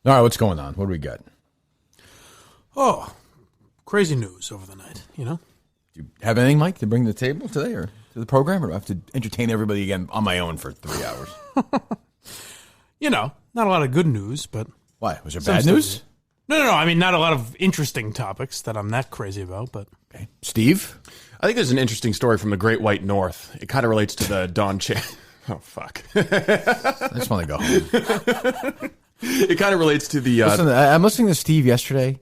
All right, what's going on? What do we got? Oh, crazy news over the night, you know? Do you have anything, Mike, to bring to the table today or to the program, or do I have to entertain everybody again on my own for 3 hours? You know, not a lot of good news, but... Why? Was there bad news? No. I mean, not a lot of interesting topics that I'm that crazy about, but... Okay. Steve? I think there's an interesting story from the Great White North. It kind of relates to the Don Oh, fuck. I just want to go home. It kind of relates to the... Listen, I'm listening to Steve yesterday.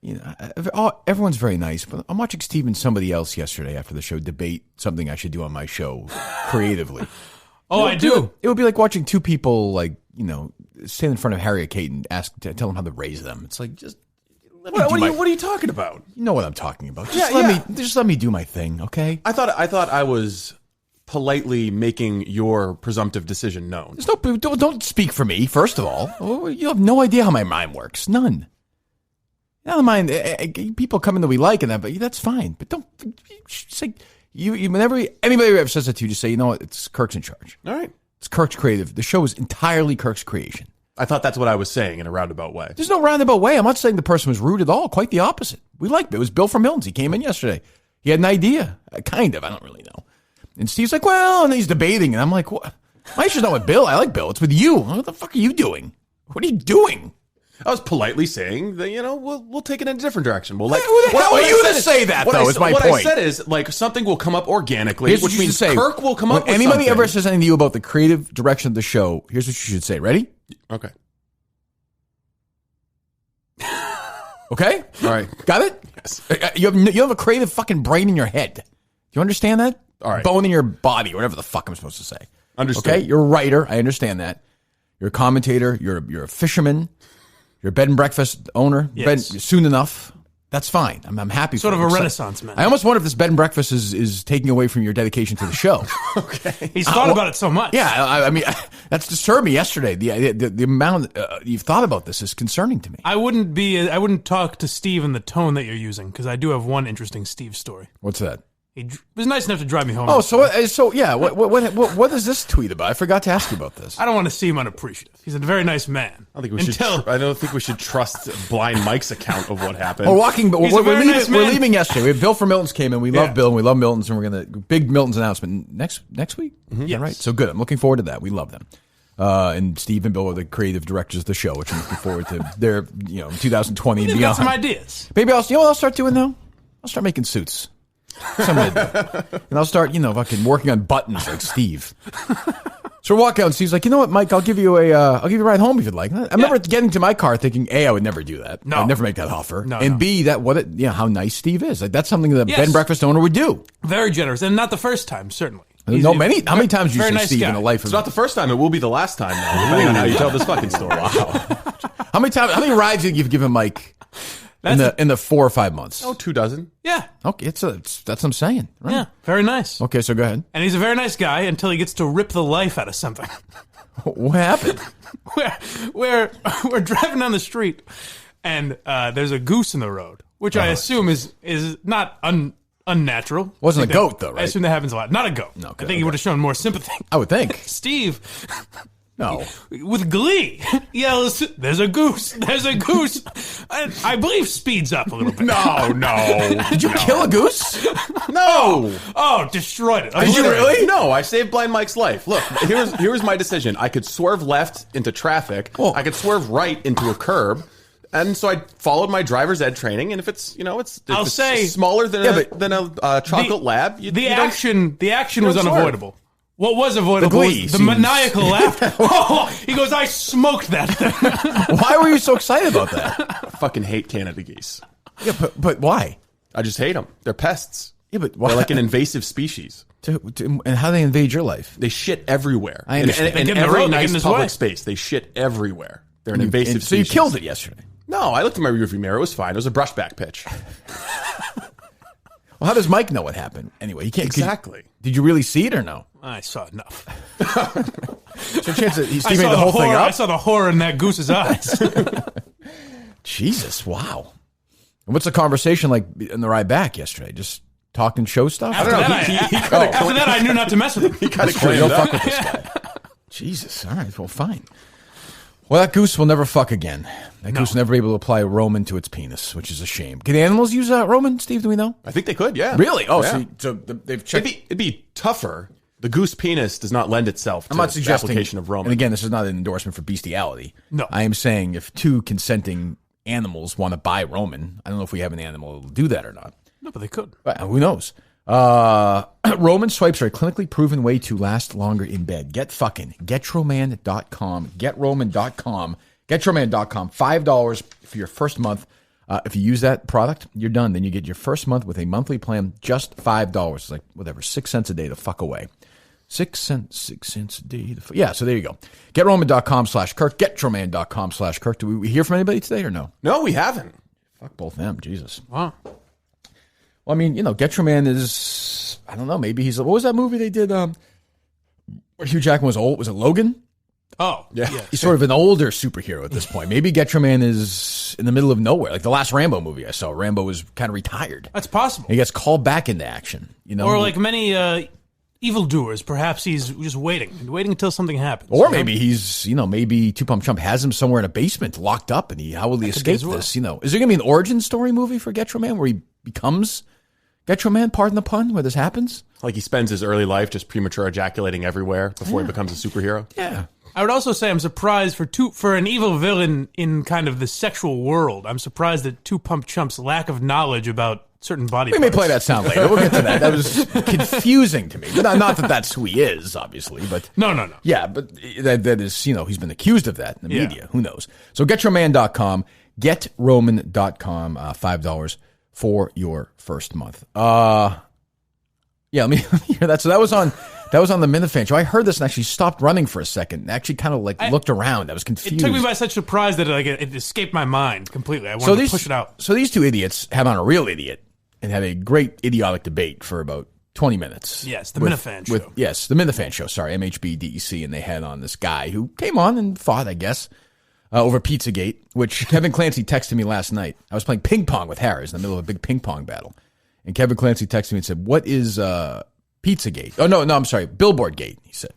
You know, everyone's very nice, but I'm watching Steve and somebody else yesterday after the show debate something I should do on my show creatively. I do. It would be like watching two people, like, you know, stand in front of Harriet Kate and tell them how to raise them. It's like, just let me what are you talking about? You know what I'm talking about. Just let me do my thing, okay? I thought I was politely making your presumptive decision known. Don't speak for me, first of all. You have no idea how my mind works. None. I don't mind people coming that we like and that, but that's fine. But don't say whenever anybody ever says that to you, just say, you know what, it's Kirk's in charge. All right. It's Kirk's creative. The show is entirely Kirk's creation. I thought that's what I was saying in a roundabout way. There's no roundabout way. I'm not saying the person was rude at all. Quite the opposite. We liked it. It was Bill from Milton's. He came in yesterday. He had an idea. Kind of. I don't really know. And Steve's like, well, and he's debating. And I'm like, what? My issue's not with Bill. I like Bill. It's with you. What the fuck are you doing? What are you doing? I was politely saying that, you know, we'll take it in a different direction. We'll who the hell are you to say that, though, is my point. What I said is, like, something will come up organically, which means Kirk will come up with something. When anybody ever says anything to you about the creative direction of the show, here's what you should say. Ready? Okay. Okay? All right. Got it? Yes. You have a creative fucking brain in your head. Do you understand that? All right. Bone in your body, whatever the fuck I'm supposed to say. Understood. Okay? You're a writer. I understand that. You're a commentator. You're a fisherman. You're a bed and breakfast owner. Yes. Soon enough. That's fine. I'm happy for Sort of you. a renaissance man. I almost wonder if this bed and breakfast is taking away from your dedication to the show. Okay. He's thought about it so much. Yeah, I mean, that's disturbed me yesterday. The amount you've thought about this is concerning to me. I wouldn't talk to Steve in the tone that you're using, because I do have one interesting Steve story. What's that? He was nice enough to drive me home. Oh, so yeah. What is this tweet about? I forgot to ask you about this. I don't want to seem unappreciative. He's a very nice man. I don't think we should trust Blind Mike's account of what happened. We're leaving yesterday. We had Bill from Milton's came in. We love Bill and we love Milton's, and we're gonna big Milton's announcement next week. Mm-hmm. Yeah, right. So good. I'm looking forward to that. We love them. And Steve and Bill are the creative directors of the show, which I'm looking forward to. They're 2020 and beyond. Got some ideas. Maybe what I'll start doing now? I'll start making suits. And I'll start, fucking working on buttons like Steve. So we're walking out, and Steve's like, you know what, Mike, I'll give you a ride home if you'd like. I remember getting to my car thinking, A, I would never do that. No. I'd never make that offer. No, and B, how nice Steve is. Like, that's something that a bed and breakfast owner would do. Very generous, and not the first time, certainly. How many times do you say nice Steve guy. in a life? It's not the first time. It will be the last time now, depending on how you tell this fucking story. Wow. How many rides did you give him, Mike? In the 4 or 5 months. 24. Yeah. Okay, that's what I'm saying. Right? Yeah, very nice. Okay, so go ahead. And he's a very nice guy until he gets to rip the life out of something. What happened? We're driving down the street, and there's a goose in the road, which I assume is not unnatural. Wasn't a goat, though, right? I assume that happens a lot. Not a goat. No, I think he would have shown more sympathy. I would think. Steve... No. With glee, yells, there's a goose, there's a goose. I believe speeds up a little bit. No. Did you kill a goose? No. Oh, destroyed it. Did you really? No, I saved Blind Mike's life. Look, here's my decision. I could swerve left into traffic. Oh. I could swerve right into a curb. And so I followed my driver's ed training, and if it's smaller than a chocolate lab, the action was unavoidable. What was avoidable was the maniacal laughter. He goes, I smoked that thing. Why were you so excited about that? I fucking hate Canada geese. Yeah, but why? I just hate them. They're pests. Yeah, but why? They're like an invasive species. And how do they invade your life? They shit everywhere. I understand. In every nice public space, they shit everywhere. They're an invasive species. So you killed it yesterday? No, I looked in my rearview mirror. It was fine. It was a brushback pitch. Well, how does Mike know what happened? Anyway, he can't. Exactly. Did you really see it or no? I saw enough. Is there a chance that Steve made the whole thing up? I saw the horror in that goose's eyes. Jesus, wow. And what's the conversation like in the ride back yesterday? Just talking show stuff? After that, I knew not to mess with him. He kind of claimed don't fuck with this guy. Jesus, all right, well, fine. Well, that goose will never fuck again. That goose will never be able to apply Roman to its penis, which is a shame. Can animals use Roman, Steve? Do we know? I think they could, yeah. Really? Oh, yeah. so they've checked. It'd be tougher. The goose penis does not lend itself to I'm not the suggesting, application of Roman. And again, this is not an endorsement for bestiality. No. I am saying if two consenting animals want to buy Roman, I don't know if we have an animal that will do that or not. No, but they could. But who knows? Roman swipes are a clinically proven way to last longer in bed. Get fucking. GetRoman.com. GetRoman.com. GetRoman.com. $5 for your first month. If you use that product, you're done. Then you get your first month with a monthly plan, just $5. It's like, whatever, 6 cents a day to fuck away. 6 cents a day. Yeah, so there you go. GetRoman.com/Kirk. GetRoman.com/Kirk. Do we hear from anybody today or no? No, we haven't. Fuck both them. Jesus. Wow. Well, I mean, Get Your Man is, I don't know, maybe he's, what was that movie they did where Hugh Jackman was old? Was it Logan? Oh, yeah. He's sort of an older superhero at this point. Maybe Get Your Man is in the middle of nowhere. Like the last Rambo movie I saw, Rambo was kind of retired. That's possible. He gets called back into action, Or like many evildoers, perhaps he's just waiting until something happens. Or maybe he's, maybe Two Pump Chump has him somewhere in a basement locked up, and how will he escape this? Is there going to be an origin story movie for Get Your Man where he becomes Get Your Man, pardon the pun, where this happens? Like he spends his early life just premature ejaculating everywhere before he becomes a superhero? Yeah. I would also say I'm surprised for an evil villain in kind of the sexual world. I'm surprised at Two Pump Chump's lack of knowledge about certain body parts. We may play that sound later. We'll get to that. That was confusing to me. But not that that's who he is, obviously. But No. Yeah, but that is, he's been accused of that in the media. Who knows? So GetYourMan.com, GetRoman.com, $5 for your first month. Yeah, let me hear that. So that was on the Minifan show. I heard this and actually stopped running for a second and actually kind of looked around. I was confused. It took me by such surprise that it escaped my mind completely. I wanted to push it out. So these two idiots had on a real idiot and had a great idiotic debate for about 20 minutes. Yes, the Minifan show. Yes, the Minifan show. Sorry, MHBDEC, and they had on this guy who came on and fought, I guess, over Pizzagate, which Kevin Clancy texted me last night. I was playing ping pong with Harris in the middle of a big ping pong battle, and Kevin Clancy texted me and said, "What is Pizzagate?" Oh no, I'm sorry, Billboard Gate. He said,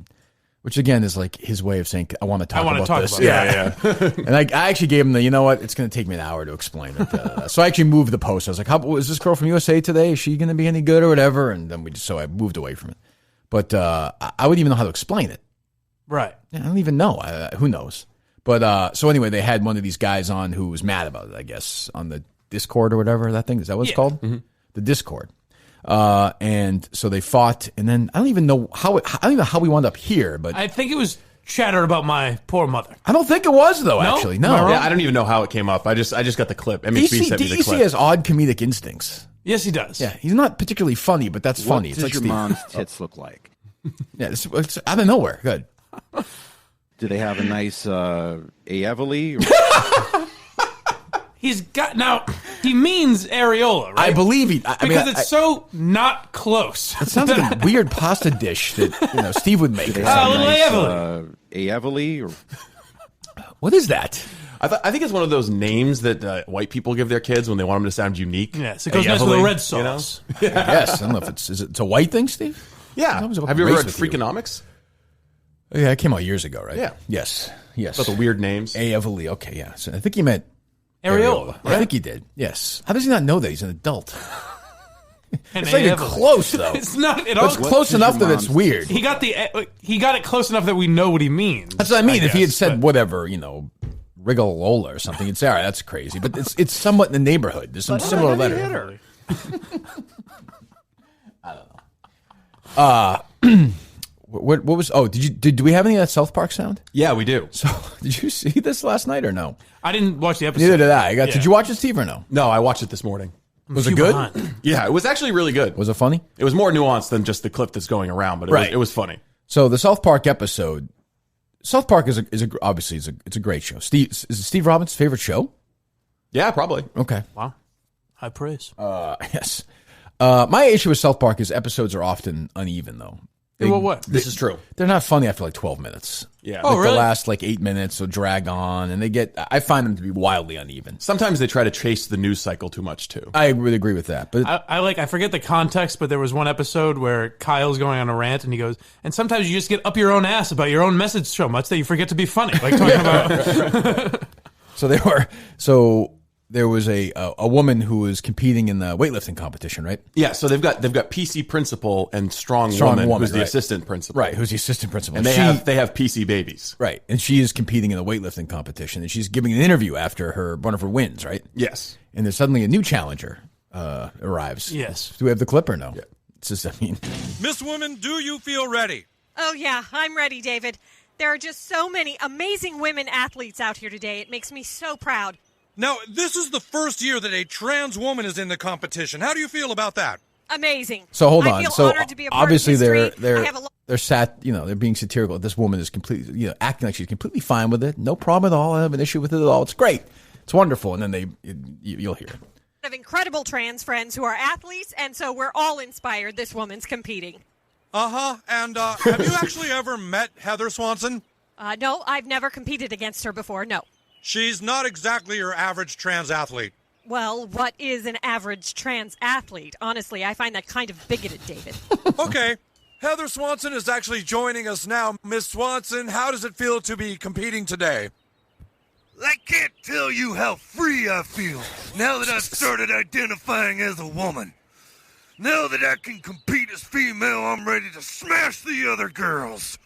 which again is like his way of saying, "I want to talk about this." Yeah. And I actually gave him the, you know what? It's going to take me an hour to explain it. So I actually moved the post. I was like, "Was this girl from USA Today? Is she going to be any good or whatever?" And then so I moved away from it. But I wouldn't even know how to explain it. Right. I don't even know. Who knows? But so anyway, they had one of these guys on who was mad about it, I guess, on the Discord or whatever that thing is. That what it's called? Mm-hmm. The Discord. And so they fought, and then I don't even know how we wound up here, but I think it was chatter about my poor mother. I don't think it was though. Actually, no. Yeah, I don't even know how it came up. I just got the clip. MHB sent me the clip. DEC has odd comedic instincts. Yes, he does. Yeah, he's not particularly funny, but that's funny. What does your mom's tits look like? Yeah, it's out of nowhere. Good. Do they have a nice Aevoli? He's got now. He means areola, right? I believe he. Because it's so not close. It sounds like a weird pasta dish that Steve would make. Do they have a nice Aevoli? What is that? I think it's one of those names that white people give their kids when they want them to sound unique. Yes, it goes nice with the red sauce. Yes, I don't know if it's a white thing, Steve. Yeah. Have you ever read Freakonomics? Yeah, it came out years ago, right? Yeah. Yes. About the weird names. Aevoli. Okay, yeah. So I think he meant areola. I think he did. Yes. How does he not know that he's an adult? And it's not even close, though. It's not at all. It's close enough that it's weird. He got it close enough that we know what he means. That's what I mean. If he had said whatever, Rigolola or something, you'd say, all right, that's crazy. But it's somewhat in the neighborhood. There's some similar letters. I don't know. What was? Oh, did we have any of that South Park sound? Yeah, we do. So, did you see this last night or no? I didn't watch the episode. Neither did I. Did you watch it, Steve, or no? No, I watched it this morning. Was it good? Yeah, it was actually really good. Was it funny? It was more nuanced than just the clip that's going around, but it was funny. So the South Park episode. South Park is obviously it's a great show. Is it Steve Robbins' favorite show? Yeah, probably. Okay. Wow. High praise. Yes. My issue with South Park is episodes are often uneven, though. What? This is true. They're not funny after like 12 minutes. Yeah. Oh, really? The last like 8 minutes will drag on, and I find them to be wildly uneven. Sometimes they try to chase the news cycle too much too. I really agree with that. But I forget the context, but there was one episode where Kyle's going on a rant and he goes, and sometimes you just get up your own ass about your own message so much that you forget to be funny. Like talking about. There was a woman who was competing in the weightlifting competition, right? Yeah, so they've got PC principal and strong woman who's the assistant principal. Right, who's the assistant principal. And they have PC babies. Right. And she is competing in the weightlifting competition, and she's giving an interview after one of her wins, right? Yes. And there's suddenly a new challenger arrives. Yes. Do we have the clip or no? Yeah. It's just, Miss Woman, do you feel ready? Oh, yeah, I'm ready, David. There are just so many amazing women athletes out here today. It makes me so proud. Now, this is the first year that a trans woman is in the competition. How do you feel about that? Amazing. So hold on. I feel So honored to be a part obviously of history. they're being satirical. This woman is completely, acting like she's completely fine with it. No problem at all. I don't have an issue with it at all. It's great. It's wonderful. And then you'll hear it. Of incredible trans friends who are athletes, and so we're all inspired. This woman's competing. Uh-huh. And have you actually ever met Heather Swanson? No, I've never competed against her before, no. She's not exactly your average trans athlete. Well, what is an average trans athlete? Honestly, I find that kind of bigoted, David. Okay. Heather Swanson is actually joining us now. Miss Swanson, how does it feel to be competing today? I can't tell you how free I feel now that I've started identifying as a woman. Now that I can compete as female, I'm ready to smash the other girls.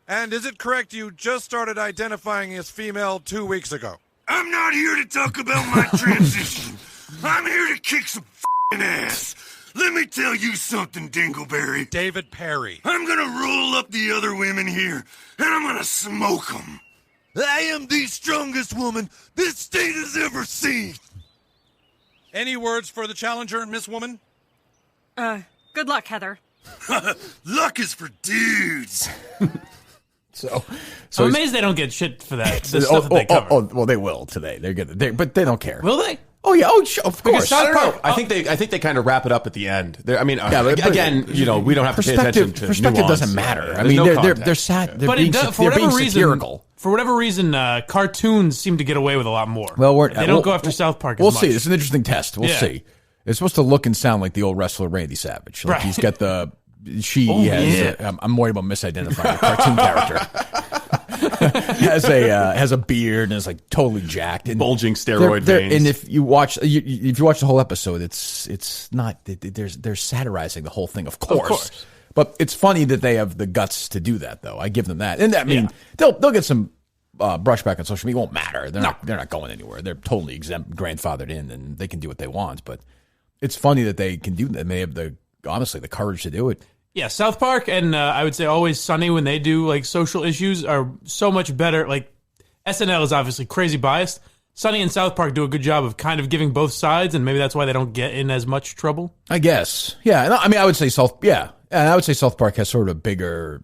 And is it correct you just started identifying as female 2 weeks ago? I'm not here to talk about my transition. I'm here to kick some f***ing ass. Let me tell you something, Dingleberry. David Perry. I'm gonna roll up the other women here, and I'm gonna smoke them. I am the strongest woman this state has ever seen. Any words for the challenger, Miss Woman? Good luck, Heather. Luck is for dudes. So I'm amazed they don't get shit for that. The stuff that they cover. well, they will today. But they don't care. Will they? Oh yeah. Of course. I don't know. I think they kind of wrap it up at the end. We don't have to pay attention to perspective nuance. doesn't matter. I mean, they're sad. They're But being for whatever reason, satirical. for whatever reason, cartoons seem to get away with a lot more. Well, they don't go after South Park. We'll as much. see. It's an interesting test. We'll see. It's supposed to look and sound like the old wrestler Randy Savage. Like Right. He's got the. I'm worried about misidentifying a cartoon character. has a beard and is like totally jacked and bulging steroid veins. And if you watch the whole episode, it's not. They're satirizing the whole thing, of course. But it's funny that they have the guts to do that, though. I give them that, and I mean they'll get some brushback on social media. It won't matter. They're not going anywhere. They're totally exempt, grandfathered in, and they can do what they want. But it's funny that they can do that. And they have the courage to do it. Yeah, South Park and I would say Always Sunny, when they do like social issues, are so much better. Like SNL is obviously crazy biased. Sunny and South Park do a good job of kind of giving both sides, and maybe that's why they don't get in as much trouble. I guess. Yeah. I mean, I would say South Park has sort of a bigger,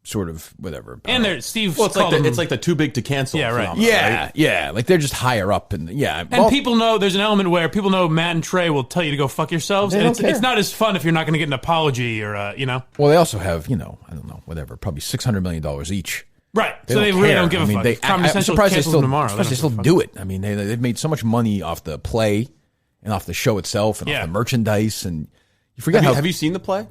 sort of whatever. And Steve. Well, it's like the too big to cancel. Yeah, right. Right? Yeah. Like they're just higher up, and people know there's an element where people know Matt and Trey will tell you to go fuck yourselves, and it's not as fun if you're not going to get an apology or Well, they also have I don't know, whatever, probably $600 million each. Right. So they really don't give a fuck. I'm surprised they still do it. I mean, they've made so much money off the play and off the show itself and off the merchandise, and you forget have you seen the play?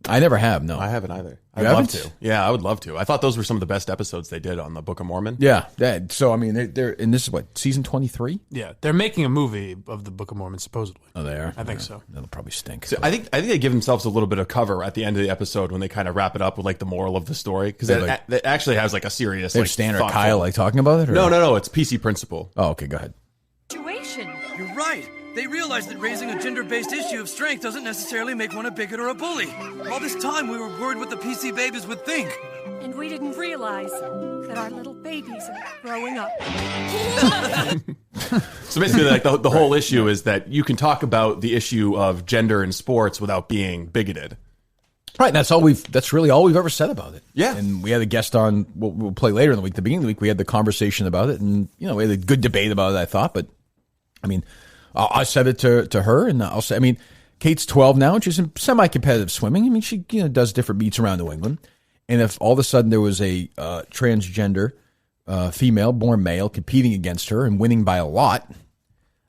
I never have. No, I haven't either. I'd love to. Yeah, I would love to. I thought those were some of the best episodes they did on the Book of Mormon. Yeah. So I mean, they're and this is what, season 23. Yeah, they're making a movie of the Book of Mormon supposedly. Oh, they are. I think so. That'll probably stink. So I think they give themselves a little bit of cover at the end of the episode when they kind of wrap it up with like the moral of the story, because it actually has like a serious. They have Stan or Kyle like talking about it. Or? No. It's PC Principal. Oh, okay. Go ahead. Situation. You're right. They realize that raising a gender-based issue of strength doesn't necessarily make one a bigot or a bully. All this time, we were worried what the PC babies would think. And we didn't realize that our little babies are growing up. So basically, like the whole issue is that you can talk about the issue of gender in sports without being bigoted. Right, and that's really all we've ever said about it. Yeah. And we had a guest on, we'll play later in the week, the beginning of the week, we had the conversation about it, and we had a good debate about it, I thought, but I mean, I said it to her, and I'll say, I mean, Kate's 12 now, and she's in semi-competitive swimming. I mean, she does different meets around New England. And if all of a sudden there was a transgender female, born male, competing against her and winning by a lot,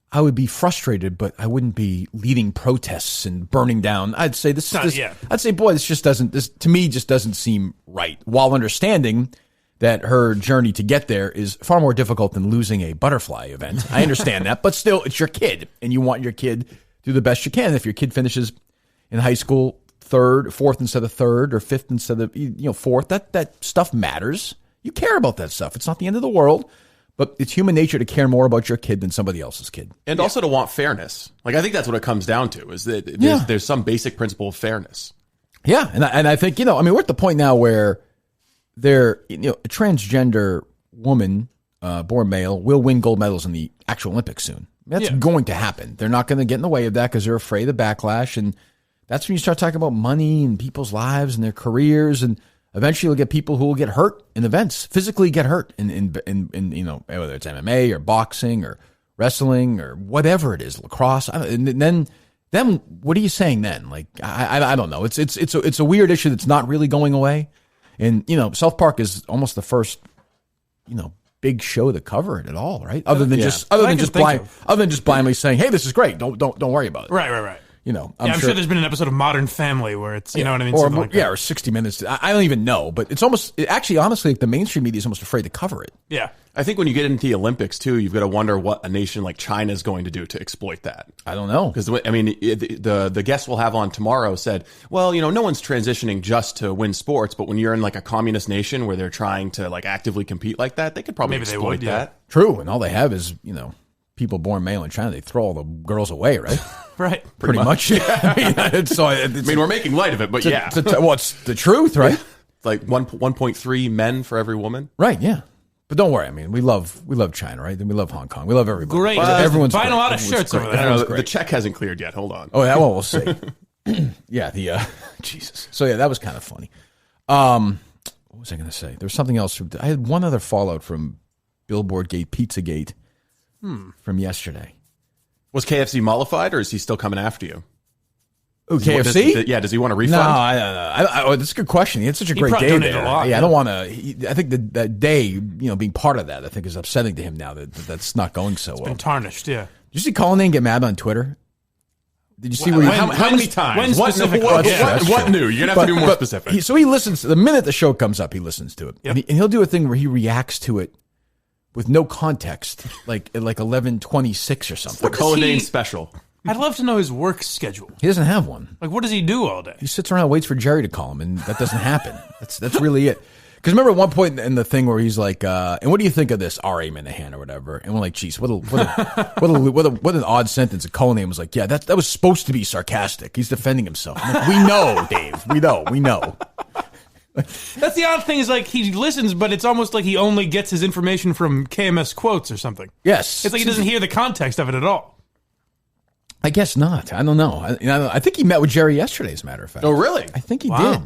I would be frustrated, but I wouldn't be leading protests and burning down. I'd say boy, this to me just doesn't seem right. While understanding that her journey to get there is far more difficult than losing a butterfly event. I understand that, but still, it's your kid, and you want your kid to do the best you can. If your kid finishes in high school fourth instead of third, or fifth instead of fourth, that stuff matters. You care about that stuff. It's not the end of the world. But it's human nature to care more about your kid than somebody else's kid. And also to want fairness. Like, I think that's what it comes down to, is that there's some basic principle of fairness. Yeah, and I think, we're at the point now where a transgender woman, born male, will win gold medals in the actual Olympics soon. That's going to happen. They're not going to get in the way of that because they're afraid of backlash. And that's when you start talking about money and people's lives and their careers, and eventually, you'll get people who will get hurt in events, physically get hurt in whether it's MMA or boxing or wrestling or whatever it is, lacrosse. And then what are you saying then? Like, I don't know. It's a weird issue that's not really going away. And South Park is almost the first big show to cover it at all, right? Other than just blindly saying, hey, this is great. Don't worry about it. Right. I'm sure there's been an episode of Modern Family where it's, you know what I mean? Or 60 Minutes. I don't even know, but it's honestly, like the mainstream media is almost afraid to cover it. Yeah. I think when you get into the Olympics, too, you've got to wonder what a nation like China is going to do to exploit that. I don't know. Because, the guest we'll have on tomorrow said, well, no one's transitioning just to win sports, but when you're in like a communist nation where they're trying to like actively compete like that, they could probably exploit that. True. And all they have is, people born male in China, they throw all the girls away, right? Right. Pretty much. We're making light of it, but it's the truth, right? It's like 1.3 men for every woman. Right, yeah. But don't worry. I mean, we love China, right? And we love Hong Kong. We love everybody. Great. Everyone's buying great. a lot of shirts over there. The check hasn't cleared yet. Hold on. Oh, that one we'll see. Yeah, Jesus. So, that was kind of funny. What was I going to say? There was something else. I had one other fallout from Billboard Gate, Pizzagate from yesterday. Was KFC mollified, or is he still coming after you? Oh, KFC? Does he want a refund? No, that's a good question. He had such a great day there. I don't want to. I think that day, being part of that, I think is upsetting to him now that's not going so well. It's been tarnished, yeah. Did you see Cullinane get mad on Twitter? Did you see how many times? What new? You're going to have to be more specific. So he listens. The minute the show comes up, he listens to it. Yep. And he'll do a thing where he reacts to it with no context, like at 11:26 or something. The Cullinane special. I'd love to know his work schedule. He doesn't have one. Like, what does he do all day? He sits around and waits for Jerry to call him, and that doesn't happen. That's really it. Because remember at one point in the thing where he's like, and what do you think of this R.A. Minihane or whatever? And we're like, geez, what an odd sentence. And Cullinane was like, yeah, that was supposed to be sarcastic. He's defending himself. Like, we know, Dave. We know. That's the odd thing, is like he listens, but it's almost like he only gets his information from KMS quotes or something. Yes. It's like he doesn't hear the context of it at all. I guess not. I don't know. I think he met with Jerry yesterday, as a matter of fact. Oh, really? I think he did.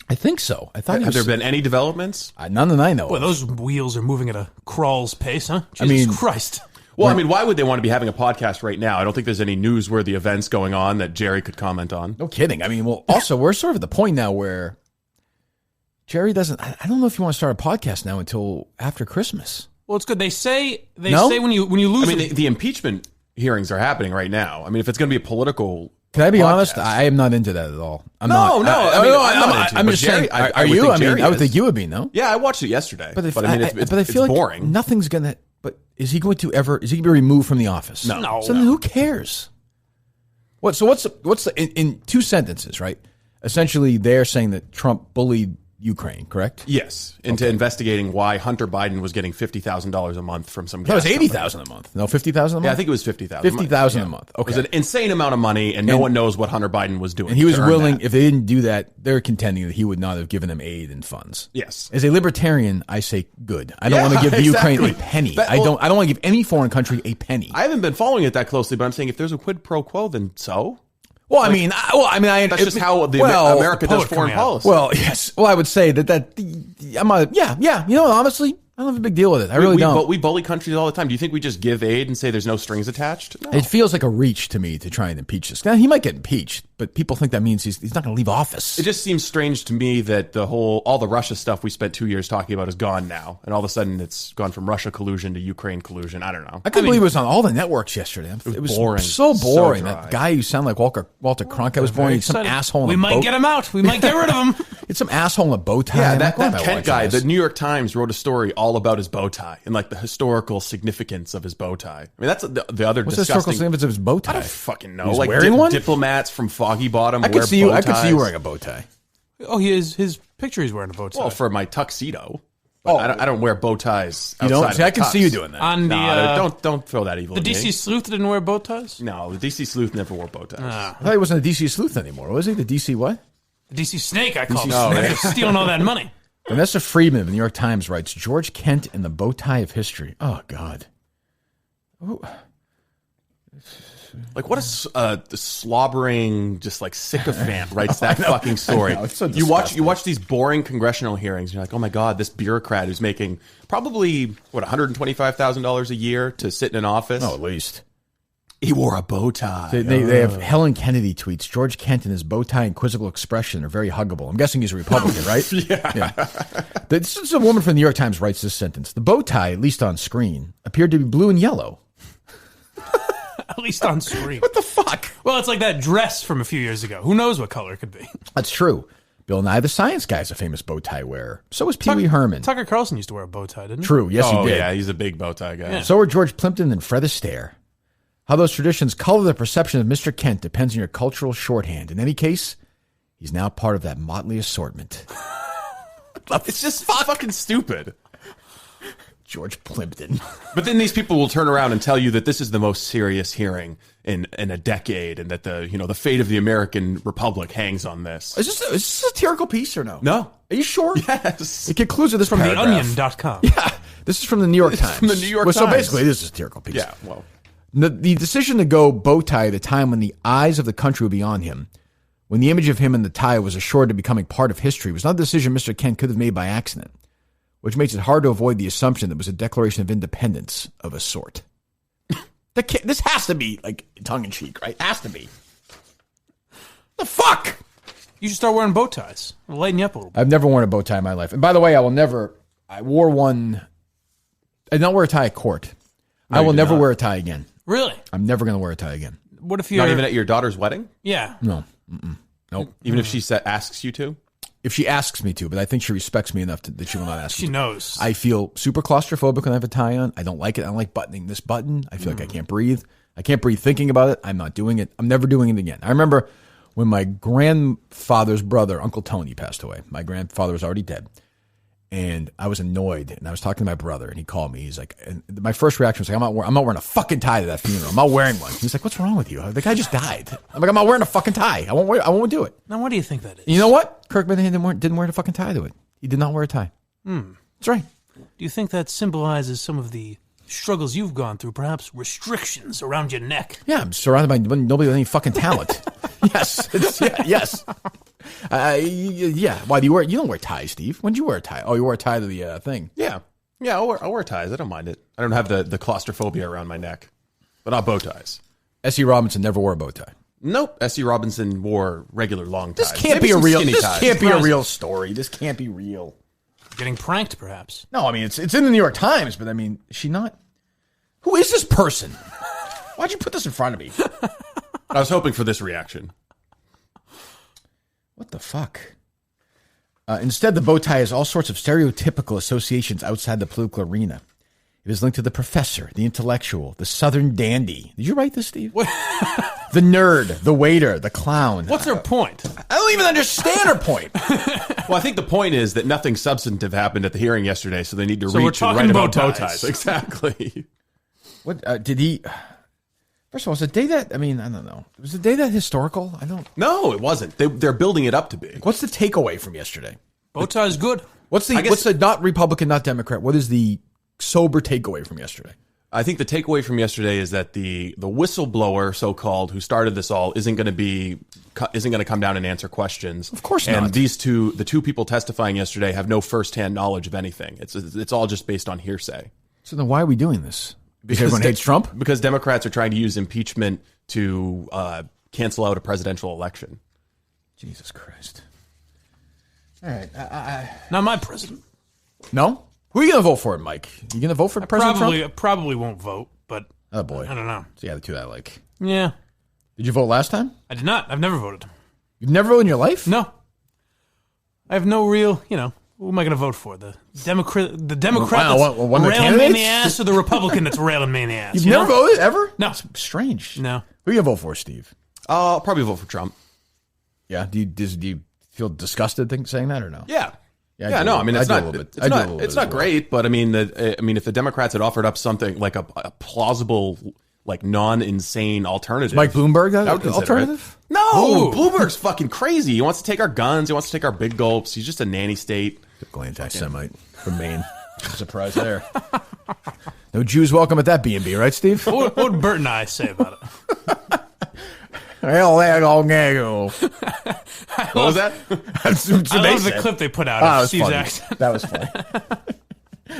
I think so. I thought. Have there been any developments? None that I know. Boy, those wheels are moving at a crawl's pace, huh? Jesus Christ. Well, why would they want to be having a podcast right now? I don't think there's any newsworthy events going on that Jerry could comment on. No kidding. Also, we're sort of at the point now where Jerry doesn't. I don't know if you want to start a podcast now until after Christmas. Well, it's good. They say when you lose. The impeachment hearings are happening right now. If it's going to be a political, can I be honest? I am not into that at all. I'm just saying. Are you? I would think you would be. No. Yeah, I watched it yesterday. But I feel like boring. Nothing's gonna. But is he going to ever? Is he going to be removed from the office? No. So then who cares? What? So what's in two sentences? Right. Essentially, they're saying that Trump bullied Ukraine, correct? Yes, into investigating why Hunter Biden was getting $50,000 a month from some. That was $80,000 a month. No, $50,000 a month. Yeah, I think it was $50,000. $50,000 a month. Okay, it was an insane amount of money, and no one knows what Hunter Biden was doing. And he was willing. If they didn't do that, they're contending that he would not have given them aid and funds. Yes. As a libertarian, I say good. I don't want to give the Ukraine a penny. I don't want to give any foreign country a penny. I haven't been following it that closely, but I'm saying if there's a quid pro quo, then so. Well, that's just how America does foreign policy. Well, yes. Well, I would say that. Honestly, I don't have a big deal with it. I really don't. But we bully countries all the time. Do you think we just give aid and say there's no strings attached? No. It feels like a reach to me to try and impeach this. Now, he might get impeached, but people think that means he's not going to leave office. It just seems strange to me that all the Russia stuff we spent 2 years talking about is gone now, and all of a sudden it's gone from Russia collusion to Ukraine collusion. I don't know. I couldn't believe it was on all the networks yesterday. It was boring. So boring. So that guy who sounded like Walter Cronkite was boring. Some asshole. We might get him out. We might get rid of him. It's some asshole in a bow tie. Yeah, that Kent guy. The New York Times wrote a story all about his bow tie and like the historical significance of his bow tie. I mean, that's the other What's disgusting. the historical significance of his bow tie? I don't fucking know. He's like wearing one? Diplomats from Foggy Bottom. I could see you wearing a bow tie. Oh, his picture. He's wearing a bow tie. Well, for my tuxedo. But I don't wear bow ties. You don't? Outside See, of I can tux. see you doing that. On the don't throw that evil. the at DC me. sleuth didn't wear bow ties. No, the DC sleuth never wore bow ties. I thought he wasn't a DC sleuth anymore. Was he? The DC what? The DC snake. I call him. Snake. They're stealing all that money. Vanessa Friedman of the New York Times writes, George Kent and the bow tie of history. Oh, God. Ooh. Like, what a slobbering, just like sycophant writes that fucking story. It's so you disgusting. watch these boring congressional hearings, and you're like, oh my God, this bureaucrat who's making probably, $125,000 a year to sit in an office. No, at least. He wore a bow tie. They have Helen Kennedy tweets, George Kent and his bow tie and quizzical expression are very huggable. I'm guessing he's a Republican, right? Yeah. This is a woman from the New York Times writes this sentence. The bow tie, at least on screen, appeared to be blue and yellow. At least on screen. What the fuck? Well, it's like that dress from a few years ago. Who knows what color it could be? That's true. Bill Nye the Science Guy is a famous bow tie wearer. So is Pee Wee Herman. Tucker Carlson used to wear a bow tie, didn't he? True. Yes, he did. Yeah, he's a big bow tie guy. Yeah. So are George Plimpton and Fred Astaire. How those traditions color the perception of Mr. Kent depends on your cultural shorthand. In any case, he's now part of that motley assortment. It's just fucking stupid. George Plimpton. But then these people will turn around and tell you that this is the most serious hearing in a decade, and that the fate of the American Republic hangs on this. Is this a satirical piece or no? No. Are you sure? Yes. It concludes with this From paragraph. theonion.com. Yeah. This is from the New York Times. from the New York So Times. basically, it is a satirical piece. Yeah, well. The decision to go bow tie at a time when the eyes of the country would be on him, when the image of him in the tie was assured to becoming part of history, was not a decision Mr. Kent could have made by accident, which makes it hard to avoid the assumption that it was a declaration of independence of a sort. This has to be, like, tongue-in-cheek, right? Has to be. The fuck? You should start wearing bow ties. It'll lighten you up a little bit. I've never worn a bow tie in my life. And by the way, I wore one. I did not wear a tie at court. I will never wear a tie again. Really? I'm never going to wear a tie again. What if you're... Not even at your daughter's wedding? Yeah. No. Nope. Even if she asks you to? If she asks me to, but I think she respects me enough that she will not ask me She to. knows. I feel super claustrophobic when I have a tie on. I don't like it. I don't like buttoning this button. I feel like I can't breathe. I can't breathe thinking about it. I'm not doing it. I'm never doing it again. I remember when my grandfather's brother, Uncle Tony, passed away. My grandfather was already dead. And I was annoyed. And I was talking to my brother, and he called me. He's like, and my first reaction was like, I'm not wearing a fucking tie to that funeral. I'm not wearing one. He's like, what's wrong with you? The guy just died. I'm like, I'm not wearing a fucking tie. I won't do it. Now, what do you think that is? You know what? Kirk Minihane didn't wear a fucking tie to it. He did not wear a tie. That's right. Do you think that symbolizes some of the struggles you've gone through, perhaps restrictions around your neck? Yeah, I'm surrounded by nobody with any fucking talent. Yes. Yes. Yeah. Why do you wear? You don't wear ties, Steve. When did you wear a tie? Oh, you wore a tie to the thing. Yeah. Yeah, I'll wear ties. I don't mind it. I don't have the claustrophobia around my neck. But not bow ties. S.E. Robinson never wore a bow tie. Nope. S.E. Robinson wore regular long ties. This can't Maybe be a some real. skinny This ties. can't be a real story. This can't be real. Getting pranked, perhaps. No, I mean it's in the New York Times, but I mean, is she not? Who is this person? Why'd you put this in front of me? I was hoping for this reaction. What the fuck? Instead, the bow tie has all sorts of stereotypical associations outside the political arena. It is linked to the professor, the intellectual, the southern dandy. Did you write this, Steve? The nerd, the waiter, the clown. What's her point? I don't even understand her point. Well, I think the point is that nothing substantive happened at the hearing yesterday, so they need to So we're reach and talking write about bow bow ties. ties. Exactly. What did he? First of all, was the day that? I mean, I don't know. Was the day that historical? I don't. No, it wasn't. They're building it up to be. What's the takeaway from yesterday? Bow tie is good. What's the not Republican, not Democrat? What is the sober takeaway from yesterday? I think the takeaway from yesterday is that the whistleblower, so-called, who started this all, isn't going to come down and answer questions. Of course not. And the two people testifying yesterday have no firsthand knowledge of anything. It's all just based on hearsay. So then why are we doing this? Because everyone hates Trump? Because Democrats are trying to use impeachment to cancel out a presidential election. Jesus Christ. All right. Not my president. No? Who are you going to vote for, Mike? You going to vote for President Trump? I probably won't vote, but oh, boy. I don't know. It's the attitude I like. Yeah. Did you vote last time? I did not. I've never voted. You've never voted in your life? No. I have no real, who am I going to vote for? The Democrat that's one of the railing me in the candidates? ass or the Republican that's railing me in the ass? You've never voted, ever? No. That's strange. No. Who are you going to vote for, Steve? I'll probably vote for Trump. Yeah? Do you feel disgusted saying that or no? Yeah. Yeah, no, I mean, it's not well. great, but I mean, if the Democrats had offered up something like a plausible, like non-insane alternative, Mike Bloomberg, I would consider alternative? It. No, Ooh. Bloomberg's fucking crazy. He wants to take our guns. He wants to take our big gulps. He's just a nanny state. Typical anti-Semite from Maine. Surprise there. No Jews welcome at that B&B, right, Steve? What would Bert and I say about it? What was that? I I love the clip they put out of Steve's accent. That was funny.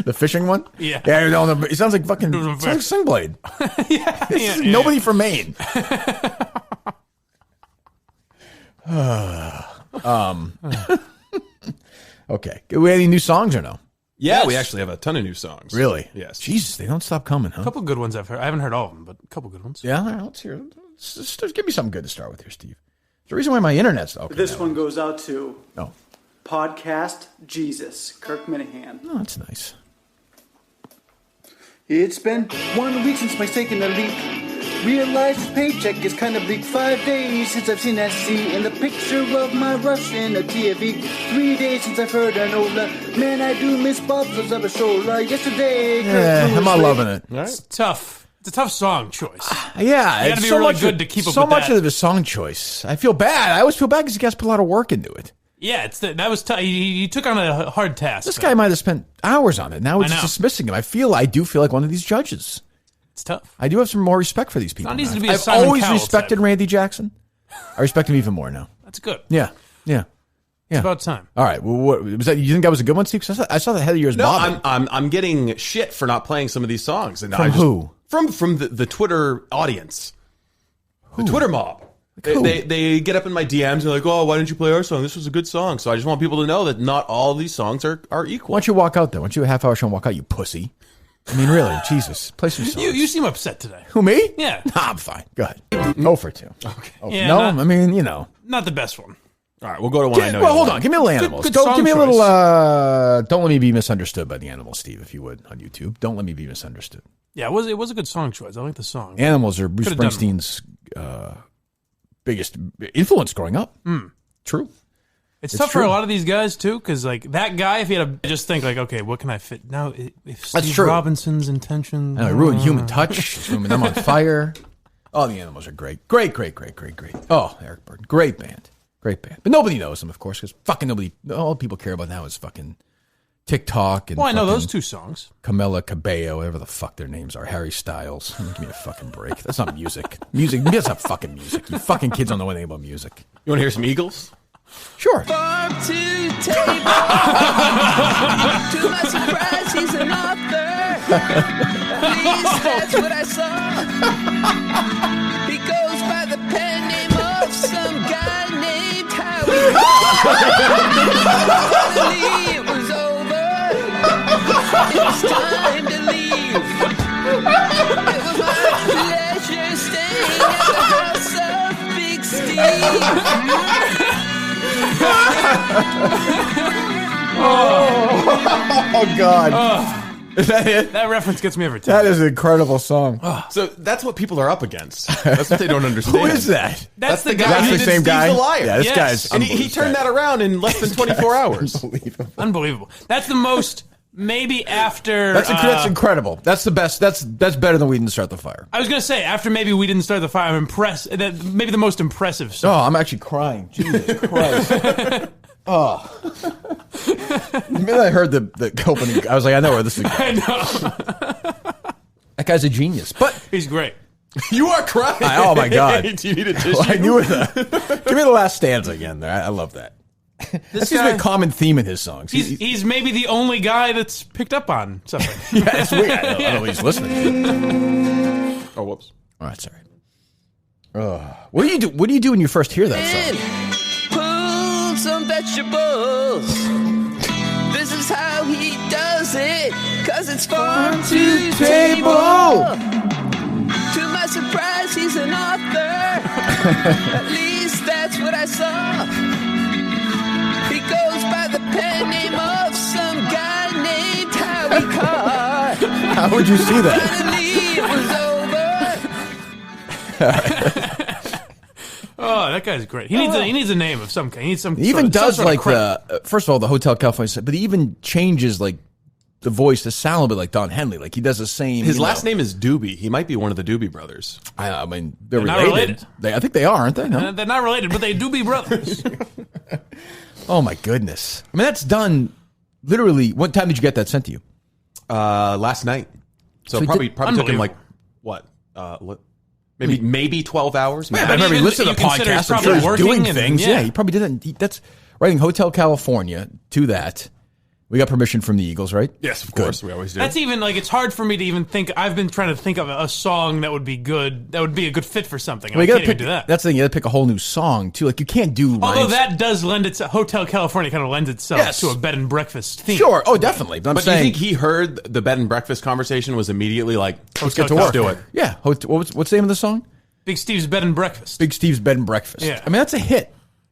The fishing one? Yeah. Yeah, no, he sounds like fucking sounds like Singblade. yeah. Nobody from Maine. Okay. Do we have any new songs or no? Yeah, Yes. we actually have a ton of new songs. Really? Yes. Jesus, they don't stop coming, huh? A couple good ones I've heard. I haven't heard all of them, but a couple good ones. Yeah, all right, let's hear it. Just give me something good to start with here, Steve. There's a reason why my internet's okay. This one goes out to Podcast Jesus, Kirk Minihane. Oh, that's nice. It's been 1 week since my taking a leak. Realized this paycheck is kind of bleak. 5 days since I've seen SC in the picture of my Russian TFE. 3 days since I've heard Anola. Man, I do miss Bob's of a shoulder. Yesterday, I'm not loving it. It's tough. It's a tough song choice. Yeah, You gotta it's be so really much good to keep up so with much that. of the song choice. I feel bad. I always feel bad because you guys put a lot of work into it. Yeah, that was tough. He took on a hard task. This guy might have spent hours on it. Now we're I just know. dismissing him. I do feel like one of these judges. It's tough. I do have some more respect for these people. Not easy now. to be a I've Simon always Cowell respected type. Randy Jackson. I respect him even more now. That's good. Yeah. It's about time. All right. Well, what was that? You think that was a good one, Steve? 'Cause I saw the head of yours No, bobbing. I'm getting shit for not playing some of these songs. And From who? From the Twitter audience. The Twitter mob. Who? They get up in my DMs and they're like, oh, why didn't you play our song? This was a good song. So I just want people to know that not all of these songs are equal. Why don't you walk out there? Why don't you a half-hour show and walk out, you pussy? I mean, really, Jesus. Play some songs. You seem upset today. Who, me? Yeah. Nah, I'm fine. Go ahead. 0 for 2. Okay. Yeah, no, not- I mean, you know. Not the best one. All right, we'll go to one I know. Well, you hold like. on. Give me a little Animals. good Go, song give me a choice. little, Don't Let Me Be Misunderstood by the Animals, Steve, if you would, on YouTube. Don't Let Me Be Misunderstood. Yeah, it was a good song choice. I like the song. Animals are Bruce Could've done Springsteen's biggest influence growing up. True. It's tough for a lot of these guys too, because like that guy, if he had to just think like, okay, what can I fit now? If That's Steve true. Robinson's intentions, I ruined Human Touch. It's ruined them on fire. Oh, the Animals are great. Great. Oh, Eric Burden. Great band. But nobody knows them, of course, because fucking nobody, all people care about now is fucking TikTok and Well, I know fucking those two songs. Camila Cabello, whatever the fuck their names are. Harry Styles. Give me a fucking break. That's not music. That's not fucking music. You fucking kids don't know anything about music. You want to hear some Eagles? Sure. Farm to table. To my surprise, he's an author. At least that's what I saw. He goes by the pen name of some guy named Howie. Finally, it was over. It's time to leave. It was my pleasure staying at the house of Big Steve. Oh, God. Is that it? That reference gets me every time. That is an incredible song. So that's what people are up against. That's what they don't understand. Who is that? That's the guy. That's who the did same Steve's guy? a Liar. Yeah, this Yes. guy's And he turned that around in less than 24 hours. Unbelievable. That's the most, maybe after... That's incredible. That's the best. That's better than We Didn't Start the Fire. I was going to say, after maybe We Didn't Start the Fire, I'm impressed. That maybe the most impressive Oh, song. I'm actually crying. Jesus Christ. Oh. The minute I heard the opening, I was like, I know where this is going. I know. That guy's a genius. But he's great. You are crying. Oh my God! Do you need a tissue? Well, I knew it. Give me the last stanza again. There, I love that. That seems to be a common theme in his songs. He's maybe the only guy that's picked up on something. Yeah, it's weird. I don't know he's listening. Oh, whoops. All right, sorry. What do you do? What do you do when you first hear that song? Pull some vegetables. This is how he does it, 'cause it's farm to table. To my surprise, he's an author. At least that's what I saw. He goes by the pen name of some guy named Howie Carr. How would you see that? Finally, it was Oh, that guy's great. He needs a name of some kind. He needs some. He even does some sort like the first of all the Hotel California, but he even changes like the voice to sound a little bit like Don Henley. Like he does the same. His last name is Doobie. He might be one of the Doobie brothers. I mean, they're not related. related. I think they are, aren't they? No? They're not related, but they do be brothers. Oh my goodness! I mean, that's done literally. What time did you get that sent to you? Last night. So probably took him like what? Maybe 12 hours. Yeah, I remember he listened to the podcast. I'm sure he's doing things. Yeah, he probably didn't. That's writing Hotel California to that. We got permission from the Eagles, right? Yes, of course. We always do. That's even like it's hard for me to even think. I've been trying to think of a song that would be good. That would be a good fit for something. Well, I you can't gotta even pick do that. That's the thing. You got to pick a whole new song too. Like you can't do. Although rhymes. that does lend itself. Hotel California kind of lends itself to a bed and breakfast theme. Sure. Oh, definitely. But I'm do you saying think he heard the bed and breakfast conversation was immediately like, let's get to work. Do it. Yeah. What's the name of the song? Big Steve's Bed and Breakfast. Big Steve's Bed and Breakfast. Yeah. I mean, that's a hit.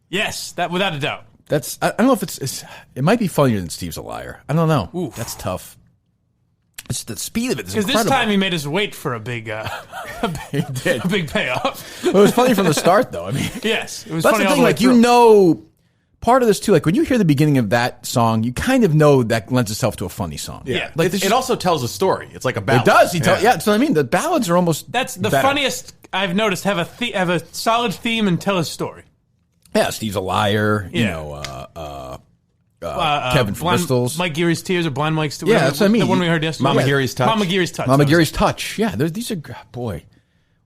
Yes, that without a doubt. That's. I don't know if it's. It might be funnier than Steve's a Liar. I don't know. Oof. That's tough. It's the speed of it is Because incredible. this time he made us wait for a big, a big payoff. It was funny from the start, though. I mean, yes, it was. That's funny the all thing. the way Like through. Part of this too. Like when you hear the beginning of that song, you kind of know that lends itself to a funny song. Yeah. Like It also tells a story. It's like a ballad. It does. Yeah, that's what I mean. The ballads are almost. That's the better. funniest I've noticed. Have a solid theme and tell a story. Yeah, Steve's a Liar. You know, Kevin from Bristol's. Mike Geary's Tears or Blind Mike's. Yeah, that's what I mean. The one we heard yesterday. Mama Geary's Touch. Mama Geary's Touch. Mama Geary's Touch. Yeah, these are boy.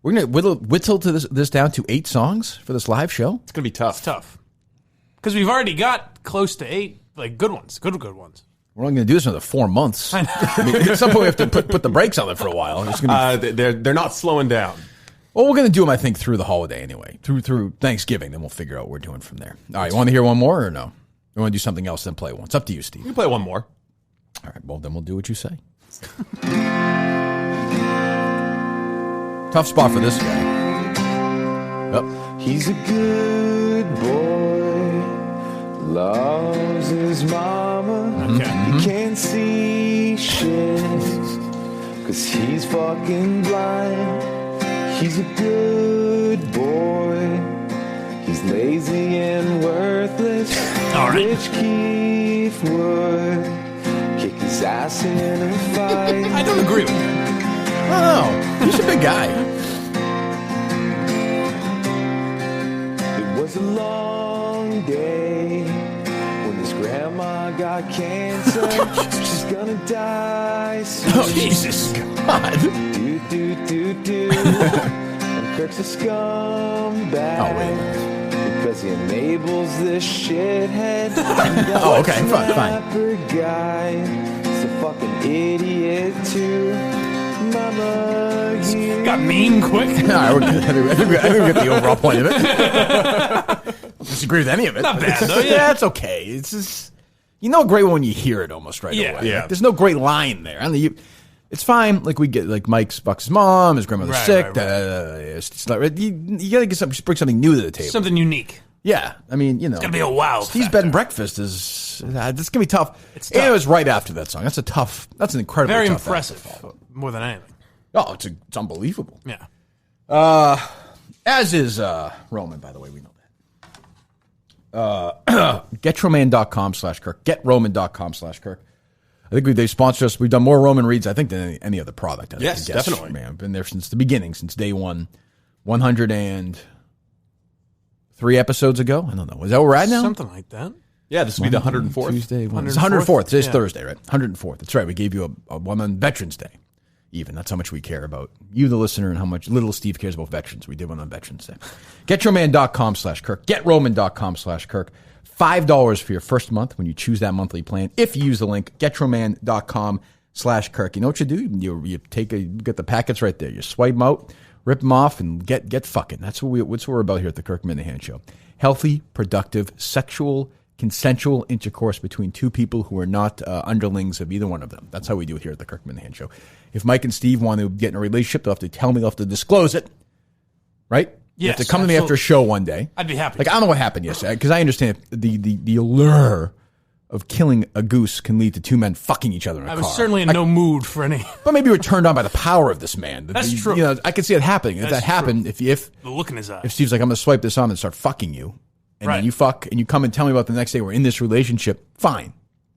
We're gonna whittle to this down to 8 songs for this live show. It's gonna be tough. It's tough because we've already got close to 8 like good ones, good ones. We're only going to do this for another 4 months. I mean, at some point, we have to put the brakes on it for a while. It's gonna be, they're not slowing down. well, we're going to do them, I think, through the holiday anyway, through Thanksgiving. Then we'll figure out what we're doing from there. All right, you want to hear one more or no? You want to do something else, then play one? It's up to you, Steve. You can play one more. All right, well, then we'll do what you say. Tough spot for this guy. Oh. He's a good boy, loves his mama. Okay. He can't see shit, 'cause he's fucking blind. He's a good boy, he's lazy and worthless. All right. Rich Keith would kick his ass in a fight. I don't agree with that. Oh, he's a big guy. It was a long day when his grandma got cancer. She's gonna die soon. Oh, Jesus God. Do. And Kirk's a scumbag. Oh, wait a minute. Because he enables this shithead. Oh, okay, fine. Rapper guy. He's a fucking idiot too. Mama, Got mean quick. All right, we're good. I think we get the overall point of it. I don't disagree with any of it. Not bad, though, yeah. Yeah, it's okay. It's just, you know a great one when you hear it almost right Yeah. away. Yeah. Like, there's no great line there. I mean, it's fine. Like we get like Mike's Buck's mom, his grandmother's Right, sick. right, right. It's not, you got to get something, bring something new to the table. Something unique. Yeah, I mean, you know, It's gonna be a wow. Steve's Bed and Breakfast is it's gonna be tough. It's And tough. it was right after that song. That's an incredibly Very tough impressive, more than anything. Oh, it's unbelievable. Yeah. As is Roman, by the way, we know that. GetRoman.com/Kirk. GetRoman.com/Kirk. I think they sponsor us. We've done more Roman reads, I think, than any other product. Yes, definitely. Man, I've been there since the beginning, since day one. 103 episodes ago. I don't know. Is that where we're at now? Something like that. Yeah, this will be the 104th. Tuesday. It's 104th? Today's Yeah. Thursday, right? 104th. That's right. We gave you a one on Veterans Day. Even. That's how much we care about you, the listener, and how much little Steve cares about veterans. We did one on Veterans Day. GetYourMan.com/Kirk. GetRoman.com/Kirk. $5 for your first month when you choose that monthly plan. If you use the link, GetYourMan.com/Kirk. You know what you do? You get the packets right there. You swipe them out, rip them off, and get fucking. That's what we're about here at the Kirk Minihane Show. Healthy, productive, sexual, consensual intercourse between two people who are not underlings of either one of them. That's how we do it here at the Kirk Minihane Show. If Mike and Steve want to get in a relationship, they'll have to tell me, they'll have to disclose it, right? You have to come to me after a show one day. I'd be happy. Like, I don't know what happened yesterday, because I understand the allure of killing a goose can lead to two men fucking each other in a car. I was certainly in no mood for any. But maybe you were turned on by the power of this man. That's true. You know, I could see it happening. If that happened, if the look in his eye. If Steve's like, I'm going to swipe this on and start fucking you, and then you fuck, and you come and tell me about the next day we're in this relationship, fine.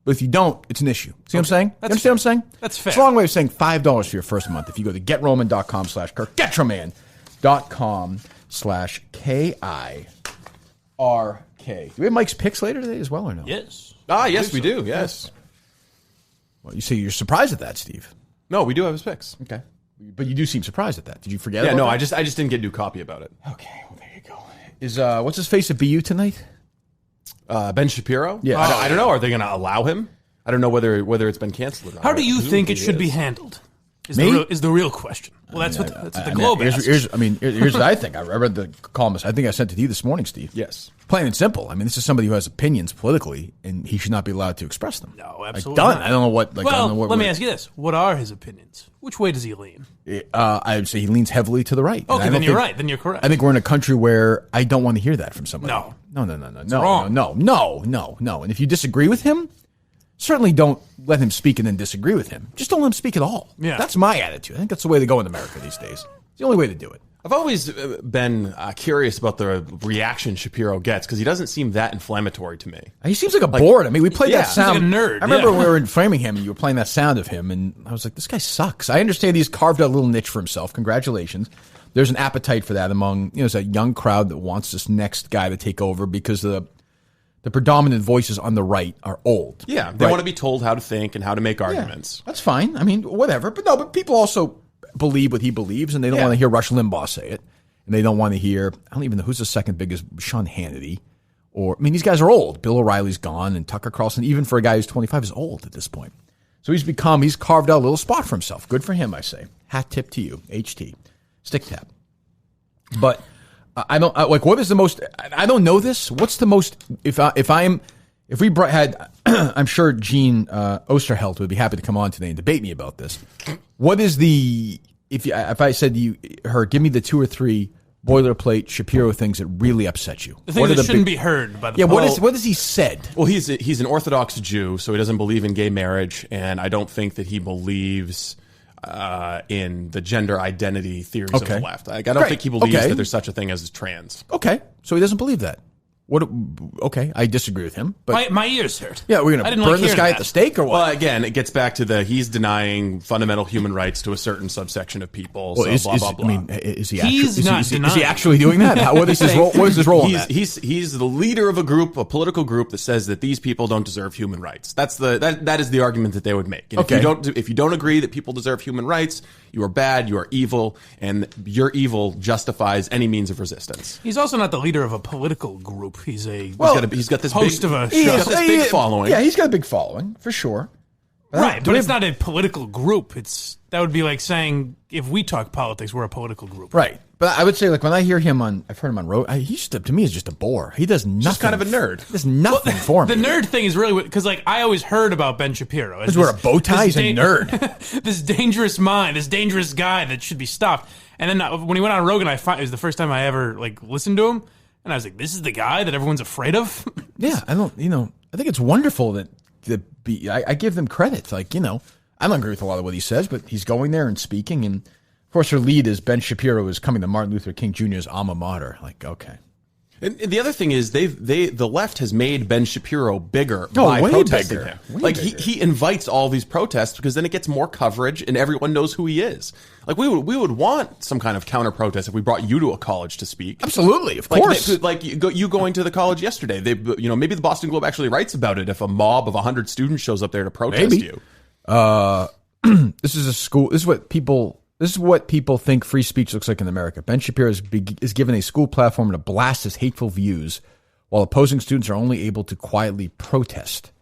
But if you don't, it's an issue. See what I'm saying? You understand what I'm saying? That's fair. It's a long way of saying $5 for your first month. If you go to GetRoman.com/Kirk, GetRoman.com/KIRK. Do we have Mike's picks later today as well, or no? Yes. Yes, we do. Yes. Well, you say you're surprised at that, Steve. No, we do have his picks. Okay. But you do seem surprised at that. Did you forget Yeah, about no, that? I just didn't get a new copy about it. Okay, well, there you go. Is what's his face at BU tonight? Ben Shapiro? Yeah. I don't know. Are they going to allow him? I don't know whether it's been canceled or not. How do you think it should be handled? Is the real question. Well, that's what the Globe asks. Here's what I think. I read the columnist. I think I sent it to you this morning, Steve. Yes. Plain and simple. I mean, this is somebody who has opinions politically, and he should not be allowed to express them. No, absolutely Like, done. not. I don't know what. Let me ask you this: what are his opinions? Which way does he lean? I would say he leans heavily to the right. Okay, then you're right. Then you're correct. I think we're in a country where I don't want to hear that from somebody. No. No. And if you disagree with him, certainly don't let him speak and then disagree with him. Just don't let him speak at all. Yeah. That's my attitude. I think that's the way to go in America these days. It's the only way to do it. I've always been curious about the reaction Shapiro gets because he doesn't seem that inflammatory to me. He seems like a bored. I mean, we played that sound. He's like a nerd. I remember when we were in Framingham and you were playing that sound of him, and I was like, this guy sucks. I understand he's carved out a little niche for himself. Congratulations. There's an appetite for that among, there's a young crowd that wants this next guy to take over because the predominant voices on the right are old. Yeah, they want to be told how to think and how to make arguments. Yeah, that's fine. I mean, whatever. But people also believe what he believes, and they don't want to hear Rush Limbaugh say it. And they don't want to hear, I don't even know who's the second biggest, Sean Hannity. These guys are old. Bill O'Reilly's gone, and Tucker Carlson, even for a guy who's 25, is old at this point. So he's carved out a little spot for himself. Good for him, I say. Hat tip to you, HT. Stick tap. But what is the most, I don't know this. What's the most, I'm sure Gene Osterheld would be happy to come on today and debate me about this. What is if I said to her, give me the 2 or 3 boilerplate Shapiro things that really upset you? The things that shouldn't be heard by the public. What has he said? Well, he's an Orthodox Jew, so he doesn't believe in gay marriage, and I don't think that he believes in the gender identity theories of the left. I don't think he believes that there's such a thing as trans. Okay, so he doesn't believe that. Okay, I disagree with him. But my ears hurt. Yeah, we're going to burn this guy at the stake or what? Well, again, it gets back to he's denying fundamental human rights to a certain subsection of people. Well, blah, blah. I mean, is he He's actually, not is he actually doing that? What is his role? What is his role in that? He's the leader of a political group that says that these people don't deserve human rights. That is the argument that they would make. And if you don't agree that people deserve human rights, you are bad, you are evil, and your evil justifies any means of resistance. He's also not the leader of a political group. He's got this host big, of a show. Big following. Yeah, he's got a big following for sure. Right, but it's not a political group. That would be like saying if we talk politics, we're a political group. Right. But I would say, like, when I hear him I've heard him on road, to me, he's just a bore. He does nothing. Just kind of a nerd. He does nothing for me. The nerd thing is really because, like, I always heard about Ben Shapiro. Because wear a bow tie, he's a nerd. This dangerous mind, this dangerous guy that should be stopped. And then when he went on Rogan, it was the first time I ever, like, listened to him. And I was like, this is the guy that everyone's afraid of? Yeah, I think it's wonderful I give them credit. Like, I don't agree with a lot of what he says, but he's going there and speaking. And, of course, her lead is Ben Shapiro is coming to Martin Luther King Jr.'s alma mater. Like, okay. And the other thing is the left has made Ben Shapiro bigger by protesting him. He invites all these protests because then it gets more coverage and everyone knows who he is. Like we would want some kind of counter protest if we brought you to a college to speak. Absolutely, of course. Like you going to the college yesterday. Maybe the Boston Globe actually writes about it if a mob of 100 students shows up there to protest you. This is a school. This is what people think free speech looks like in America. Ben Shapiro is given a school platform to blast his hateful views, while opposing students are only able to quietly protest.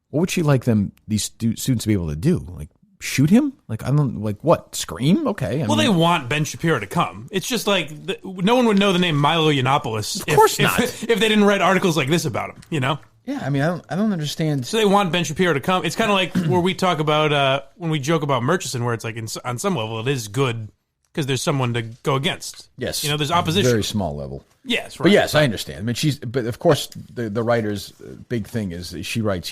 What would she like these students to be able to do? Like shoot him? Like I don't like what? Scream? Okay. They want Ben Shapiro to come. It's just like no one would know the name Milo Yiannopoulos. Of course not. If they didn't write articles like this about him. You know. Yeah, I mean, I don't understand. So they want Ben Shapiro to come. It's kind of like where we talk about when we joke about Murchison, where it's like on some level it is good because there's someone to go against. Yes, there's opposition. Very small level. Yes, right. But yes, I understand. I mean, but of course the writer's big thing is she writes,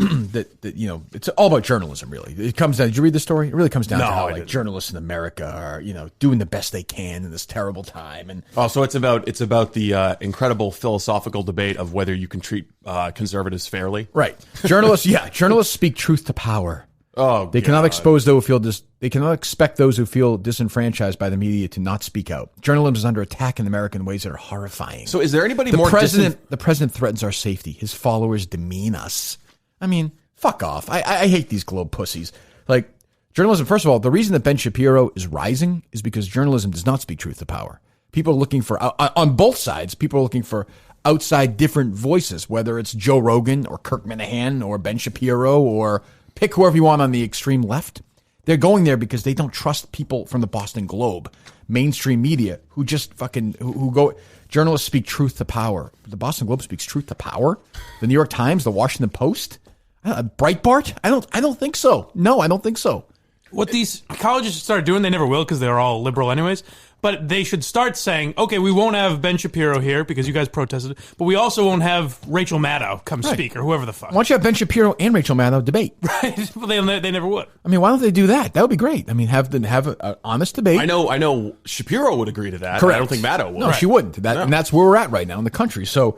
that it's all about journalism. Really, it comes down. Did you read the story? It really comes down to how journalists in America are, doing the best they can in this terrible time. And so it's about the incredible philosophical debate of whether you can treat conservatives fairly. Right, journalists speak truth to power. Oh, they cannot expose those who feel they cannot expect those who feel disenfranchised by the media to not speak out. Journalism is under attack in America in ways that are horrifying. So, is there anybody the more? The president threatens our safety. His followers demean us. I mean, fuck off. I hate these globe pussies. Like journalism. First of all, the reason that Ben Shapiro is rising is because journalism does not speak truth to power. People are looking for on both sides. People are looking for outside different voices, whether it's Joe Rogan or Kirk Minihane or Ben Shapiro or pick whoever you want on the extreme left. They're going there because they don't trust people from the Boston Globe, mainstream media, who just who go. Journalists speak truth to power. The Boston Globe speaks truth to power. The New York Times, the Washington Post, Breitbart. I don't think so. No, I don't think so. What these colleges should start doing, they never will because they're all liberal anyways, but they should start saying, okay, we won't have Ben Shapiro here because you guys protested, but we also won't have Rachel Maddow come speak or whoever the fuck. Why don't you have Ben Shapiro and Rachel Maddow debate? Right. Well, they never would. I mean, why don't they do that? That would be great. I mean, have an honest debate. I know Shapiro would agree to that. Correct. I don't think Maddow would. No, she wouldn't. And that's where we're at right now in the country. So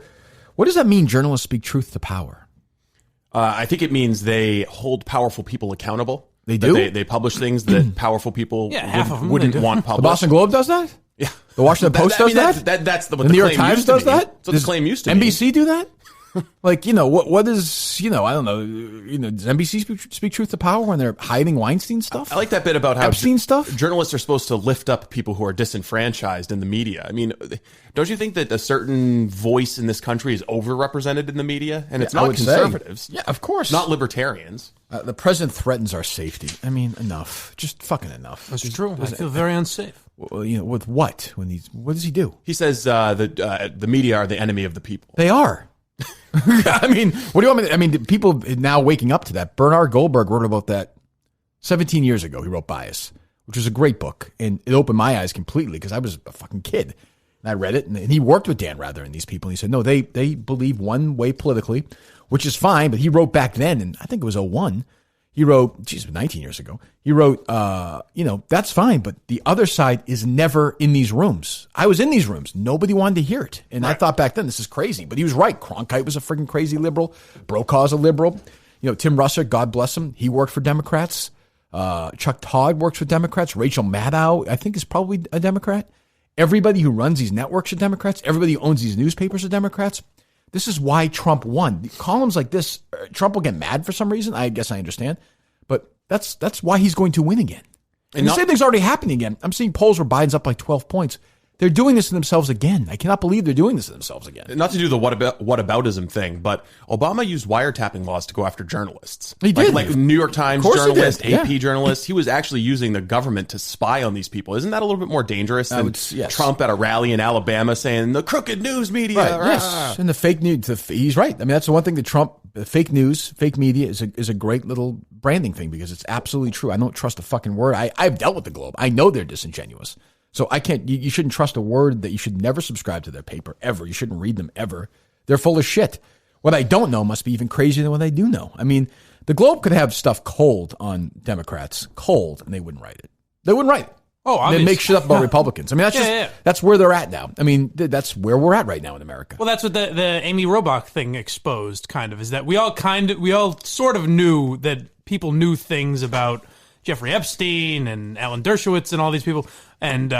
what does that mean, journalists speak truth to power? I think it means they hold powerful people accountable. They do? They publish things that powerful people wouldn't want published. The Boston Globe does that? Yeah. The Washington Post does that? That's what the New York Times does that? That's what the claim used to NBC do that? Like, what is, I don't know, does NBC speak truth to power when they're hiding Weinstein stuff? I like that bit about how Epstein stuff? Journalists are supposed to lift up people who are disenfranchised in the media. I mean, don't you think that a certain voice in this country is overrepresented in the media? And it's not conservatives. Yeah, of course. Not libertarians. The president threatens our safety. I mean, enough. Just fucking enough. That's true. I feel very unsafe. Well, with what? What does he do? He says the media are the enemy of the people. They are. I mean, what do you want me to, I mean, people now waking up to that. Bernard Goldberg wrote about that 17 years ago. He wrote Bias, which was a great book. And it opened my eyes completely because I was a fucking kid. And I read it. And he worked with Dan Rather and these people. And he said, no, they believe one way politically, which is fine. But he wrote back then, and I think it was 2001. He wrote, 19 years ago. He wrote, that's fine, but the other side is never in these rooms. I was in these rooms. Nobody wanted to hear it. And I thought back then, this is crazy. But he was right. Cronkite was a freaking crazy liberal. Brokaw's a liberal. Tim Russer, God bless him, he worked for Democrats. Chuck Todd works for Democrats. Rachel Maddow, I think, is probably a Democrat. Everybody who runs these networks are Democrats. Everybody who owns these newspapers are Democrats. This is why Trump won. Columns like this, Trump will get mad for some reason. I guess I understand. But that's why he's going to win again. And the same thing's already happening again. I'm seeing polls where Biden's up like 12 points. They're doing this to themselves again. I cannot believe they're doing this to themselves again. Not to do the whataboutism thing, but Obama used wiretapping laws to go after journalists. He did. Like New York Times journalist, AP journalist. He was actually using the government to spy on these people. Isn't that a little bit more dangerous than Trump at a rally in Alabama saying the crooked news media? Right, yes. And the fake news. He's right. I mean, that's the one thing that Trump, fake news, fake media is a great little branding thing because it's absolutely true. I don't trust a fucking word. I've dealt with the Globe. I know they're disingenuous. So I can't, you shouldn't trust a word that you should never subscribe to their paper ever. You shouldn't read them ever. They're full of shit. What I don't know must be even crazier than what I do know. I mean, the Globe could have stuff cold on Democrats, cold, and they wouldn't write it. They wouldn't write it. Oh, obviously. They make shit up about Republicans. I mean, that's that's where they're at now. I mean, that's where we're at right now in America. Well, that's what the Amy Robach thing exposed, kind of, is that we all sort of knew that people knew things about Jeffrey Epstein and Alan Dershowitz and all these people. And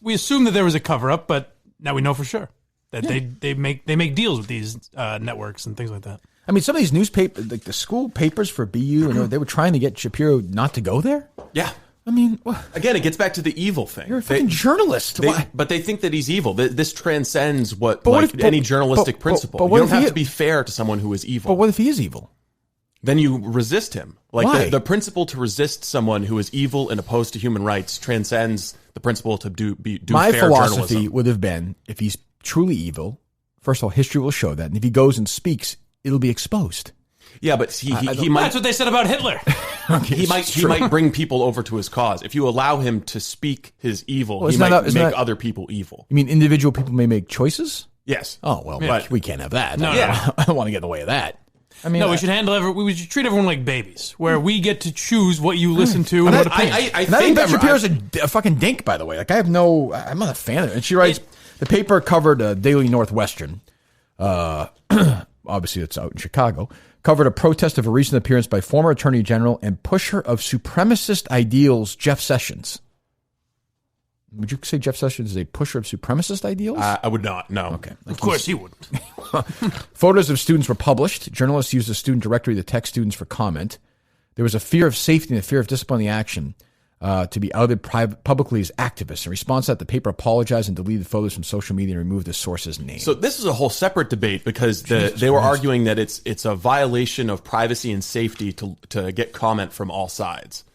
we assumed that there was a cover-up, but now we know for sure that they make deals with these networks and things like that. I mean, some of these newspapers, like the school papers for BU, they were trying to get Shapiro not to go there. Yeah. I mean, again, it gets back to the evil thing. You're a fucking journalist. But they think that he's evil. This transcends any journalistic principle. You don't have to be fair to someone who is evil. But what if he is evil? Then you resist him. Like Why? The principle to resist someone who is evil and opposed to human rights transcends the principle to do My fair philosophy journalism. would have been, if he's truly evil, first of all, history will show that. And if he goes and speaks, it'll be exposed. Yeah, but he might. That's what they said about Hitler. He might bring people over to his cause. If you allow him to speak his evil, he might make other people evil. You mean individual people may make choices? Yes. Oh, well, but we can't have that. No, I don't want to get in the way of that. I mean, we should treat everyone like babies, where we get to choose what you listen to and what opinion. I think Ben Shapiro's a fucking dink, by the way. Like, I'm not a fan of it. And she writes, the paper covered Daily Northwestern. Obviously, it's out in Chicago. Covered a protest of a recent appearance by former Attorney General and pusher of supremacist ideals, Jeff Sessions. Would you say Jeff Sessions is a pusher of supremacist ideals? I would not, no. Okay. Of course he wouldn't. Photos of students were published. Journalists used the student directory to text students for comment. There was a fear of safety and a fear of disciplinary action to be outed publicly as activists. In response to that, the paper apologized and deleted photos from social media and removed the source's name. So this is a whole separate debate because they were arguing that it's a violation of privacy and safety to get comment from all sides.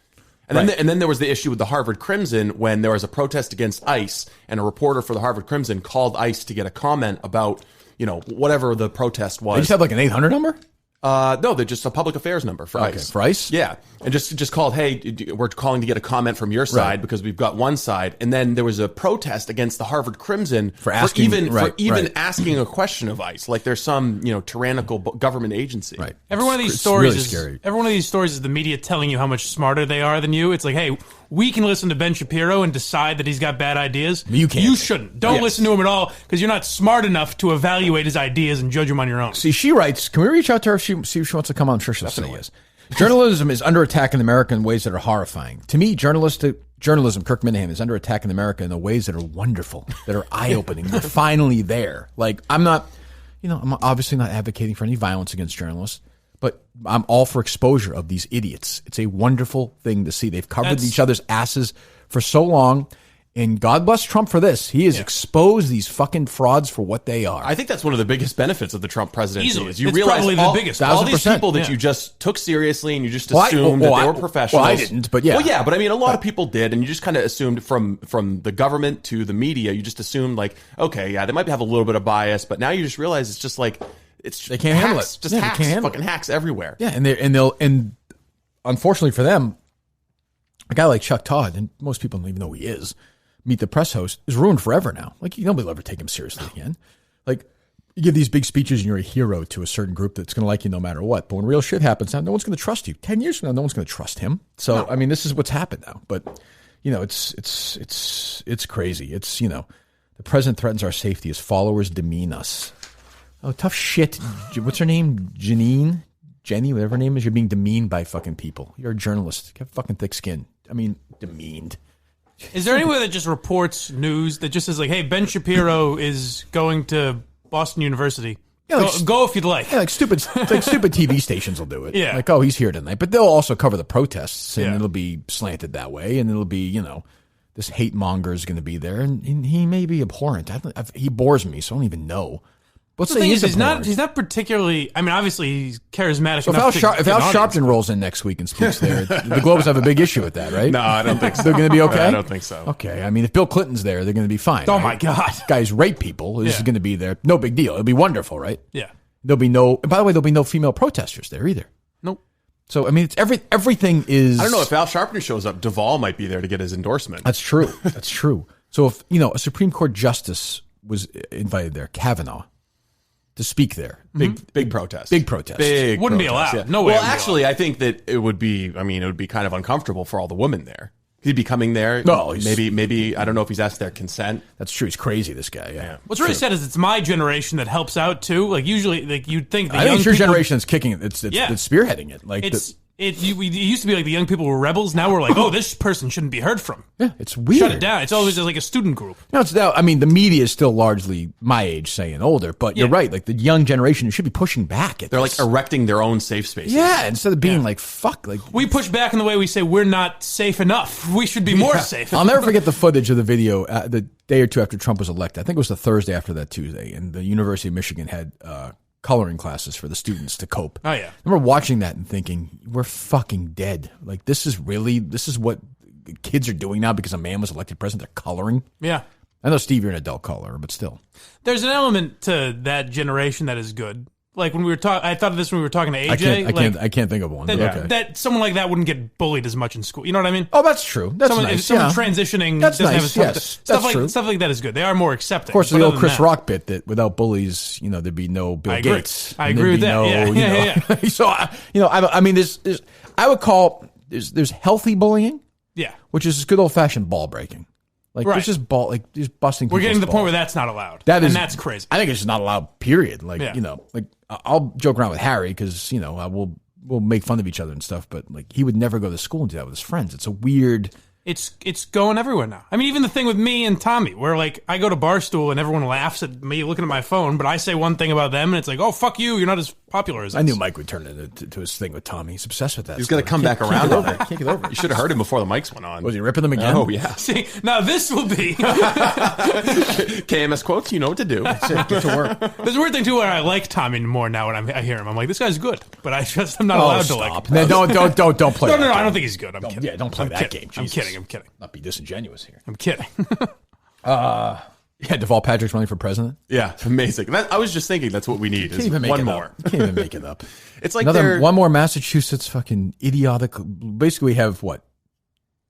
And then there was the issue with the Harvard Crimson when there was a protest against ICE and a reporter for the Harvard Crimson called ICE to get a comment about, whatever the protest was. They just have like an 800 number? No, they're just a public affairs number for ICE. For ICE? Yeah. And just called, hey, we're calling to get a comment from your side because we've got one side. And then there was a protest against the Harvard Crimson for asking a question of ICE. Like there's some, tyrannical government agency. Right. Every one of these stories is the media telling you how much smarter they are than you. It's like, hey, we can listen to Ben Shapiro and decide that he's got bad ideas. You can't. You shouldn't. Don't listen to him at all because you're not smart enough to evaluate his ideas and judge him on your own. See, she writes, can we reach out to her see if she wants to come on? I'm sure she'll say yes. Journalism is under attack in America in ways that are horrifying. To me, journalism, Kirk Minihane, is under attack in America in the ways that are wonderful, that are eye-opening. We're finally there. Like, I'm obviously not advocating for any violence against journalists, but I'm all for exposure of these idiots. It's a wonderful thing to see. They've covered each other's asses for so long. And God bless Trump for this. He has exposed these fucking frauds for what they are. I think that's one of the biggest benefits of the Trump presidency. Easily. Is you it's realize probably the biggest. All these people that you just took seriously and you just assumed that they were professionals. Well, I didn't, but yeah. Well, yeah, but I mean, a lot of people did, and you just kind of assumed from the government to the media, you just assumed like, okay, yeah, they might have a little bit of bias, but now you just realize it's just like they can't handle it. Just hacks, fucking hacks everywhere. Yeah, and unfortunately for them, a guy like Chuck Todd, and most people don't even know who he is, Meet the Press host, is ruined forever now. Like, nobody will ever take him seriously again. Like, you give these big speeches and you're a hero to a certain group that's going to like you no matter what. But when real shit happens now, no one's going to trust you. 10 years from now, no one's going to trust him. So, I mean, this is what's happened now. But, it's crazy. It's, the president threatens our safety. His followers demean us. Oh, tough shit. What's her name? Jenny, whatever her name is. You're being demeaned by fucking people. You're a journalist. You have fucking thick skin. I mean, demeaned. Is there anywhere that just reports news that just says like, hey, Ben Shapiro is going to Boston University? Yeah, go if you'd like. Yeah, like stupid TV stations will do it. Yeah. Like, oh, he's here tonight. But they'll also cover the protests, and it'll be slanted that way, and it'll be, this hate monger is going to be there, and he may be abhorrent. He bores me, so I don't even know. Let's say he's not particularly. I mean, obviously he's charismatic. So if Al Sharpton rolls in next week and speaks there, the Globes have a big issue with that, right? No, I don't think so. They're going to be okay. I don't think so. Okay, I mean, if Bill Clinton's there, they're going to be fine. Oh my God, guys rape people. This is going to be there. No big deal. It'll be wonderful, right? Yeah. There'll be no. By the way, there'll be no female protesters there either. Nope. So I mean, it's everything is. I don't know if Al Sharpton shows up. Duvall might be there to get his endorsement. That's true. That's true. So if a Supreme Court justice was invited there, Kavanaugh, to speak there. Big protest. Big protest. Wouldn't be allowed. Yeah. No way. Well, actually, I think that it would be kind of uncomfortable for all the women there. He'd be coming there. No, maybe I don't know if he's asked their consent. That's true. He's crazy, this guy. Yeah. What's really sad is it's my generation that helps out too. Like usually, like you'd think. I think it's your generation that's kicking it. It's spearheading it. Like It used to be like the young people were rebels. Now we're like, oh, this person shouldn't be heard from. Yeah, it's weird. Shut it down. It's always like a student group. No, it's now. I mean, the media is still largely my age, saying older, but you're right. Like the young generation should be pushing back at They're this. like erecting their own safe spaces. Yeah, instead of being like, fuck. Like we push back in the way we say we're not safe enough. We should be more safe. I'll never forget the footage of the video the day or two after Trump was elected. I think it was the Thursday after that Tuesday, and the University of Michigan had coloring classes for the students to cope. Oh, yeah. I remember watching that and thinking, we're fucking dead. Like, this is what kids are doing now because a man was elected president. They're coloring. Yeah. I know, Steve, you're an adult colorer, but still. There's an element to that generation that is good. Like when we were talking, I thought of this when we were talking to AJ. I can't think of one. That someone like that wouldn't get bullied as much in school. You know what I mean? Oh, that's true. That's nice. If someone transitioning, that's doesn't nice. have Stuff like that is good. They are more accepting. Of course, the old Chris Rock bit that without bullies, there'd be no Bill Gates. I agree with that. Yeah. So I mean, there's I would call there's healthy bullying. Yeah, which is good old fashioned ball breaking. Like right. there's just just busting. We're getting to the balls. point where that's not allowed. That's crazy. I think it's just not allowed. Period. Like like I'll joke around with Harry because we'll make fun of each other and stuff, but like he would never go to school and do that with his friends. It's a weird. It's going everywhere now. I mean, even the thing with me and Tommy, where like I go to Barstool and everyone laughs at me looking at my phone, but I say one thing about them and it's like, oh fuck you, you're not as popular as us. I knew Mike would turn it to his thing with Tommy. He's obsessed with that. He's going to come back around on it. Can't get over it. You should have heard him before the mics went on. Was he ripping them again? Oh yeah. See, now this will be KMS quotes. You know what to do. That's it. Get to work. There's a weird thing too where I like Tommy more now when I hear him. I'm like, this guy's good, but I'm not allowed to like him. No, don't play. No, I don't think he's good. I'm kidding. Yeah, don't play that game. I'm kidding. Not be disingenuous here. I'm kidding. Deval Patrick's running for president. Yeah, amazing. I was just thinking that's what we need. Is one more. You can't even make it up. It's like one more Massachusetts fucking idiotic. Basically, we have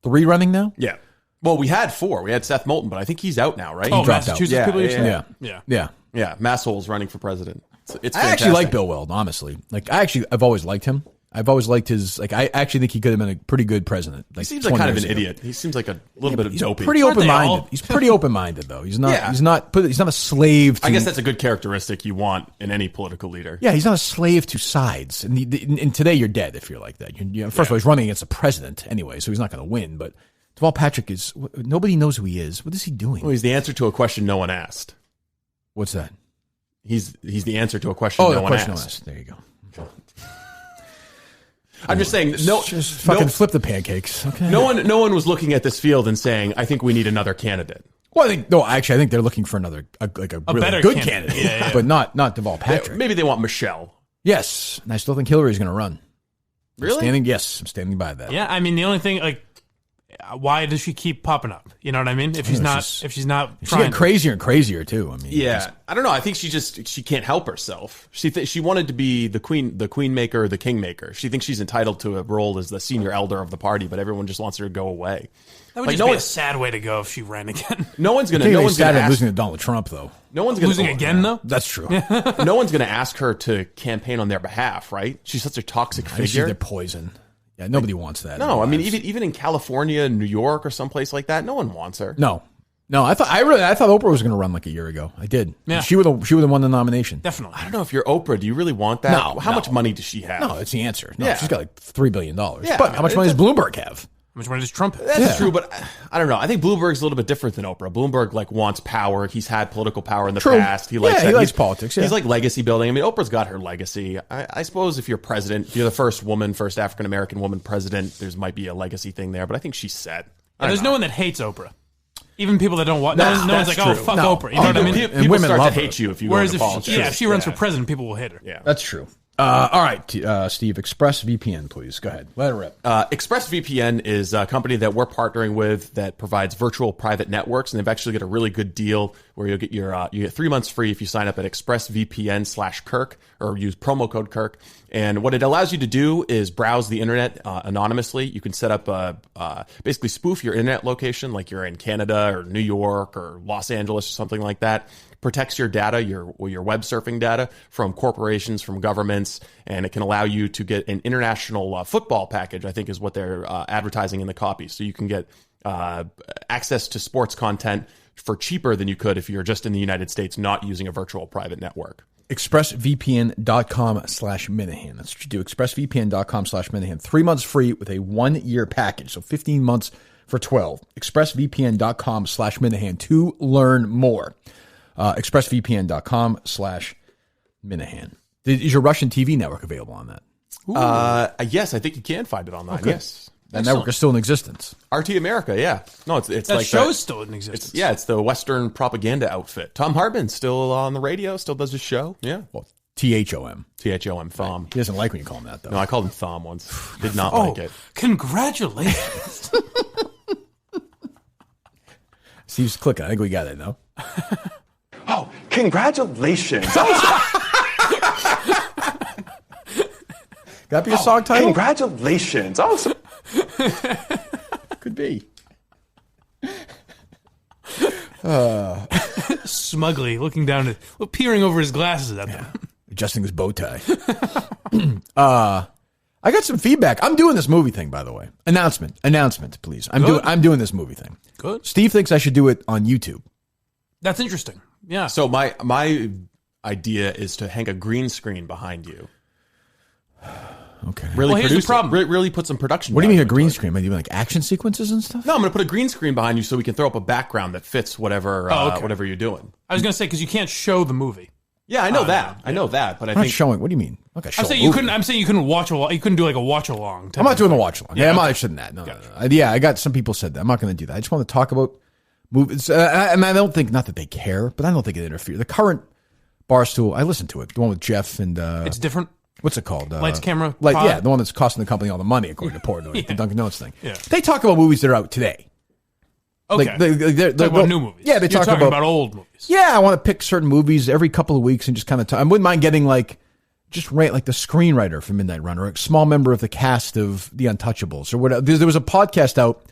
3 running now? Yeah. Well, we had 4. We had Seth Moulton, but I think he's out now, right? Oh, he dropped Massachusetts out. people. Yeah. Masshole's running for president. It's I actually like Bill Weld, honestly. Like I've always liked him. I've always liked his. Like I actually think he could have been a pretty good president. Like, he seems like kind of an idiot. He seems like a little bit of dopey. Pretty open minded. He's pretty open minded though. He's not. Yeah. He's not a slave to. I guess that's a good characteristic you want in any political leader. Yeah, he's not a slave to sides. And today you're dead if you're like that. First of all, he's running against a president anyway, so he's not going to win. But Deval Patrick is. Nobody knows who he is. What is he doing? Well, he's the answer to a question no one asked. What's that? He's the answer to a question no one asked. There you go. I'm just saying, just fucking flip the pancakes. Okay. No one was looking at this field and saying, "I think we need another candidate." Well, I think they're looking for another a really better good candidate. candidate, but not Deval Patrick. Maybe they want Michelle. Yes, and I still think Hillary's going to run. Really? I'm standing by that. Yeah, I mean the only thing why does she keep popping up? You know what I mean? If she's not she's getting crazier and crazier too. I mean, yeah, I don't know. I think she can't help herself. She wanted to be the queen maker, the king maker. She thinks she's entitled to a role as the senior elder of the party, but everyone just wants her to go away. That would just be a sad way to go if she ran again. No one's gonna losing to Donald Trump though. No one's gonna losing again though. That's true. No one's gonna ask her to campaign on their behalf, right? She's such a toxic figure. They're poison. Yeah, nobody wants that. No, I mean even in California, New York, or someplace like that, no one wants her. No, I thought Oprah was going to run like a year ago. I did. Yeah, she would have won the nomination. Definitely. I don't know if you're Oprah. Do you really want that? No. How much money does she have? No, it's the answer. No, she's got like $3 billion. Yeah, but how much money does Bloomberg have? How much money does Trump have? That's true, but I don't know. I think Bloomberg's a little bit different than Oprah. Bloomberg wants power. He's had political power in the past. He likes politics. Yeah. He's like legacy building. I mean, Oprah's got her legacy. I suppose if you're president, if you're the first African American woman president, there's might be a legacy thing there. But I think she's set. There's no one that hates Oprah. Even people that don't watch, no one's like, oh, fuck Oprah. You know what I mean? People start to hate you if you go into politics. If she runs for president, people will hate her. Yeah, that's true. All right, Steve, ExpressVPN, please. Go ahead. Let it rip. ExpressVPN is a company that we're partnering with that provides virtual private networks, and they've actually got a really good deal where you'll get you get 3 months free if you sign up at ExpressVPN/Kirk or use promo code Kirk. And what it allows you to do is browse the internet anonymously. You can set up basically spoof your internet location, like you're in Canada or New York or Los Angeles or something like that. Protects your data, your web surfing data from corporations, from governments, and it can allow you to get an international football package, I think is what they're advertising in the copy. So you can get access to sports content for cheaper than you could if you're just in the United States, not using a virtual private network. expressvpn.com/Minihane. That's what you do. expressvpn.com/Minihane. 3 months free with a 1-year package. So 15 months for 12. expressvpn.com/Minihane to learn more. expressvpn.com/Minihane. Is your Russian TV network available on that? Yes, I think you can find it online. Okay. Yes. That network is still in existence. RT America, yeah. No, it's that like show's still in existence. It's the Western propaganda outfit. Tom Hartman's still on the radio, still does his show. Yeah. Well, THOM. THOM, Thom. He doesn't like when you call him that, though. No, I called him Thom once. Did not like it. Congratulations. Steve's clicking. I think we got it, no? Oh, congratulations. That be a song title? Congratulations. Awesome. Could be. Smugly looking down at, peering over his glasses at them. Adjusting his bow tie. I got some feedback. I'm doing this movie thing, by the way. Announcement, please. I'm doing this movie thing. Good. Steve thinks I should do it on YouTube. That's interesting. Yeah. So my idea is to hang a green screen behind you. Okay. Really here's the problem. Really put some production. What do you mean a green into it. screen? Am I doing like action sequences and stuff? No, I'm going to put a green screen behind you so we can throw up a background that fits whatever whatever you're doing. I was going to say, because you can't show the movie. Yeah, I know that. I know that, but I I'm not think showing. What do you mean? Okay, I'm saying you couldn't watch a. You couldn't do like a watch along. I'm not doing a watch along. Yeah, I'm not interested in that. No. Yeah, I got some people said that. I'm not going to do that. I just want to talk about movies. And I don't think, not that they care, but I don't think it interferes. The current Barstool, I listened to it. The one with Jeff and it's different. What's it called? Lights, camera, like pod? Yeah, the one that's costing the company all the money, according to Portnoy, the Dunkin' Donuts thing. Yeah. They talk about movies that are out today. Okay. They're talk about new movies. Yeah, they You're talk talking about old movies. Yeah, I want to pick certain movies every couple of weeks and just kind of I wouldn't mind getting like just rate like the screenwriter for Midnight Run or a small member of the cast of The Untouchables or whatever. There was a podcast out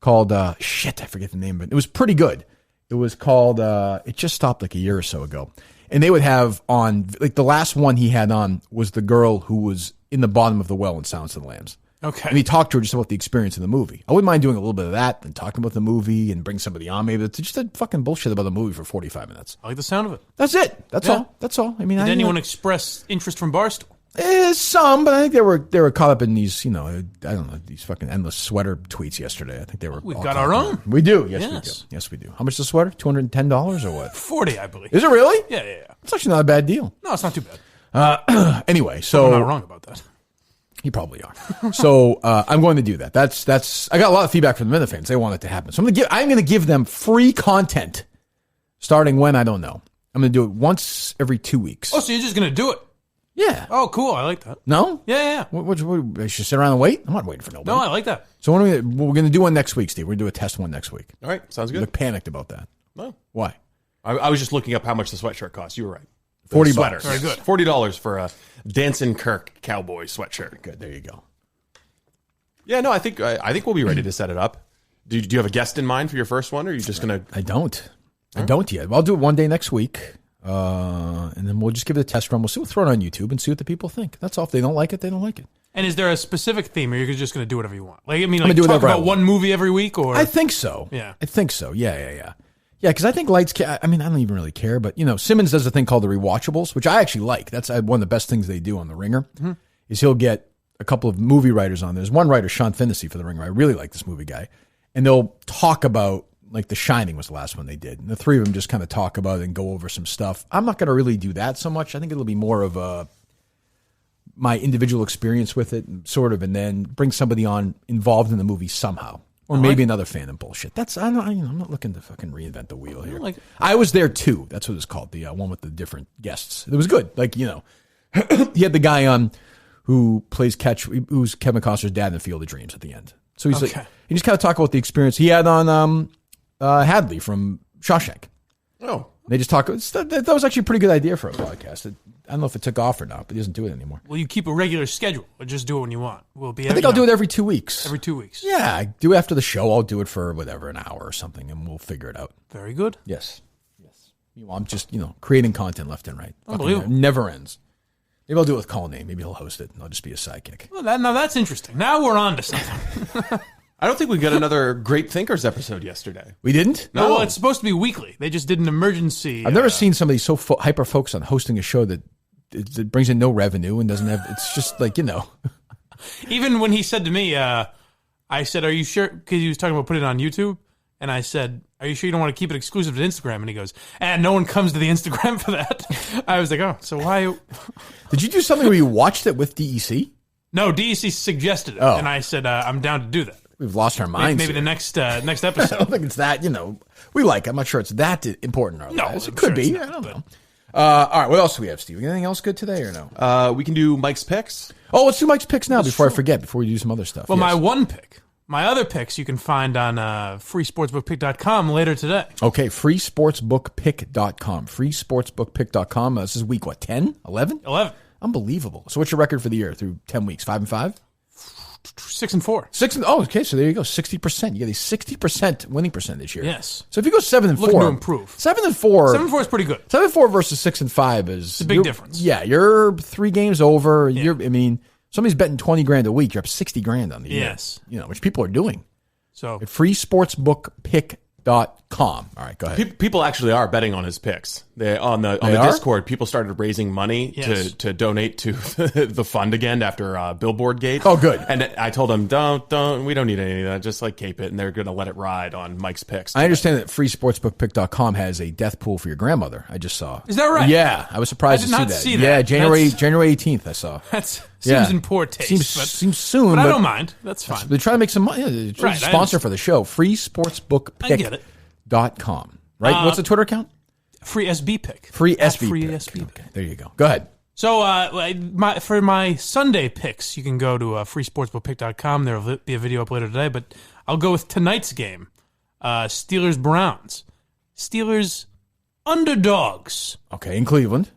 called I forget the name, but it was pretty good. It was called it just stopped like a year or so ago. And they would have on, like the last one he had on was the girl who was in the bottom of the well in Silence of the Lambs. Okay. And he talked to her just about the experience of the movie. I wouldn't mind doing a little bit of that and talking about the movie and bring somebody on maybe. It's just a fucking bullshit about the movie for 45 minutes. I like the sound of it. That's it. That's all. That's all. I mean, Did anyone express interest from Barstool? Some, but I think they were caught up in these, I don't know, these fucking endless sweater tweets yesterday. I think they were. We've got our own. We do. Yes, we do. Yes, we do. How much is the sweater? $210 or what? 40, I believe. Is it really? Yeah. It's actually not a bad deal. No, it's not too bad. Anyway, so I'm not wrong about that. You probably are. So I'm going to do that. That's. I got a lot of feedback from the Minute fans. They want it to happen. So I'm going to give them free content starting when I don't know. I'm going to do it once every 2 weeks. Oh, so you're just going to do it? Yeah. Oh, cool. I like that. No? Yeah. What, I should sit around and wait? I'm not waiting for nobody. No, I like that. So we're going to do one next week, Steve. We're going to do a test one next week. All right, sounds good. You look panicked about that. No. Why? I was just looking up how much the sweatshirt costs. You were right. $40. Sweater. Very good. $40 for a Dancing Kirk cowboy sweatshirt. Good. There you go. Yeah, no, I think we'll be ready to set it up. Do you have a guest in mind for your first one, or are you just going to... I don't yet. I'll do it one day next week. And then we'll just give it a test run. We'll throw it on YouTube and see what the people think. That's all. If they don't like it, they don't like it. And is there a specific theme, or you're just going to do whatever you want? Like, I mean, I'm like gonna do talk whatever I about want. one movie every week, or I think so. Yeah, I think so. Yeah. Because I think Lights. I mean, I don't even really care, but Simmons does a thing called the rewatchables, which I actually like. That's one of the best things they do on The Ringer. Mm-hmm. Is he'll get a couple of movie writers on. There's one writer, Sean Finnessy, for The Ringer. I really like this movie guy, and they'll talk about. Like The Shining was the last one they did. And the three of them just kind of talk about it and go over some stuff. I'm not going to really do that so much. I think it'll be more of my individual experience with it, sort of, and then bring somebody on involved in the movie somehow. Or maybe another fan and bullshit. I'm not looking to fucking reinvent the wheel here. I was there too. That's what it's called. The one with the different guests. It was good. Like, he had the guy on who plays who's Kevin Costner's dad in The Field of Dreams at the end. So he's like, he just kind of talk about the experience he had on Hadley from Shawshank. Oh. They just talk. That was actually a pretty good idea for a podcast. I don't know if it took off or not, but he doesn't do it anymore. Will you keep a regular schedule, or just do it when you want? I think I'll do it every 2 weeks. Every 2 weeks. Yeah, I do it after the show. I'll do it for whatever, an hour or something, and we'll figure it out. Very good. Yes. I'm just creating content left and right. Unbelievable. Never ends. Maybe I'll do it with Cullinane. Maybe he'll host it, and I'll just be a sidekick. Well, now that's interesting. Now we're on to something. I don't think we got another Great Thinkers episode yesterday. We didn't? No, well, it's supposed to be weekly. They just did an emergency. I've never seen somebody so hyper-focused on hosting a show that it brings in no revenue and doesn't have... It's just like, Even when he said to me, I said, are you sure? Because he was talking about putting it on YouTube. And I said, are you sure you don't want to keep it exclusive to Instagram? And he goes, no one comes to the Instagram for that. I was like, oh, so why? Did you do something where you watched it with DEC? No, DEC suggested it. Oh. And I said, I'm down to do that. We've lost our minds. Maybe the next episode. I don't think it's that, we like it. I'm not sure it's that important in our lives. It could be. I don't know. All right, what else do we have, Steve? Anything else good today or no? We can do Mike's picks. Oh, let's do Mike's picks now before I forget, before we do some other stuff. Well, my one pick. My other picks you can find on freesportsbookpick.com later today. Okay, freesportsbookpick.com. Freesportsbookpick.com. This is week, 10? 11? 11. Unbelievable. So what's your record for the year through 10 weeks? 5-5? 6-4. Oh, okay, so there you go. 60%. You get a 60% winning percent this year. Yes. So if you go 7-4. Looking to improve. 7-4. 7-4 is pretty good. 7-4 versus 6-5 is... It's a big difference. Yeah, you're 3 games over. Yeah. Somebody's betting $20,000 a week. You're up $60,000 on the year. Yes. Which people are doing. So at freesportsbookpick.com. All right, go ahead. People actually are betting on his picks. On the Discord, people started raising money to donate to the fund again after Billboard Gate. Oh, good. And I told them, we don't need any of that. Just cape it, and they're going to let it ride on Mike's picks. I understand that freesportsbookpick.com has a death pool for your grandmother. I just saw. Is that right? Yeah, I was surprised I did not to see that. that. Yeah, January 18th. I saw. That seems in poor taste. Seems soon, but I don't mind. That's fine. They're trying to make some money. Right, sponsor for the show. Freesportsbookpick.com. Right? What's the Twitter account? Free SB pick. Free SB pick. Okay, there you go. Go ahead. So for my Sunday picks, you can go to freesportsbookpick.com. There will be a video up later today, but I'll go with tonight's game. Steelers-Browns. Steelers underdogs. Okay, in Cleveland.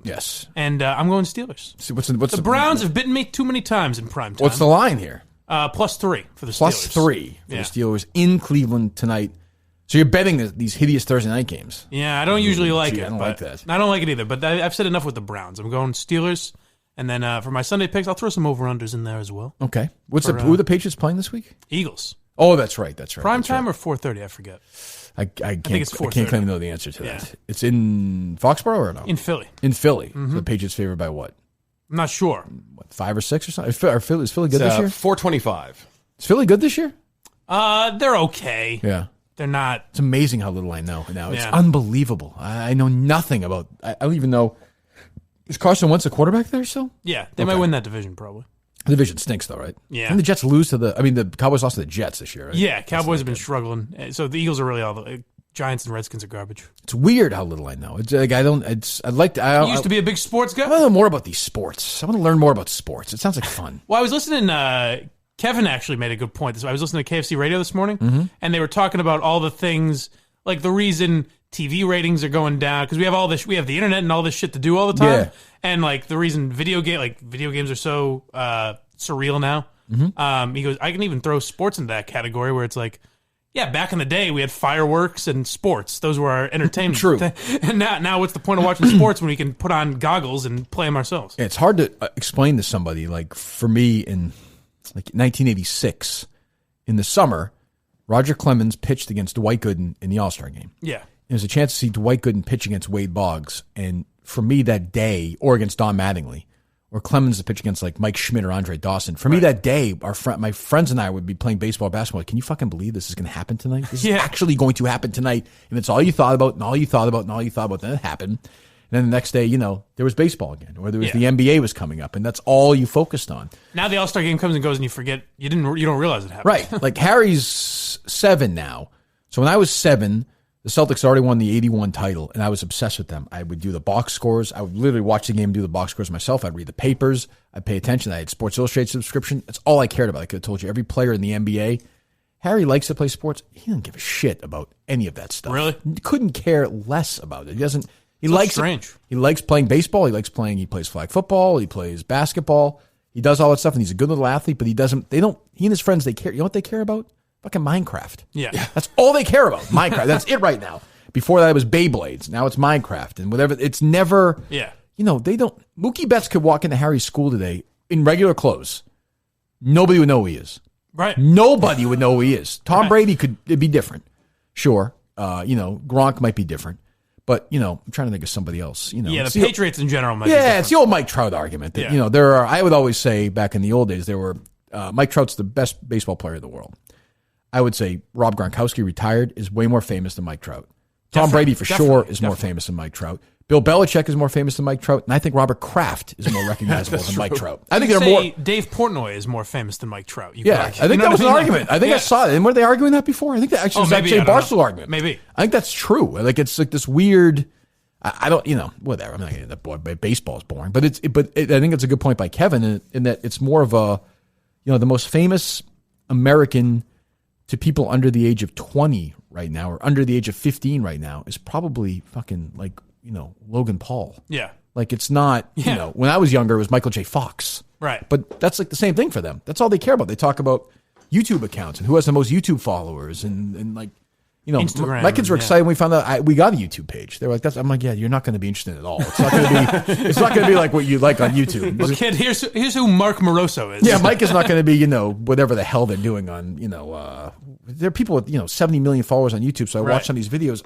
Yes. And I'm going Steelers. See, what's the Browns have bitten me too many times in prime time. What's the line here? +3 for the Steelers. +3 for the Steelers in Cleveland tonight. So you're betting these hideous Thursday night games. Yeah, I don't usually like it. I don't like that. I don't like it either, but I've said enough with the Browns. I'm going Steelers. And then for my Sunday picks, I'll throw some over-unders in there as well. Okay. Who are the Patriots playing this week? Eagles. Oh, that's right. Prime time or 4:30? I forget. I think it's 4:30. I can't claim to know the answer to that. It's in Foxborough or no? In Philly. Mm-hmm. So the Patriots favored by what? I'm not sure. 5 or 6 or something? Is Philly good this year? 425. Is Philly good this year? They're okay. Yeah. They're not. It's amazing how little I know now. It's unbelievable. I know nothing about. I don't even know. Is Carson Wentz a quarterback there still? Yeah, they might win that division probably. The division stinks though, right? Yeah. And the Jets lose to the Cowboys lost to the Jets this year, right? Yeah, Cowboys have been struggling. So the Eagles are really all the Giants and Redskins are garbage. It's weird how little I know. It's like I used to be a big sports guy. I want to know more about these sports. I want to learn more about sports. It sounds like fun. Well, I was listening. Kevin actually made a good point. I was listening to KFC radio this morning, and they were talking about all the things, like the reason TV ratings are going down because we have all this. We have the internet and all this shit to do all the time, and like the reason video games are so surreal now. He goes, I can even throw sports into that category where it's like, yeah, back in the day we had fireworks and sports; those were our entertainment. True. And now what's the point of watching sports when we can put on goggles and play them ourselves? It's hard to explain to somebody. Like for me in 1986, in the summer, Roger Clemens pitched against Dwight Gooden in the All-Star game. Yeah. There was a chance to see Dwight Gooden pitch against Wade Boggs. And for me that day, or against Don Mattingly, or Clemens to pitch against like Mike Schmidt or Andre Dawson. For me that day, my friends and I would be playing baseball or basketball. Like, can you fucking believe this is going to happen tonight? This is actually going to happen tonight. And it's all you thought about and all you thought about and all you thought about. Then it happened. And then the next day, there was baseball again, or there was the NBA was coming up, and that's all you focused on. Now the All-Star game comes and goes, and you forget you don't realize it happened. Right, like Harry's 7 now. So when I was 7, the Celtics already won the 81 title, and I was obsessed with them. I would do the box scores. I would literally watch the game and do the box scores myself. I'd read the papers. I'd pay attention. I had Sports Illustrated subscription. That's all I cared about. I could have told you every player in the NBA. Harry likes to play sports. He doesn't give a shit about any of that stuff. Really? Couldn't care less about it. He doesn't. He likes strange. He likes playing baseball. He plays flag football. He plays basketball. He does all that stuff, and he's a good little athlete, but he and his friends, they care. You know what they care about? Fucking Minecraft. Yeah. That's all they care about. Minecraft. That's it right now. Before that, it was Beyblades. Now it's Minecraft. And whatever. It's never, they don't. Mookie Betts could walk into Harry's school today in regular clothes. Nobody would know who he is. Right. Nobody would know who he is. Tom Brady it'd be different. Sure. Gronk might be different. But, I'm trying to think of somebody else. Yeah, the Patriots in general might be different. Yeah, it's the old Mike Trout argument. That, I would always say back in the old days, Mike Trout's the best baseball player in the world. I would say Rob Gronkowski, retired, is way more famous than Mike Trout. Tom Brady, for sure, is more famous than Mike Trout. Bill Belichick is more famous than Mike Trout, and I think Robert Kraft is more recognizable than Mike Trout. I think Dave Portnoy is more famous than Mike Trout. I think that was an argument. I think I saw it. And were they arguing that before? I think that actually was actually a Barstool argument. Maybe. I think that's true. Like it's like this weird. I don't, whatever. I'm not getting that bored. Baseball is boring, but I think it's a good point by Kevin in that it's more of a, the most famous American to people under the age of 20 right now, or under the age of 15 right now, is probably fucking like, Logan Paul. Yeah. Like it's not, when I was younger, it was Michael J. Fox. Right. But that's like the same thing for them. That's all they care about. They talk about YouTube accounts and who has the most YouTube followers and like, Instagram, my kids were excited when we found out we got a YouTube page. They were like, I'm like, yeah, you're not going to be interested at all. It's not going to be, it's not going to be like what you like on YouTube. Well, kid, here's who Mark Moroso is. Yeah, Mike is not going to be, whatever the hell they're doing on, there are people with, 70 million followers on YouTube. So I watch some of these videos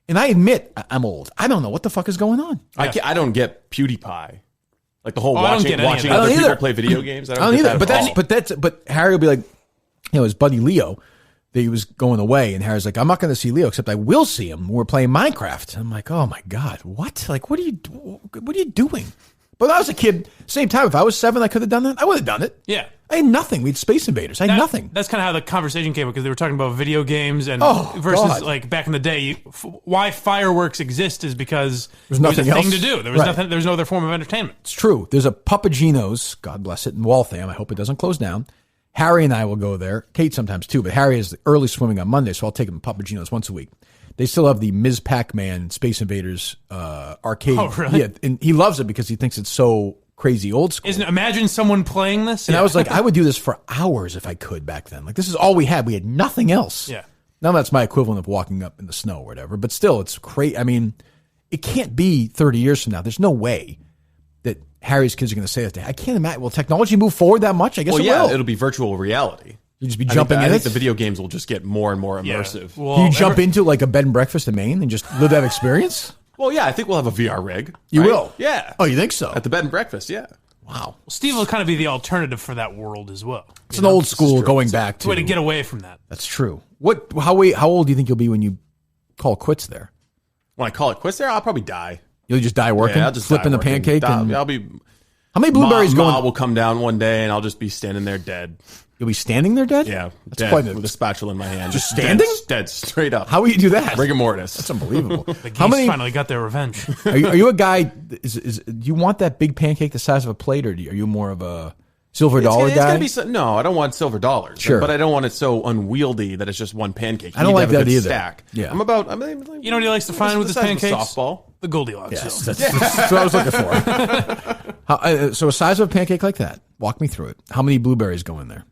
and I admit I'm old. I don't know what the fuck is going on. Yeah. I don't get PewDiePie. Like the whole watching other people play video games. I don't either. But Harry will be like, his buddy Leo, that he was going away, and Harry's like, I'm not going to see Leo, except I will see him when we're playing Minecraft. I'm like, oh my God, what? Like, what are you doing? But when I was a kid, same time, if I was 7, I could have done that. I would have done it. Yeah. I had nothing. We had Space Invaders. I had nothing. That's kind of how the conversation came up, because they were talking about video games and versus like back in the day, why fireworks exist is because there's nothing a else thing to do. There was nothing. There's no other form of entertainment. It's true. There's a Papagino's, God bless it, in Waltham. I hope it doesn't close down. Harry and I will go there. Kate sometimes too, but Harry has the early swimming on Monday, so I'll take him to Papagino's once a week. They still have the Ms. Pac-Man Space Invaders arcade. Oh, really? Yeah, and he loves it because he thinks it's so crazy old school. Imagine someone playing this. And I was like, I would do this for hours if I could back then. Like, this is all we had. We had nothing else. Yeah. Now that's my equivalent of walking up in the snow or whatever. But still, it's crazy. I mean, it can't be 30 years from now. There's no way that Harry's kids are going to say that. I can't imagine. Will technology move forward that much? I guess it will. It'll be virtual reality. You just be jumping in it? I think the video games will just get more and more immersive. Yeah. Well, Can you jump into like a bed and breakfast in Maine and just live that experience? Well, yeah, I think we'll have a VR rig. You will? Yeah. Oh, you think so? At the bed and breakfast, yeah. Wow. Well, Steve will kind of be the alternative for that world as well. It's an old school going back to. Way to get away from that. That's true. How old do you think you'll be when you call quits there? When I call it quits there, I'll probably die. You'll just die working? Yeah, I'll just flipping die the pancake? I'll be... How many blueberries Ma will come down one day and I'll just be standing there dead. You'll be standing there dead? Yeah, that's dead, quite with a spatula in my hand. Just standing? Dead, straight up. How will you do that? Rigor mortis. That's unbelievable. The geese finally got their revenge. Are you a guy? Do you want that big pancake the size of a plate, or are you more of a silver dollar guy? No, I don't want silver dollars. Sure, but I don't want it so unwieldy that it's just one pancake. I don't like that either. Stack. Yeah, you know what he likes to find with his pancakes? Softball. The Goldilocks. Yes, that's what I was looking for. So a size of a pancake like that. Walk me through it. How many blueberries go in there?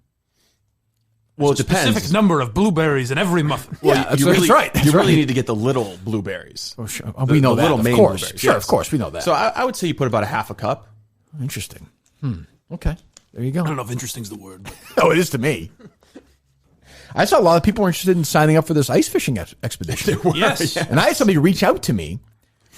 Well, it depends. Specific number of blueberries in every muffin. Yeah, that's right. You really need to get the little blueberries. Oh, sure. We know that. Little of main course. blueberries. Sure, Yes. of course. We know that. So I would say you put about a half a cup. Interesting. Okay. There you go. I don't know if interesting's the word. No, it is to me. I saw a lot of people were interested in signing up for this ice fishing expedition. Yes. And I had somebody reach out to me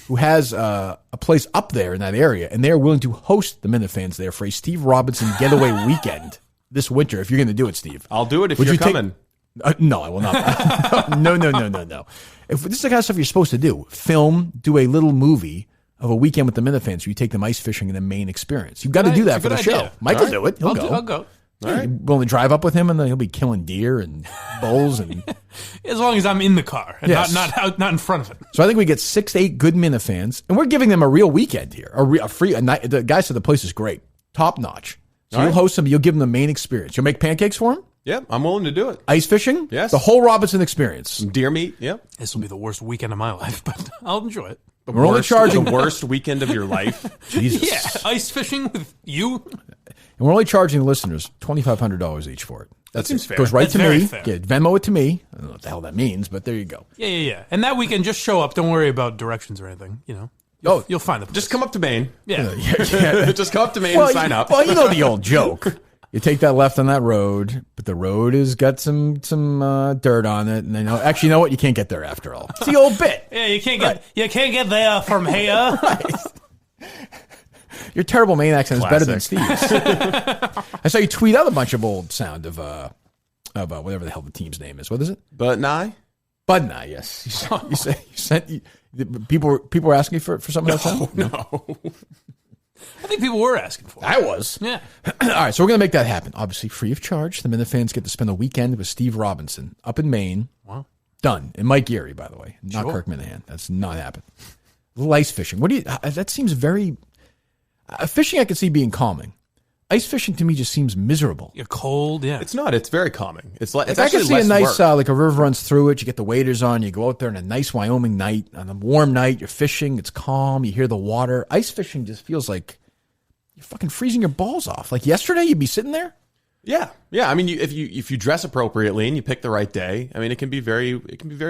who has a place up there in that area, and they're willing to host the Minifans there for a Steve Robinson getaway weekend this winter, if you're going to do it, Steve. I'll do it if you're coming. No, I will not. No. If this is the kind of stuff you're supposed to do, do a little movie of a weekend with the Minifans where you take them ice fishing in the main experience. You've got to do that for the show. Mike will do it. He'll go. I'll go. All right. Willing to drive up with him, and then he'll be killing deer and bulls and as long as I'm in the car and not in front of it. So I think we get 6 to 8 good Minifans, and we're giving them a real weekend here. A free night. The guy said the place is great, top notch. So you'll host them. You'll give them the main experience. You'll make pancakes for them. Yeah, I'm willing to do it. Ice fishing. Yes. The whole Robinson experience. Some deer meat. Yep. This will be the worst weekend of my life, but I'll enjoy it. We're only charging the worst weekend of your life. Jesus. Yeah, ice fishing with you. And we're only charging the listeners $2,500 each for it. That seems fair. Goes right That's to very me. fair. Yeah, Venmo it to me. I don't know what the hell that means, but there you go. Yeah. And that weekend, just show up. Don't worry about directions or anything. You'll find the place. Just come up to Maine. Yeah. Just come up to Maine and sign up. Well, you know the old joke. You take that left on that road, but the road has got some dirt on it, and actually, you know what? You can't get there after all. It's the old bit. Yeah, you can't get there from here. Right. Your terrible Maine accent is better than Steve's. I saw you tweet out a bunch of old sound of whatever the hell the team's name is. What is it? Bud Nye? Bud Nye, yes. People were asking for some of that sound? No. I think people were asking for it. I was. Yeah. All right, so we're going to make that happen. Obviously, free of charge. The Minute fans get to spend a weekend with Steve Robinson up in Maine. Wow. Done. And Mike Geary, by the way. Not Kirk Minihane. That's not happening. A little ice fishing. That seems very... fishing I could see being calming. Ice fishing to me just seems miserable. You're cold, yeah. It's not. It's very calming. It's I can see a nice, like a river runs through it. You get the waders on. You go out there on a nice Wyoming night. On a warm night, you're fishing. It's calm. You hear the water. Ice fishing just feels like you're fucking freezing your balls off. Like yesterday, you'd be sitting there. Yeah. I mean, if you dress appropriately and you pick the right day, I mean, it can be very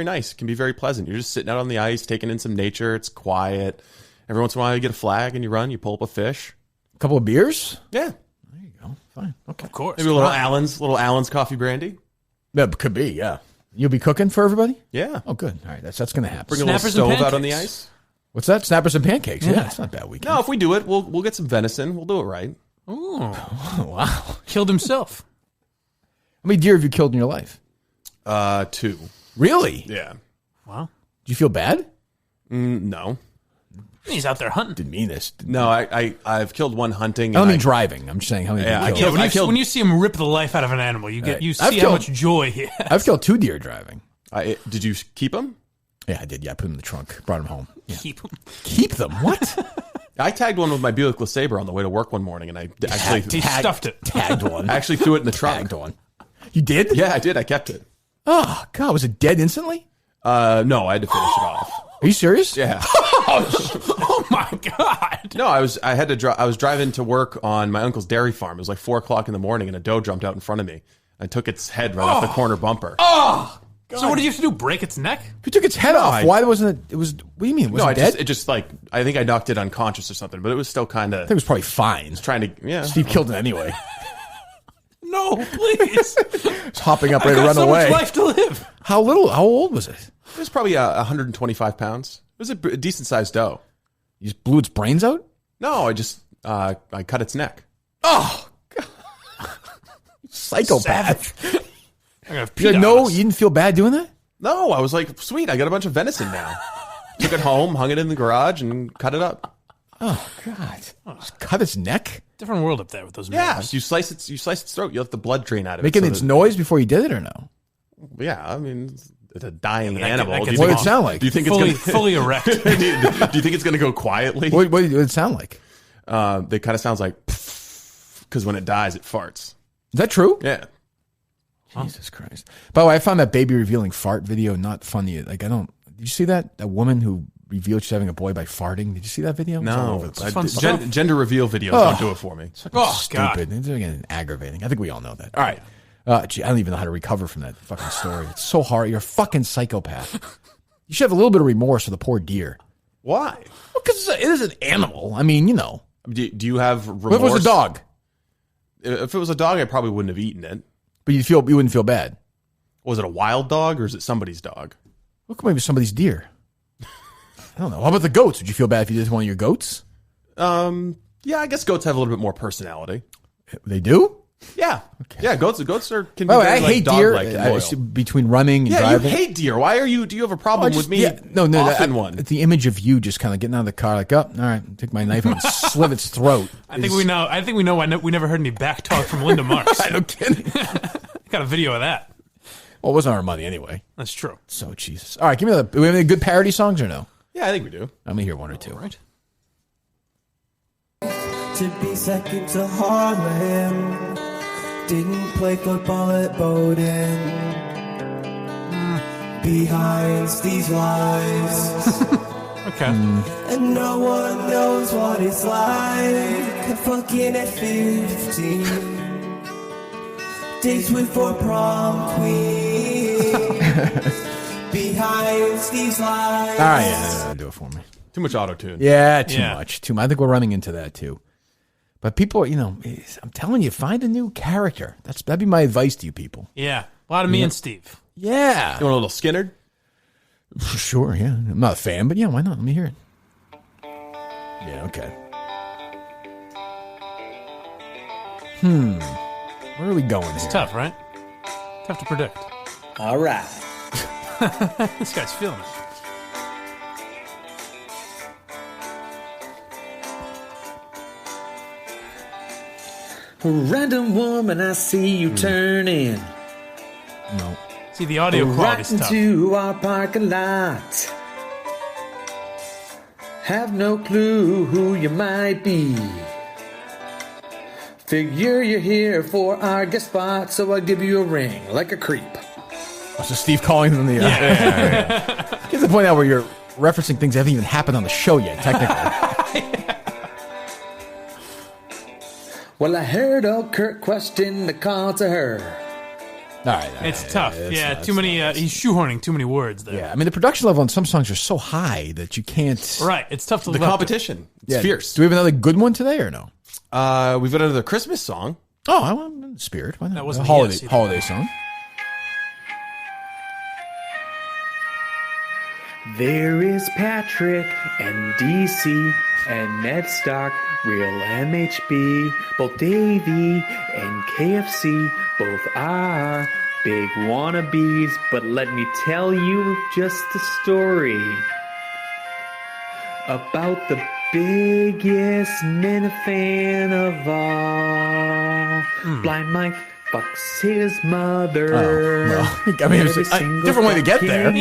nice. It can be very pleasant. You're just sitting out on the ice, taking in some nature. It's quiet. Every once in a while, you get a flag and you run. You pull up a fish. A couple of beers. Yeah. There you go. Fine. Okay. Of course. Maybe a little Allen's coffee brandy. That could be. Yeah. You'll be cooking for everybody. Yeah. Oh, good. All right. That's going to happen. Bring a little stove out on the ice. What's that? Snappers and pancakes. Yeah, it's not a bad weekend. No, if we do it, we'll get some venison. We'll do it right. Oh, wow. Killed himself. How many deer have you killed in your life? 2. Really? Yeah. Wow. Do you feel bad? No. He's out there hunting. Didn't mean this. No, I've killed one hunting. I don't mean driving. I'm just saying how many I killed. When you see him rip the life out of an animal, you see how much joy he has. I've killed 2 deer driving. Did you keep them? Yeah, I did. Yeah, I put them in the trunk. Brought them home. Yeah. Keep them? What? I tagged one with my Buick LeSabre on the way to work one morning, and I actually stuffed it. Tagged one. I actually threw it in the trunk. Tagged one. You did? Yeah, I did. I kept it. Oh, God. Was it dead instantly? No, I had to finish it off. Are you serious? Yeah. Oh my God. No, I was driving to work on my uncle's dairy farm. It was like 4:00 in the morning, and a doe jumped out in front of me. I took its head right off the corner bumper. Oh. God. So what did you have to do? Break its neck? You took its head off. Why wasn't it? It was. What do you mean? Was it dead? It just like I think I knocked it unconscious or something, but it was still kind of. I think it was probably fine. Trying to. Yeah. Steve killed it anyway. No, please. It's hopping up ready to run so away. Much life to live. How old was it? It was probably 125 pounds. It was a decent sized doe. You just blew its brains out? No, I just I cut its neck. Oh, God. Psychopath. You didn't feel bad doing that? No, I was like, sweet, I got a bunch of venison now. Took it home, hung it in the garage, and cut it up. Oh God! Just cut its neck. Different world up there with those. Yeah, males. you slice its throat. You let the blood drain out of Making it. its noise before you did it, or no? Yeah, I mean, it's a dying animal. What did it sound like? Do you think fully it's fully erect? Do you think it's going to go quietly? What did it sound like? It kind of sounds like because when it dies, it farts. Is that true? Yeah. Jesus Christ! By the way, I found that baby revealing fart video not funny. Like, I don't. Did you see that? That woman who revealed she's having a boy by farting. Did you see that video? No. Gender reveal videos don't do it for me. It's stupid. It's again aggravating. I think we all know that. All right. Gee, I don't even know how to recover from that fucking story. It's so hard. You're a fucking psychopath. You should have a little bit of remorse for the poor deer. Why? Well, because it is an animal. I mean, you know. Do you have remorse? What if it was a dog? If it was a dog, I probably wouldn't have eaten it. But you wouldn't feel bad. Was it a wild dog or is it somebody's dog? Look, maybe somebody's deer. I don't know. How about the goats? Would you feel bad if you did one of your goats? Yeah, I guess goats have a little bit more personality. They do? Yeah. Okay. Yeah, goats can be very I hate dog-like deer. and loyal. Between running and driving. You hate deer. Why are you? Do you have a problem with me? Yeah, no. One. The image of you just kind of getting out of the car, like, all right, take my knife and slit its throat. I think we know. Why we never heard any back talk from Linda Marks. No kidding. Got a video of that. Well, it wasn't our money anyway. That's true. So Jesus. All right, give me do we have any good parody songs or no? Yeah, I think we do. I'm gonna hear one or two. All right. To be second to Harlem. Didn't play football at Bowdoin. Behind Steve's lies. Okay. And no one knows what it's like. Fucking at 15. Dates with 4 prom queens. Behind Steve's lies. All right, yeah, do it for me. Too much auto-tune. Yeah, too much. I think we're running into that too. But people, I'm telling you, find a new character. That'd be my advice to you people. Yeah. A lot of me and Steve. Yeah. You want a little Skinner? Sure, yeah. I'm not a fan, but yeah, why not? Let me hear it. Yeah, okay. Where are we going It's here? tough, right? Tough to predict. All right. This guy's feeling it. Random woman, I see you turning. No. See, the audio right quality's tough. into our parking lot. Have no clue who you might be. Figure you're here for our guest spot, so I'll give you a ring like a creep. Oh, so Steve calling them the... Yeah. Get to the point now where you're referencing things that haven't even happened on the show yet, technically. Well, I heard old Kirk question the call to her. All right. It's tough. Too many. He's shoehorning too many words there. Yeah, I mean, the production level on some songs are so high that you can't... Right. It's tough to The live up to. competition. It's fierce. Do we have another good one today or no? We've got another Christmas song. Oh, I'm in the spirit. Why not? That wasn't a holiday, yes either. holiday song. There is Patrick and DC and Ned Stark, real MHB, both Davey and KFC, both are big wannabes, but let me tell you just a story about the biggest Minihane of all. Blind Mike fucks his mother. Oh, well, I mean, it's a different way to get there.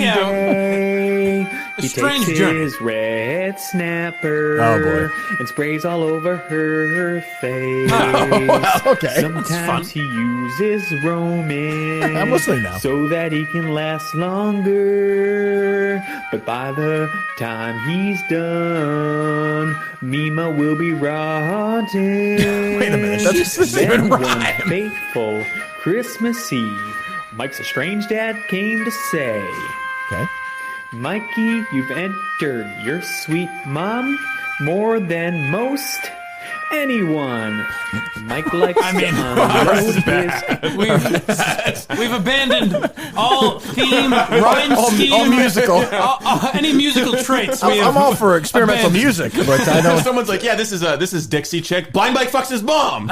He strange takes journey. his red snapper and sprays all over her face. Oh, well, okay. Sometimes he uses Roman I'm listening now. so that he can last longer. But by the time he's done, Mima will be rotten. Wait a minute, that's just Then even one rhyme. fateful Christmas Eve, Mike's estranged dad came to say, Okay. Mikey, you've entered your sweet mom more than most anyone. Mike likes to unload his... We've abandoned all theme, rhyme scheme, all musical. any musical traits. I'm all for experimental abandoned. music, but I know Someone's like, yeah, this is Dixie chick. Blind Mike fucks his mom.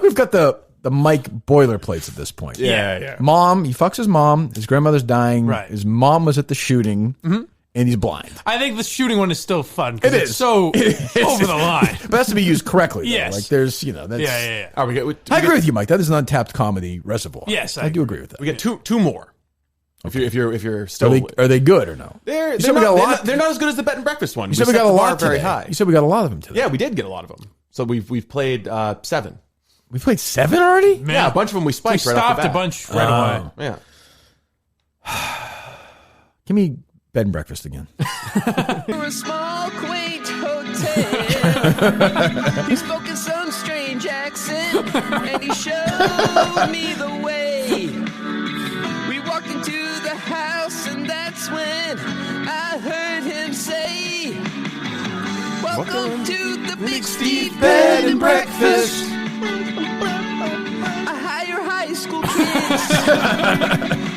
we've got the Mike boilerplates at this point. Yeah. Mom, he fucks his mom. His grandmother's dying. Right. His mom was at the shooting, and he's blind. I think the shooting one is still fun. 'Cause It it's is. so It is. over the line. But it has to be used correctly. Though. Yes. Like there's, that's... Yeah. All right, I agree with you, Mike. That is an untapped comedy reservoir. Yes, I do agree with that. We got two more. If you're still Are they good or no? they're said we got a lot? They're not as good as the bed and breakfast one. You said we set got a the bar lot very today. high. You said we got a lot of them today. Yeah, we did get a lot of them. So we've played 7. We played 7 already? Man, Yeah, a bunch of them we we spiked right off stopped the a bat. bunch right away. Yeah. Give me bed and breakfast again. For a small, quaint hotel. He spoke in some strange accent, and he showed me the way. We walked into the house, and that's when I heard him say, Welcome to the Big Steve Bed and Breakfast. I hire high school kids.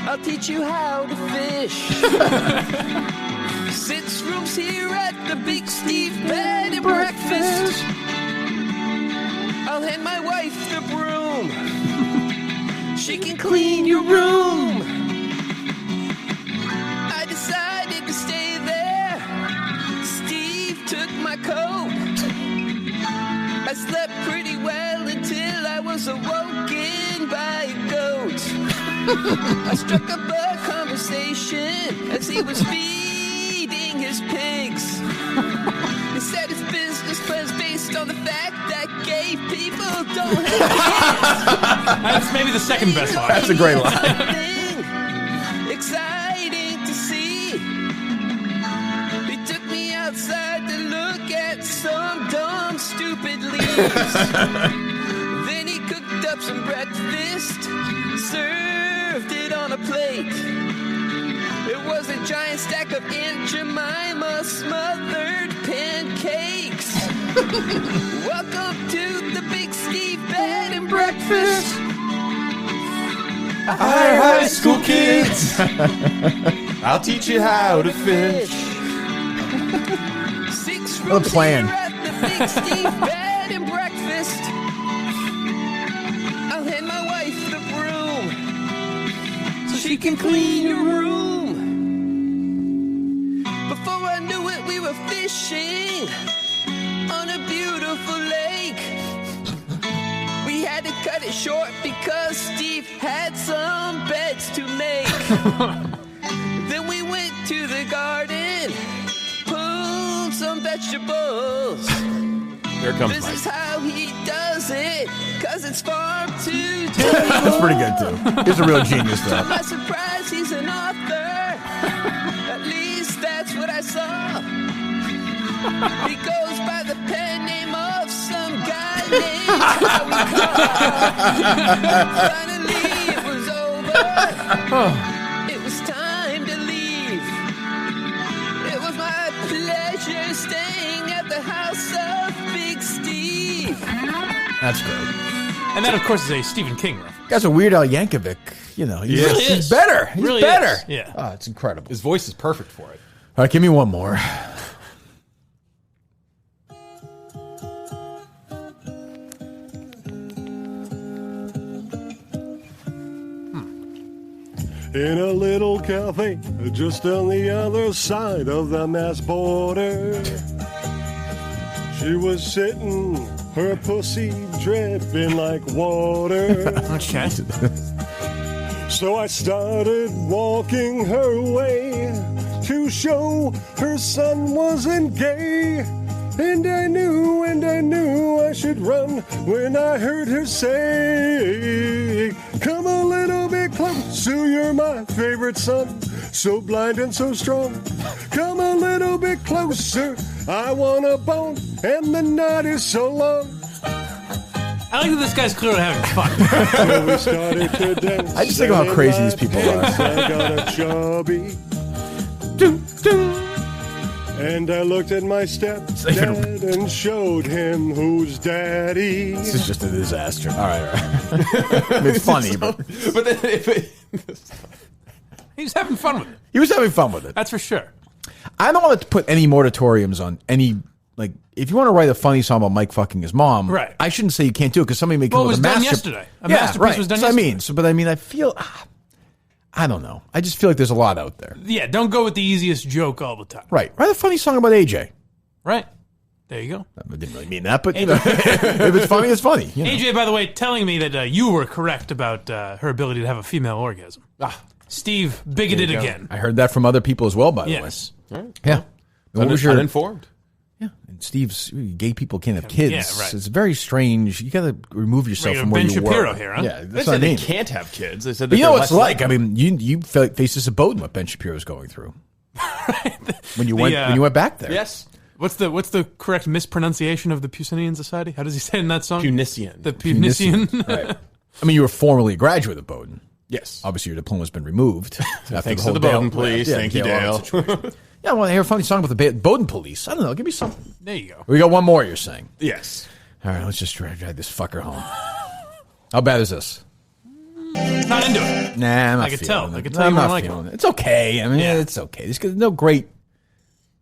I'll teach you how to fish. 6 rooms here at the Big Steve Bed and Breakfast. I'll hand my wife the broom. She can clean your room. I decided to stay there. Steve took my coat. I slept pretty well until I was awoken by a goat. I struck up a conversation as he was feeding his pigs. He said his business was based on the fact that gay people don't have kids. That's maybe the second best line. That's a great line. Something exciting to see. He took me outside to look at some dumb, stupid leaves. Then he cooked up some breakfast, served it on a plate. It was a giant stack of Aunt Jemima smothered pancakes. Welcome to the Big Steve Bed and Breakfast. High school kids. I'll teach you how to fish. 6 What a plan. at the Big Steve Bed and Breakfast. I'll hand my wife the broom so she can clean your room. Before I knew it, we were fishing on a beautiful lake. We had to cut it short because Steve had some beds to make. Then we went to the garden, pulled some vegetables. Here comes This Mike. is how he does it, cause it's farm to table. That's pretty good, too. He's a real genius, To though. my surprise, he's an author. At least that's what I saw. He goes by the pen name of some guy named Howie Carr. Finally, it was over. It was time to leave. It was my pleasure staying at the house of Big Steve. That's great. And that, of course, is a Stephen King reference. Guy's a Weird Al Yankovic. You know, he's, Really he's is. better. He's Really better. is. Yeah. Oh, it's incredible. His voice is perfect for it. All right, give me one more. In a little cafe just on the other side of the Mass border, she was sitting, her pussy dripping like water. Okay. So I started walking her way to show her son wasn't gay. And I knew I should run when I heard her say, come a little bit closer, you're my favorite son, so blind and so strong. Come a little bit closer, I want a bone, and the night is so long. I like that this guy's clearly having fun. So we started to dance. I just think about how crazy these people are. I got a chubby. And I looked at my stepdad and showed him who's daddy. This is just a disaster. All right. It's funny, but then He's having fun with it. he was having fun with it. That's for sure. I don't want to put any moratoriums on any, like, if you want to write a funny song about Mike fucking his mom, Right. I shouldn't say you can't do it because somebody may come Well, it with was a done master- yesterday. A masterpiece was done So yesterday. I feel, I don't know. I just feel like there's a lot out there. Yeah, don't go with the easiest joke all the time. Right. Write a funny song about AJ. Right. There you go. I didn't really mean that, but you know, if it's funny, it's funny. You know. AJ, by the way, telling me that you were correct about her ability to have a female orgasm. Steve bigoted again. I heard that from other people as well, by the way. Yes. Yeah. What was your Uninformed. Yeah, and Steve's gay people can't have kids. Yeah, right. It's very strange. You got to remove yourself Right, from where Ben you Shapiro were. here, huh? Yeah, They that's what I said they mean. can't have kids. They said But that you know they're what it's less like. likely. I mean, you faced this abode what Ben Shapiro's going through when you went back there. Yes. What's the correct mispronunciation of the Pucinian Society? How does he say it in that song? Punician. The Punician. Right. I mean, you were formerly a graduate of Bowdoin. Yes. Obviously, your diploma's been removed. after Thanks the to whole the Bowdoin Dale- police. Thank you, Dale. situation. Yeah, I want to hear a funny song about the Bowdoin police. I don't know. Give me something. There you go. We got one more, you're saying. Yes. All right, let's just drag this fucker home. How bad is this? Not into it. Nah, I'm not I could feeling tell. it. I could tell I'm you not don't like feeling it. It's okay. I mean, it's okay. There's no great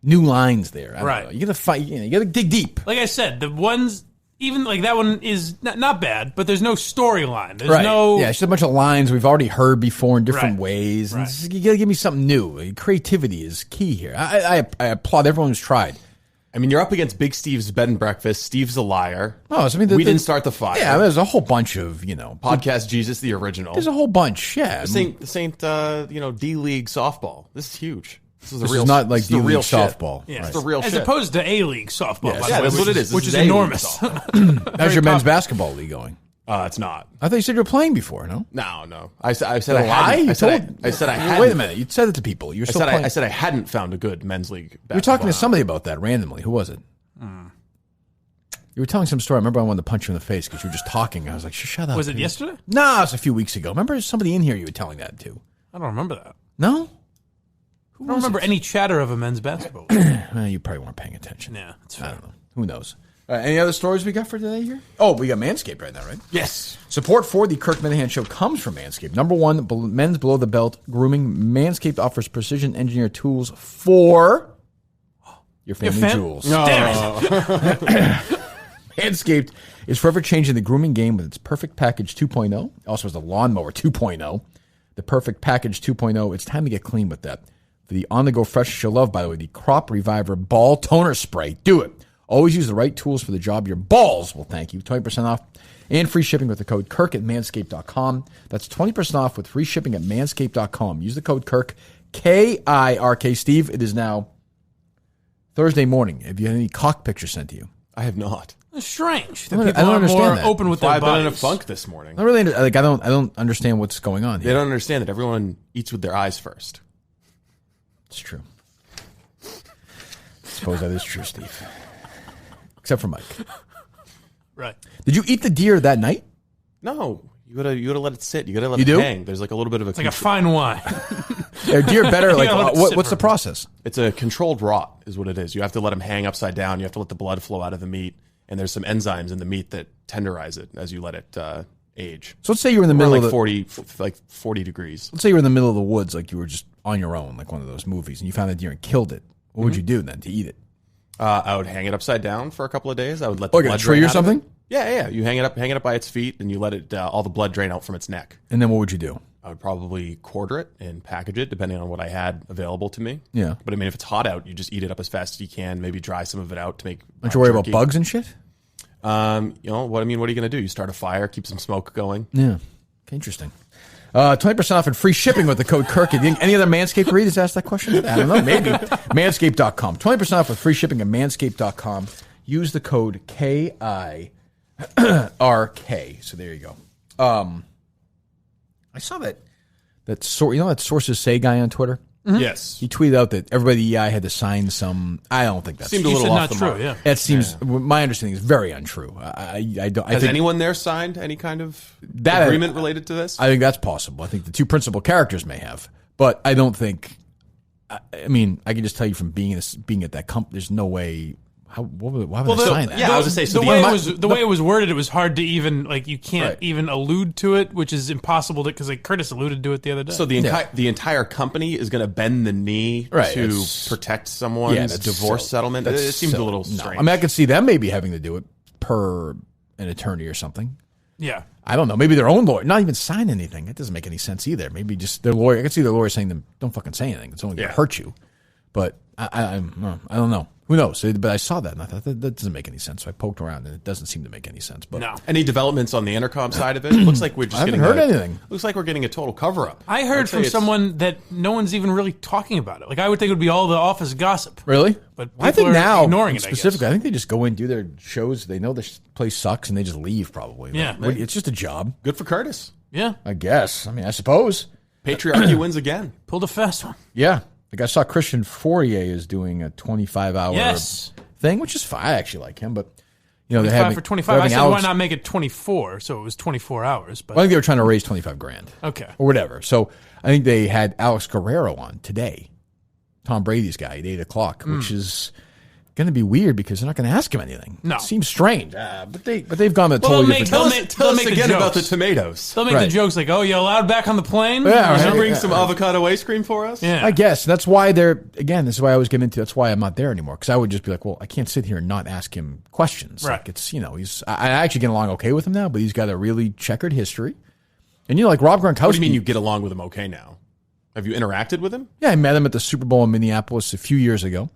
new lines there. I don't Right. know. You got to fight. You got to dig deep. Like I said, the ones, even like that one is not bad, but there's no storyline. There's Right. no. Yeah, it's just a bunch of lines we've already heard before in different Right. ways. And Right. it's just- you got to give me something new. Creativity is key here. I applaud everyone who's tried. I mean, you're up against Big Steve's Bed and Breakfast. Steve's a liar. Oh, so I mean, we didn't start the fire. Yeah, there's a whole bunch of, Podcast Jesus, the original. There's a whole bunch, yeah. This ain't D-League softball. This is huge. This is This real. is not like this is the D-League real shit. softball. Yeah. It's the real As shit. opposed to A-League softball. Yes. by Yeah, the way, that's what it is. This Which is is A-League enormous. How's your men's basketball league going? It's not. I thought you said you were playing before, no? No. I said I Lie? hadn't. You told- I said I hadn't. Wait a minute. You said it to people. You're still playing. I said I hadn't found a good men's league. You were talking to somebody about that randomly. Who was it? You were telling some story. I remember I wanted to punch you in the face because you were just talking. I was like, shut up. Was it yesterday? No, it was a few weeks ago. Remember somebody in here you were telling that to? I don't remember that. No? I don't remember any chatter of a men's basketball. Well, you probably weren't paying attention. Yeah, that's I fair. don't know. Who knows? Any other stories we got for today here? Oh, we got Manscaped right now, right? Yes. Support for the Kirk Minihane Show comes from Manscaped. Number one, men's below-the-belt grooming. Manscaped offers precision-engineered tools for your family jewels. Damn it. Manscaped is forever changing the grooming game with its Perfect Package 2.0. Also has the Lawnmower 2.0. The Perfect Package 2.0. It's time to get clean with that. For the on-the-go freshness you'll love, by the way, the Crop Reviver Ball Toner Spray. Do it. Always use the right tools for the job. Your balls will thank you. 20% off and free shipping with the code Kirk at manscaped.com. That's 20% off with free shipping at manscaped.com. Use the code Kirk, K-I-R-K. Steve, it is now Thursday morning. Have you had any cock pictures sent to you? I have not. It's strange that I don't people are understand more that. open with their I've been in a bodies. funk this morning. I really I don't understand what's going on here. They don't understand that everyone eats with their eyes first. It's true. I suppose that is true, Steve. Except for Mike. Right. Did you eat the deer that night? No, you gotta let it sit. You gotta let You it do? hang. There's like a little bit of a It's like a fine wine. Are deer better? Like, Yeah, let it sit what's for the process? It's a controlled rot, is what it is. You have to let them hang upside down. You have to let the blood flow out of the meat, and there's some enzymes in the meat that tenderize it as you let it age. So let's say you were in the middle Around of like the 40 degrees. Let's say you were in the middle of the woods, like you were just on your own, like one of those movies, and you found a deer and killed it. What would you do then to eat it? I would hang it upside down for a couple of days. I would let the Like a blood tree drain or out of something? it. Yeah. You hang it up by its feet, and you let it all the blood drain out from its neck. And then what would you do? I would probably quarter it and package it, depending on what I had available to me. Yeah. But I mean, if it's hot out, you just eat it up as fast as you can. Maybe dry some of it out to make. Don't you worry about jerky. bugs and shit? You know what I mean? What are you going to do? You start a fire, keep some smoke going. Yeah. Okay, interesting. 20% off and free shipping with the code Kirk. Any other Manscaped readers asked that question? I don't know. Maybe. Manscaped.com. 20% off with free shipping at manscaped.com. Use the code KIRK. So there you go. I saw that that Sources Say guy on Twitter? Mm-hmm. Yes. He tweeted out that everybody at the EI had to sign some. I don't think that's Seemed a little off the mark. Yeah. That seems. My understanding is very untrue. I don't. Has think, anyone there signed any kind of That- agreement related to this? I think that's possible. I think the two principal characters may have, but I don't think. I mean, I can just tell you from being at that company, there's no way. Why would I sign that? Yeah, I was gonna say. So the way it was worded, it was hard to even like you can't even allude to it, which is impossible to because like Curtis alluded to it the other day. So the entire company is going to bend the knee to protect someone's divorce settlement. It seems a little strange. I mean, I could see them maybe having to do it per an attorney or something. Yeah. I don't know. Maybe their own lawyer, not even sign anything. That doesn't make any sense either. Maybe just their lawyer. I could see their lawyer saying to them, "Don't fucking say anything. It's only going to hurt you." But I don't know. Who knows? But I saw that and I thought that doesn't make any sense. So I poked around and it doesn't seem to make any sense. But no. Any developments on the intercom side of it? Looks like we're just I haven't getting heard anything. Looks like we're getting a total cover up. I heard from someone that no one's even really talking about it. Like I would think it would be all the office gossip. Really? But I think people are now, ignoring it. specifically, I think they just go in, do their shows. They know this place sucks, and they just leave. Probably. Yeah. Like, it's just a job. Good for Curtis. Yeah. I guess. I mean, I suppose. Patriarchy wins again. Pulled a fast one. Yeah. Like I saw Christian Fourier is doing a 25-hour thing, which is fine. I actually like him, but you know, 25 for 25. I said, why not make it 24? So it was 24 hours. But I think they were trying to raise $25,000. Okay. Or whatever. So I think they had Alex Guerrero on today, Tom Brady's guy at 8:00, which is going to be weird because they're not going to ask him anything. No. It seems strange. But they've gone a totally different. Tell us again about the tomatoes. They'll make the jokes like, "Oh, you allowed back on the plane? Yeah, bring some avocado ice cream for us." I guess that's why this is why I was getting into. That's why I'm not there anymore because I would just be like, well, I can't sit here and not ask him questions. Right. Like it's I actually get along okay with him now, but he's got a really checkered history. And like Rob Gronkowski. What do you mean you get along with him okay now? Have you interacted with him? Yeah, I met him at the Super Bowl in Minneapolis a few years ago.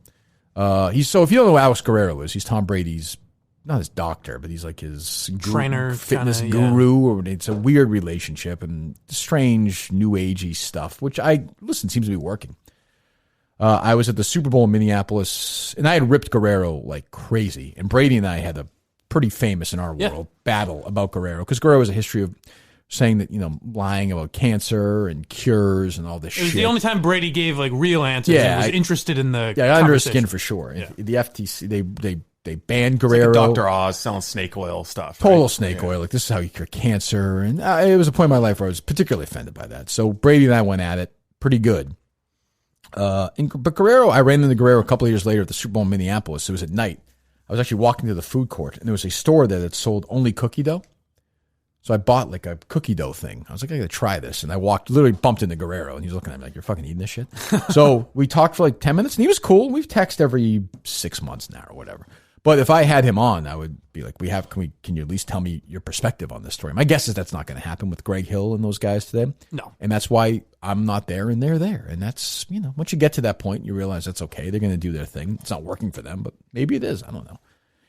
If you don't know who Alex Guerrero is, he's Tom Brady's, not his doctor, but he's like his trainer, fitness guru. Or it's a weird relationship and strange new agey stuff, which seems to be working. I was at the Super Bowl in Minneapolis, and I had ripped Guerrero like crazy. And Brady and I had a pretty famous in our world battle about Guerrero because Guerrero has a history of saying that, lying about cancer and cures and all this shit. It was the only time Brady gave like real answers and was interested in the under his skin for sure. Yeah. The FTC, they banned Guerrero. Like Dr. Oz selling snake oil stuff. Total snake oil. Like, this is how you cure cancer. And it was a point in my life where I was particularly offended by that. So Brady and I went at it pretty good. But Guerrero, I ran into Guerrero a couple of years later at the Super Bowl in Minneapolis. It was at night. I was actually walking to the food court, and there was a store there that sold only cookie dough. So I bought like a cookie dough thing. I was like, I gotta try this. And I literally bumped into Guerrero, and he's looking at me like, you're fucking eating this shit? So we talked for like 10 minutes, and he was cool. We've texted every 6 months now or whatever. But if I had him on, I would be like, can you at least tell me your perspective on this story? My guess is that's not going to happen with Greg Hill and those guys today. No. And that's why I'm not there and they're there. And that's, once you get to that point, you realize that's okay. They're going to do their thing. It's not working for them, but maybe it is. I don't know.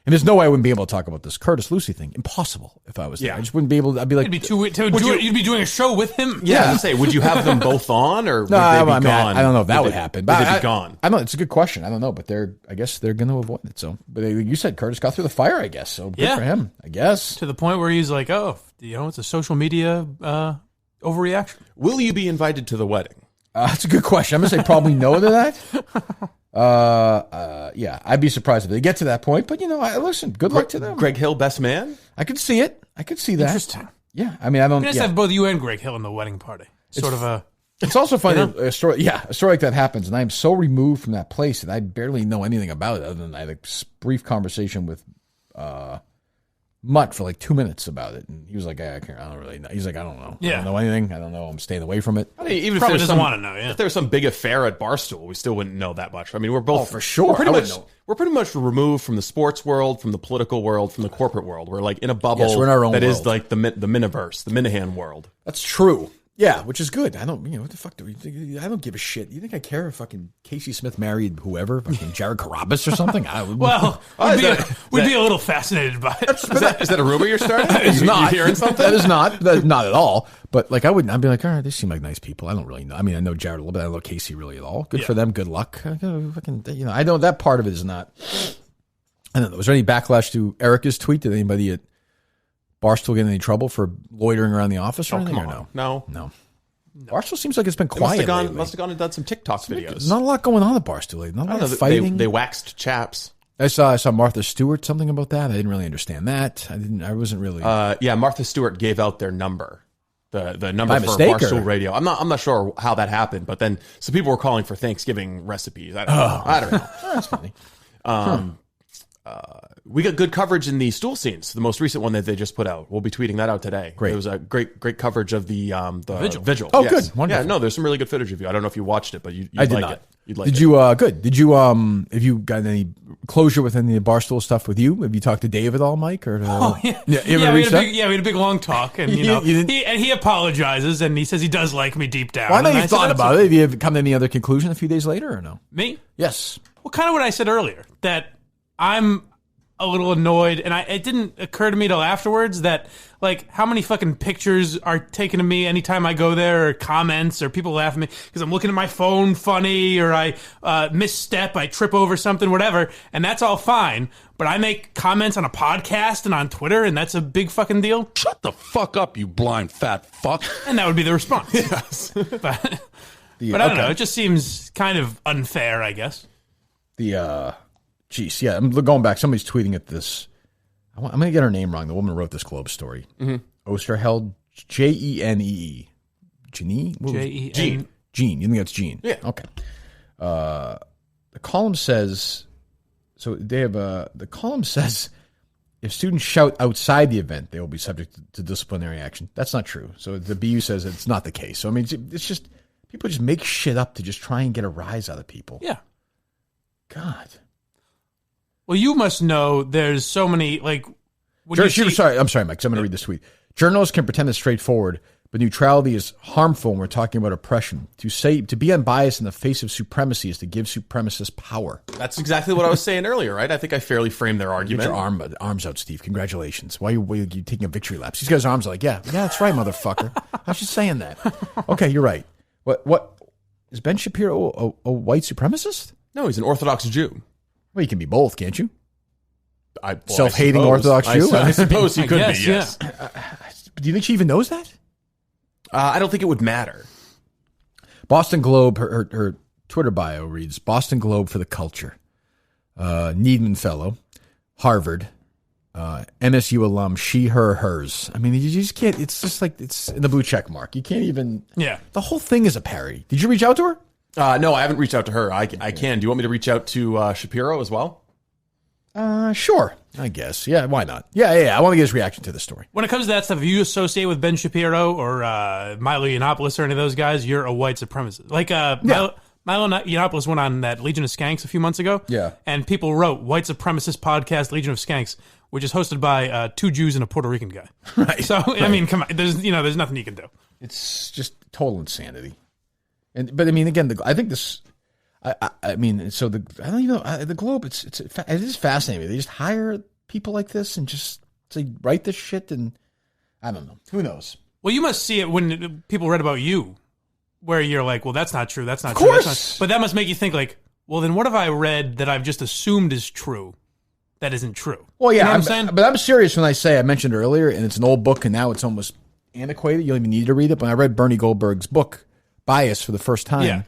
And there's no way I wouldn't be able to talk about this Curtis Lucy thing. Impossible if I was there. I just wouldn't be able to. I'd be like, you'd be doing a show with him. Yeah, I'd say, would you have them both on, or would they be gone? I don't know if that would happen. But Would they be gone? I don't know. It's a good question. I don't know, but I guess they're going to avoid it. So, but you said Curtis got through the fire, I guess. So good for him, I guess. To the point where he's like, it's a social media overreaction. Will you be invited to the wedding? That's a good question. I'm going to say probably no to that. Yeah, I'd be surprised if they get to that point. But listen, good luck to them. Greg Hill, best man. I could see it. I could see that. Interesting. Yeah, I mean, I don't. Nice to have both you and Greg Hill in the wedding party. It's also funny. A story like that happens, and I'm so removed from that place that I barely know anything about it, other than I had a brief conversation with Mutt for like 2 minutes about it, and he was like, I don't really know. He's like, I don't know. I don't know anything. I don't know. I'm staying away from it. I mean, even if probably doesn't want to know. Yeah. If there was some big affair at Barstool, we still wouldn't know that much. I mean, we're both for sure. We're pretty much removed from the sports world, from the political world, from the corporate world. We're like in a bubble. Yes, we're in our own that world. is like the Miniverse, the Minihane world. That's true. Yeah, which is good. I don't, what the fuck do we think? I don't give a shit. You think I care if fucking Casey Smith married whoever, fucking Jared Carabas or something? We'd be a little fascinated by it. Is that a rumor you're starting? It's not. You hearing something? That is not at all. But like, I'd be like, all right, they seem like nice people. I don't really know. I mean, I know Jared a little bit. I don't know Casey really at all. Good for them. Good luck. I know that part of it is not. I don't know. Was there any backlash to Erica's tweet? Did anybody at Barstool get in any trouble for loitering around the office or anything? Come on. No. Barstool seems like it's been quiet. Must have gone and done some TikTok videos. There's not a lot going on at Barstool lately. Not a lot of fighting. They waxed chaps. I saw Martha Stewart something about that. I didn't really understand that. I wasn't really. Martha Stewart gave out their number, the number By for mistake, Barstool or? Radio. I'm not sure how that happened, but then some people were calling for Thanksgiving recipes. I don't know. That's funny. We got good coverage in the stool scenes, the most recent one that they just put out. We'll be tweeting that out today. Great. It was a great coverage of the vigil. Oh, yes. good. Wonderful. Yeah, no, there's some really good footage of you. I don't know if you watched it, but you'd I did like not. it. You'd like Did it. you? Good. Did you? Have you got any closure with any of the Barstool stuff with you? Have you talked to Dave at all, Mike? Or we had a big long talk, and he apologizes, and he says he does like me deep down. Well, I know you thought about it. Have you come to any other conclusion a few days later, or no? Me? Yes. Well, kind of what I said earlier, that I'm a little annoyed, and it didn't occur to me till afterwards that, like, how many fucking pictures are taken of me anytime I go there, or comments, or people laugh at me because I'm looking at my phone funny, or I misstep, I trip over something, whatever, and that's all fine. But I make comments on a podcast and on Twitter, and that's a big fucking deal. Shut the fuck up, you blind fat fuck. And that would be the response. Yes. But I don't know. It just seems kind of unfair, I guess. Geez, yeah, I'm going back. Somebody's tweeting at this. I'm going to get her name wrong. The woman who wrote this Globe story. Mm-hmm. Osterheld, Jenee. Jeanine? Jean. Jean. You think that's Jean? Yeah. Okay. The column says, the column says, if students shout outside the event, they will be subject to disciplinary action. That's not true. So the BU says it's not the case. So, I mean, it's just, people just make shit up to just try and get a rise out of people. Yeah. God. Well, you must know there's so many, like... I'm sorry, Mike, 'cause I'm going to read this tweet. Journalists can pretend it's straightforward, but neutrality is harmful when we're talking about oppression. To be unbiased in the face of supremacy is to give supremacists power. That's exactly what I was saying earlier, right? I think I fairly framed their argument. Get your arms out, Steve. Congratulations. Why are you taking a victory lap? These guys' arms are like, yeah, that's right, motherfucker. How's she saying that? Okay, you're right. What is Ben Shapiro a white supremacist? No, he's an Orthodox Jew. Well, you can be both, can't you? Self-hating Orthodox Jew? I suppose he could be, yes. Do you think she even knows that? I don't think it would matter. Boston Globe, her Twitter bio reads, Boston Globe for the culture. Needman Fellow, Harvard, MSU alum, she, her, hers. I mean, you just can't, it's just like, it's in the blue check mark. You can't even, the whole thing is a parody. Did you reach out to her? No, I haven't reached out to her. I can. Do you want me to reach out to Shapiro as well? Sure. I guess. Yeah, why not? Yeah. I want to get his reaction to the story. When it comes to that stuff, if you associate with Ben Shapiro or Milo Yiannopoulos or any of those guys, you're a white supremacist. Like Milo Yiannopoulos went on that Legion of Skanks a few months ago. Yeah. And people wrote white supremacist podcast Legion of Skanks, which is hosted by 2 Jews and a Puerto Rican guy. Right. So, I mean, come on. There's nothing you can do. It's just total insanity. But I mean, again, I think this... I mean, so I don't even know, the Globe, it is fascinating. They just hire people like this and just say, write this shit, and I don't know. Who knows? Well, you must see it when people read about you, where you're like, well, that's not true, that's not Of true. course. That's not. But that must make you think like, well, then what have I read that I've just assumed is true that isn't true? Well, yeah, you know what I'm saying? But I'm serious when I say, I mentioned earlier, and it's an old book, and now it's almost antiquated. You don't even need to read it. When I read Bernie Goldberg's book, Bias, for the first time,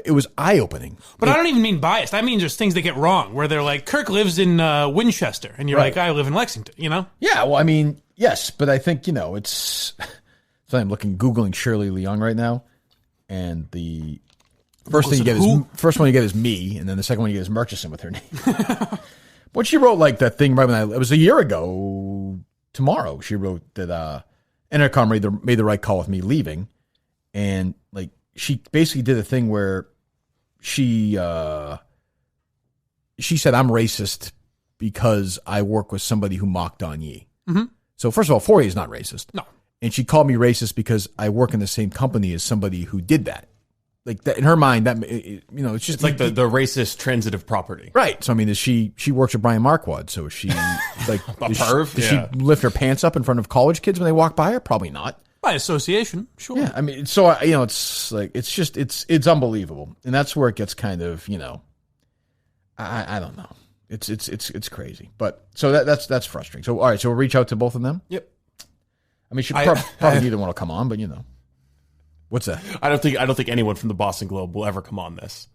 it was eye-opening. But I don't even mean biased. I mean just things they get wrong, where they're like, Kirk lives in Winchester, and you're Right. like, I live in Lexington, you know? Yeah, well, I mean, yes, but I think, it's... So I'm Googling Shirley Leung right now, and the first thing you get first one you get is me, and then the second one you get is Murchison with her name. But she wrote like that thing right when it was a year ago tomorrow. She wrote that Entercom made the right call with me leaving, and like she basically did a thing where she said I'm racist because I work with somebody who mocked on Yi. Mm-hmm. So first of all, Fourier is not racist. No. And she called me racist because I work in the same company as somebody who did that. Like that in her mind, that it's just It's like the racist transitive property. right. So I mean, she works with Brian Marquardt? So is she like A does perv? Does she lift her pants up in front of college kids when they walk by her? Probably not. By association, sure. Yeah, I mean, so it's like it's unbelievable, and that's where it gets kind of I don't know. It's crazy, but so that's frustrating. So all right, so we'll reach out to both of them. Yep. I mean, probably neither one will come on, but what's that? I don't think anyone from the Boston Globe will ever come on this.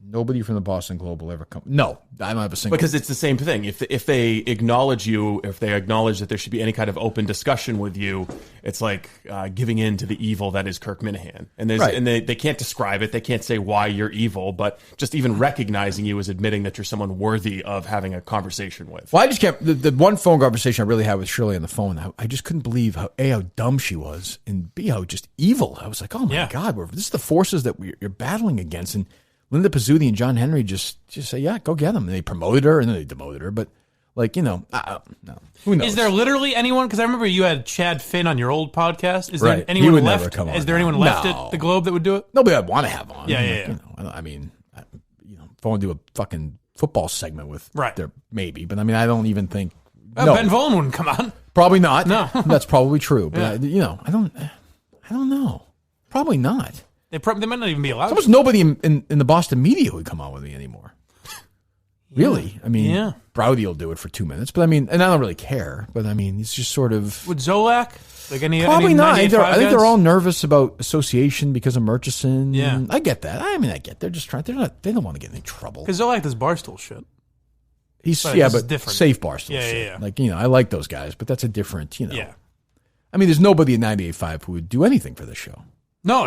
Nobody from the Boston Globe will ever come. No, I don't have a single. Because it's the same thing. If they acknowledge you, if they acknowledge that there should be any kind of open discussion with you, it's like giving in to the evil that is Kirk Minihane. And they can't describe it. They can't say why you're evil, but just even recognizing you is admitting that you're someone worthy of having a conversation with. Well, I just can't. The one phone conversation I really had with Shirley on the phone, I just couldn't believe how dumb she was, and B, how just evil. I was like, oh my God, this is the forces that you're battling against. And Linda Pizzuti and John Henry just say, yeah, go get them. And they promoted her and then they demoted her. But no. Who knows? Is there literally anyone? Because I remember you had Chad Finn on your old podcast. Is there Right. anyone He would left? never come on Is there now. anyone left No. at the Globe that would do it? Nobody I'd want to have on. Yeah. I mean, if I want to do a fucking football segment with Right. there, maybe. But I mean, I don't even think. Ben Volin wouldn't come on. Probably not. No. That's probably true. But I don't know. Probably not. They might not even be allowed. There's almost nobody in the Boston media who would come on with me anymore. Really? I mean, Browdy will do it for 2 minutes, but I mean, and I don't really care, but I mean, he's just sort of... Would Zolak? Like Probably not. I think 98.5 they're guys? all nervous about association because of Murchison. Yeah. I get that. I mean, they're just trying, they don't want to get in any trouble. Because Zolak does Barstool shit. He's, But yeah, this is but different. safe Barstool Yeah, shit. yeah. Like, I like those guys, but that's a different, Yeah. I mean, there's nobody in 98.5 who would do anything for this show. No.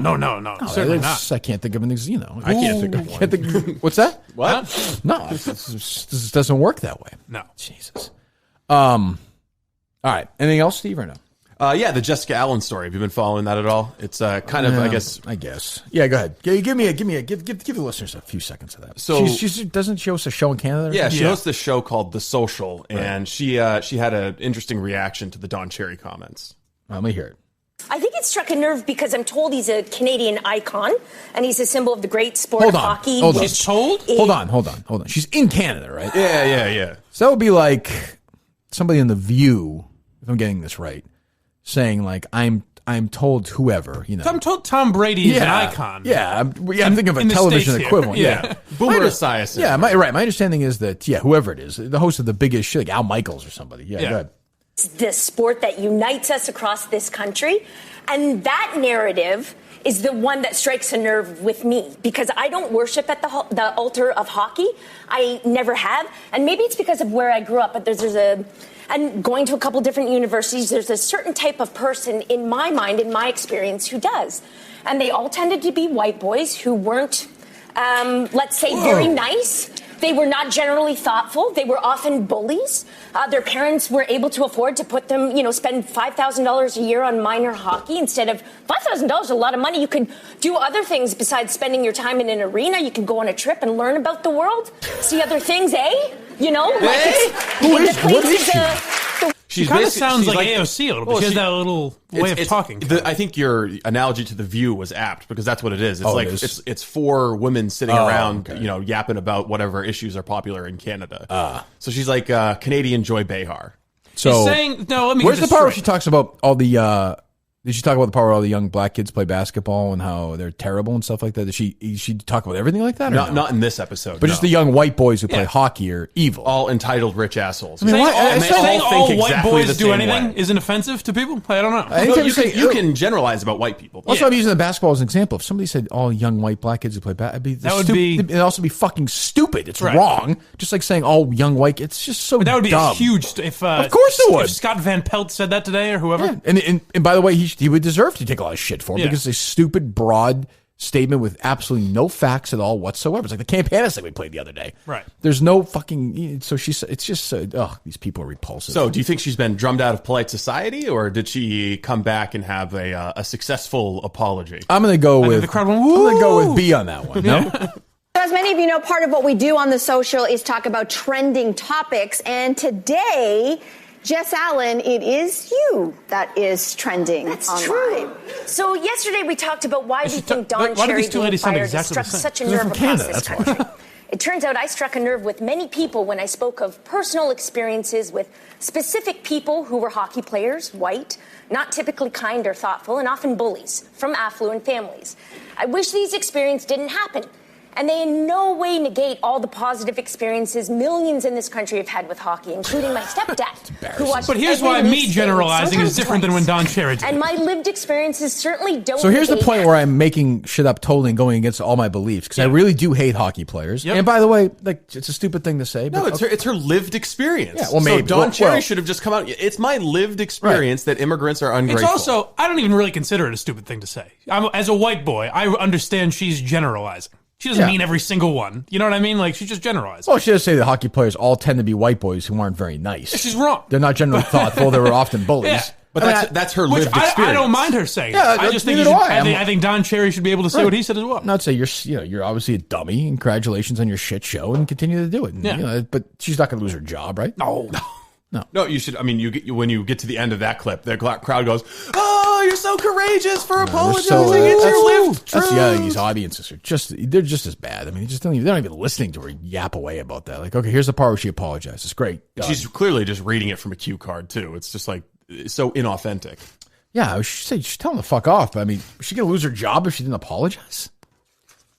Certainly not. I can't think of an example. I can't think of one. What's that? What? No, this doesn't work that way. No. Jesus. All right. Anything else, Steve, or no? Yeah, the Jessica Allen story. Have you been following that at all? It's kind of, I guess. Yeah, go ahead. Give the listeners a few seconds of that. So she doesn't she host a show in Canada? Or yeah, something? she hosts this show called The Social, and she had an interesting reaction to the Don Cherry comments. Let me hear it. I think it struck a nerve because I'm told he's a Canadian icon and he's a symbol of the great sport of hockey. Hold on. She's told? Hold on. She's in Canada, right? Yeah. So that would be like somebody in The View, if I'm getting this right, saying like, I'm told whoever, I'm told Tom Brady is an icon. Yeah, I'm thinking of a in the television States here. equivalent. Yeah. Boomer Esiason. Yeah, my understanding is that, whoever it is, the host of the biggest show, like Al Michaels or somebody. Yeah, go ahead. The sport that unites us across this country. And that narrative is the one that strikes a nerve with me because I don't worship at the altar of hockey. I never have. And maybe it's because of where I grew up, but and going to a couple different universities, there's a certain type of person in my mind, in my experience, who does. And they all tended to be white boys who weren't, let's say, very nice, They were not generally thoughtful. They were often bullies. Their parents were able to afford to put them, spend $5,000 a year on minor hockey instead of $5,000 is a lot of money. You could do other things besides spending your time in an arena. You could go on a trip and learn about the world, see other things, eh? What is she? She kind of sounds like AOC a little bit. She has that little way of talking. I think your analogy to The View was apt because that's what it is. It's it's 4 women sitting around, yapping about whatever issues are popular in Canada. So she's like Canadian Joy Behar. So she's saying, no, let me. Where's the part where she talks about all the? Did she talk about the part where all the young black kids play basketball and how they're terrible and stuff like that? Did she talk about everything like that? Or not in this episode. But just the young white boys who play hockey are evil. All entitled rich assholes. I mean, saying all white boys do anything isn't offensive to people? I don't know. You can generalize about white people. Also, I'm using the basketball as an example. If somebody said all young white black kids who play basketball, it'd also be fucking stupid. It's wrong. Just like saying all young white, it's just so dumb. That would be a huge. If of course it would. If Scott Van Pelt said that today or whoever. Yeah. And by the way, he would deserve to take a lot of shit for it because it's a stupid, broad statement with absolutely no facts at all whatsoever. It's like the Camp Hannes thing we played the other day. Right. There's no fucking. So it's just these people are repulsive. So do you think she's been drummed out of polite society, or did she come back and have a successful apology? I'm going to go with the crowd went, I'm going to go with B on that one. No. As many of you know, part of what we do on The Social is talk about trending topics, and today, Jess Allen, it is you that is trending online. That's true. So yesterday we talked about why we think Don Cherry being fired struck such a nerve across this country. It turns out I struck a nerve with many people when I spoke of personal experiences with specific people who were hockey players, white, not typically kind or thoughtful, and often bullies from affluent families. I wish these experiences didn't happen. And they in no way negate all the positive experiences millions in this country have had with hockey, including my stepdad, who watched. But here's why me generalizing is different than when Don Cherry did. And my lived experiences certainly don't. So here's the point where I'm making shit up totally and going against all my beliefs because I really do hate hockey players. Yep. And by the way, it's a stupid thing to say. No, but it's her lived experience. Yeah, well, maybe. So Don Cherry should have just come out. It's my lived experience that immigrants are ungrateful. It's also, I don't even really consider it a stupid thing to say. As a white boy, I understand she's generalizing. She doesn't mean every single one. You know what I mean? Like, she just generalized. Well, she does say that hockey players all tend to be white boys who aren't very nice. She's wrong. They're not generally thoughtful. They were often bullies. Yeah. But that's her lived experience. I don't mind her saying that. I just think I think Don Cherry should be able to say what he said as well. Not say you're obviously a dummy. And congratulations on your shit show and continue to do it. And, but she's not going to lose her job, right? No, you should. I mean, when you get to the end of that clip, the crowd goes, "Oh, you're so courageous for apologizing. It's your lived truth." These audiences are they're just as bad. I mean, they're not even listening to her yap away about that. Like, okay, here's the part where she apologizes. It's great. She's clearly just reading it from a cue card too. It's just like it's so inauthentic. Yeah, she's telling the fuck off. But I mean, is she gonna lose her job if she didn't apologize?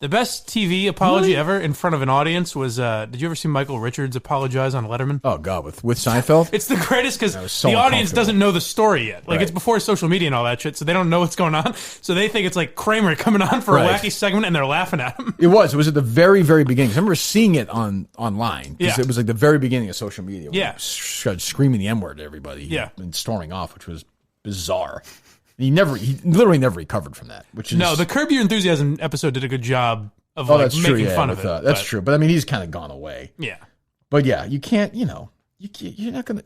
The best TV apology ever in front of an audience was, did you ever see Michael Richards apologize on Letterman? Oh, God, with Seinfeld? It's the greatest because the audience doesn't know the story yet. Like, it's before social media and all that shit, so they don't know what's going on. So they think it's like Kramer coming on for a wacky segment, and they're laughing at him. It was at the very, very beginning. I remember seeing it online. Because it was like the very beginning of social media. Yeah. Started screaming the N-word at everybody. And storming off, which was bizarre. He literally never recovered from that. Which is the Curb Your Enthusiasm episode did a good job of making fun of it. That's true. But I mean, he's kind of gone away. Yeah. But yeah, you can't. You're not gonna.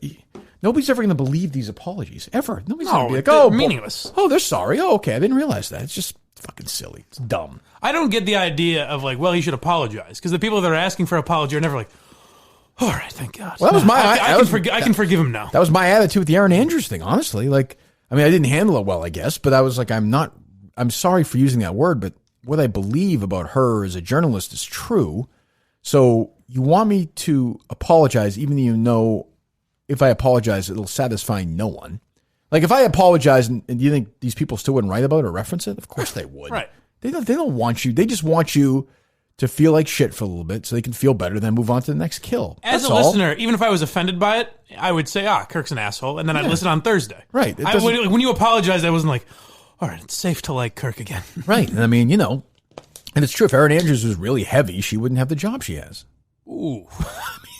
Nobody's ever gonna believe these apologies ever. Nobody's gonna be like, "Oh, meaningless." Oh, they're sorry. Oh, okay. I didn't realize that. It's just fucking silly. It's dumb. I don't get the idea of like, well, he should apologize because the people that are asking for apology are never like, all right, thank God. Well, that was my. I can forgive him now. That was my attitude with the Aaron Andrews thing. Honestly, like. I mean, I didn't handle it well, I guess, but I was like, I'm sorry for using that word, but what I believe about her as a journalist is true. So you want me to apologize, even though you know if I apologize, it'll satisfy no one. Like if I apologize and you think these people still wouldn't write about it or reference it, of course they would. Right. They don't want you. They just want you to feel like shit for a little bit so they can feel better, then move on to the next kill. As a listener, even if I was offended by it, I would say, Kirk's an asshole, and then I'd listen on Thursday. Right. When you apologized, I wasn't like, all right, it's safe to like Kirk again. Right. And I mean, and it's true, if Erin Andrews was really heavy, she wouldn't have the job she has. Ooh.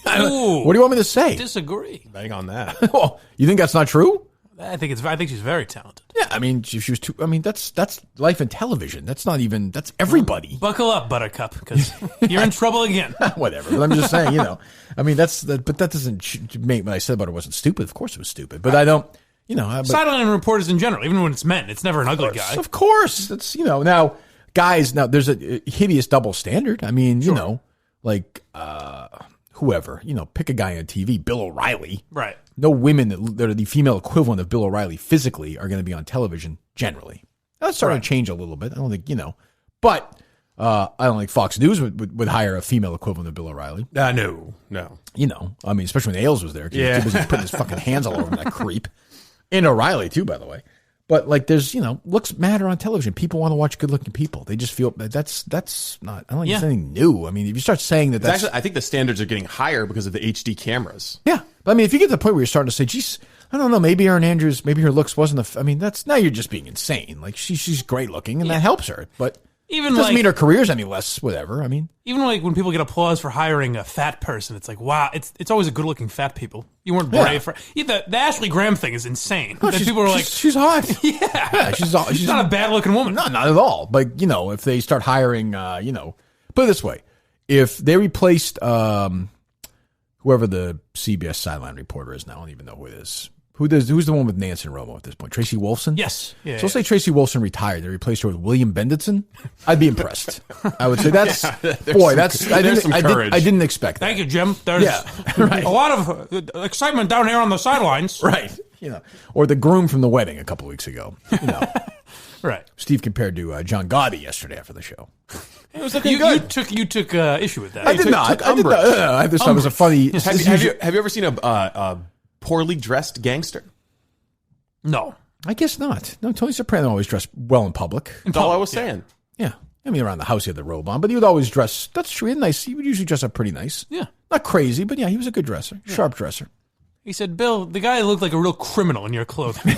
What do you want me to say? Disagree. Bang on that. Well, you think that's not true? I think she's very talented. Yeah, I mean, she was too. I mean, that's life in television. That's not even. That's everybody. Buckle up, Buttercup, because you're in trouble again. Whatever. But I'm just saying, I mean, but that doesn't make what I said about it wasn't stupid. Of course, it was stupid. But I don't. Sideline reporters in general, even when it's men, it's never an ugly guy. Of course, that's now guys. Now there's a hideous double standard. I mean, whoever, pick a guy on TV, Bill O'Reilly. Right. No women that are the female equivalent of Bill O'Reilly physically are going to be on television generally. That's starting to change a little bit. I don't think, but I don't think Fox News would hire a female equivalent of Bill O'Reilly. No. I mean, especially when Ailes was there. He was putting his fucking hands all over that creep. And O'Reilly too, by the way. But there's, looks matter on television. People want to watch good-looking people. They just feel that's not. I don't think it's anything new. I mean, if you start saying that's actually, I think the standards are getting higher because of the HD cameras. Yeah, but I mean, if you get to the point where you're starting to say, "Geez, I don't know, maybe Erin Andrews, maybe her looks wasn't I mean, now you're just being insane. Like she's great looking, and that helps her, but even doesn't mean her career's any less. Whatever. I mean, even when people get applause for hiring a fat person, it's like, wow, it's always a good-looking fat people. You weren't brave for the Ashley Graham thing is insane. Oh, people are like, she's hot. Yeah, she's not a bad-looking woman. No, not at all. But if they start hiring, put it this way, if they replaced whoever the CBS sideline reporter is now, I don't even know who it is. Who's the one with Nancy Romo at this point? Tracy Wolfson? Yes. Yeah, so let's say Tracy Wolfson retired. They replaced her with William Benditson. I'd be impressed. I would say that's I didn't expect that. Thank you, Jim. There's a lot of excitement down here on the sidelines. Right. Or the groom from the wedding a couple of weeks ago. Right. Steve compared to John Gotti yesterday after the show. It was looking good. You took issue with that. I did not. I just thought it was a funny. Have you ever seen a poorly dressed gangster? No. I guess not. No, Tony Soprano always dressed well in public. That's all I was saying. Yeah. I mean, around the house he had the robe on, but he would always dress. That's true. He would usually dress up pretty nice. Yeah. Not crazy, but he was a good dresser. Sharp dresser. He said, Bill, the guy looked like a real criminal in your clothing.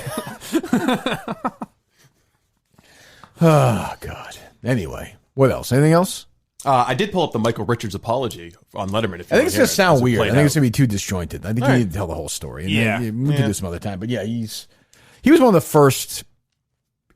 Oh, God. Anyway, what else? Anything else? I did pull up the Michael Richards apology on Letterman. I think it's going to sound weird. I think it's going to be too disjointed. I think you need to tell the whole story. And we can do this some other time. But yeah, he was one of the first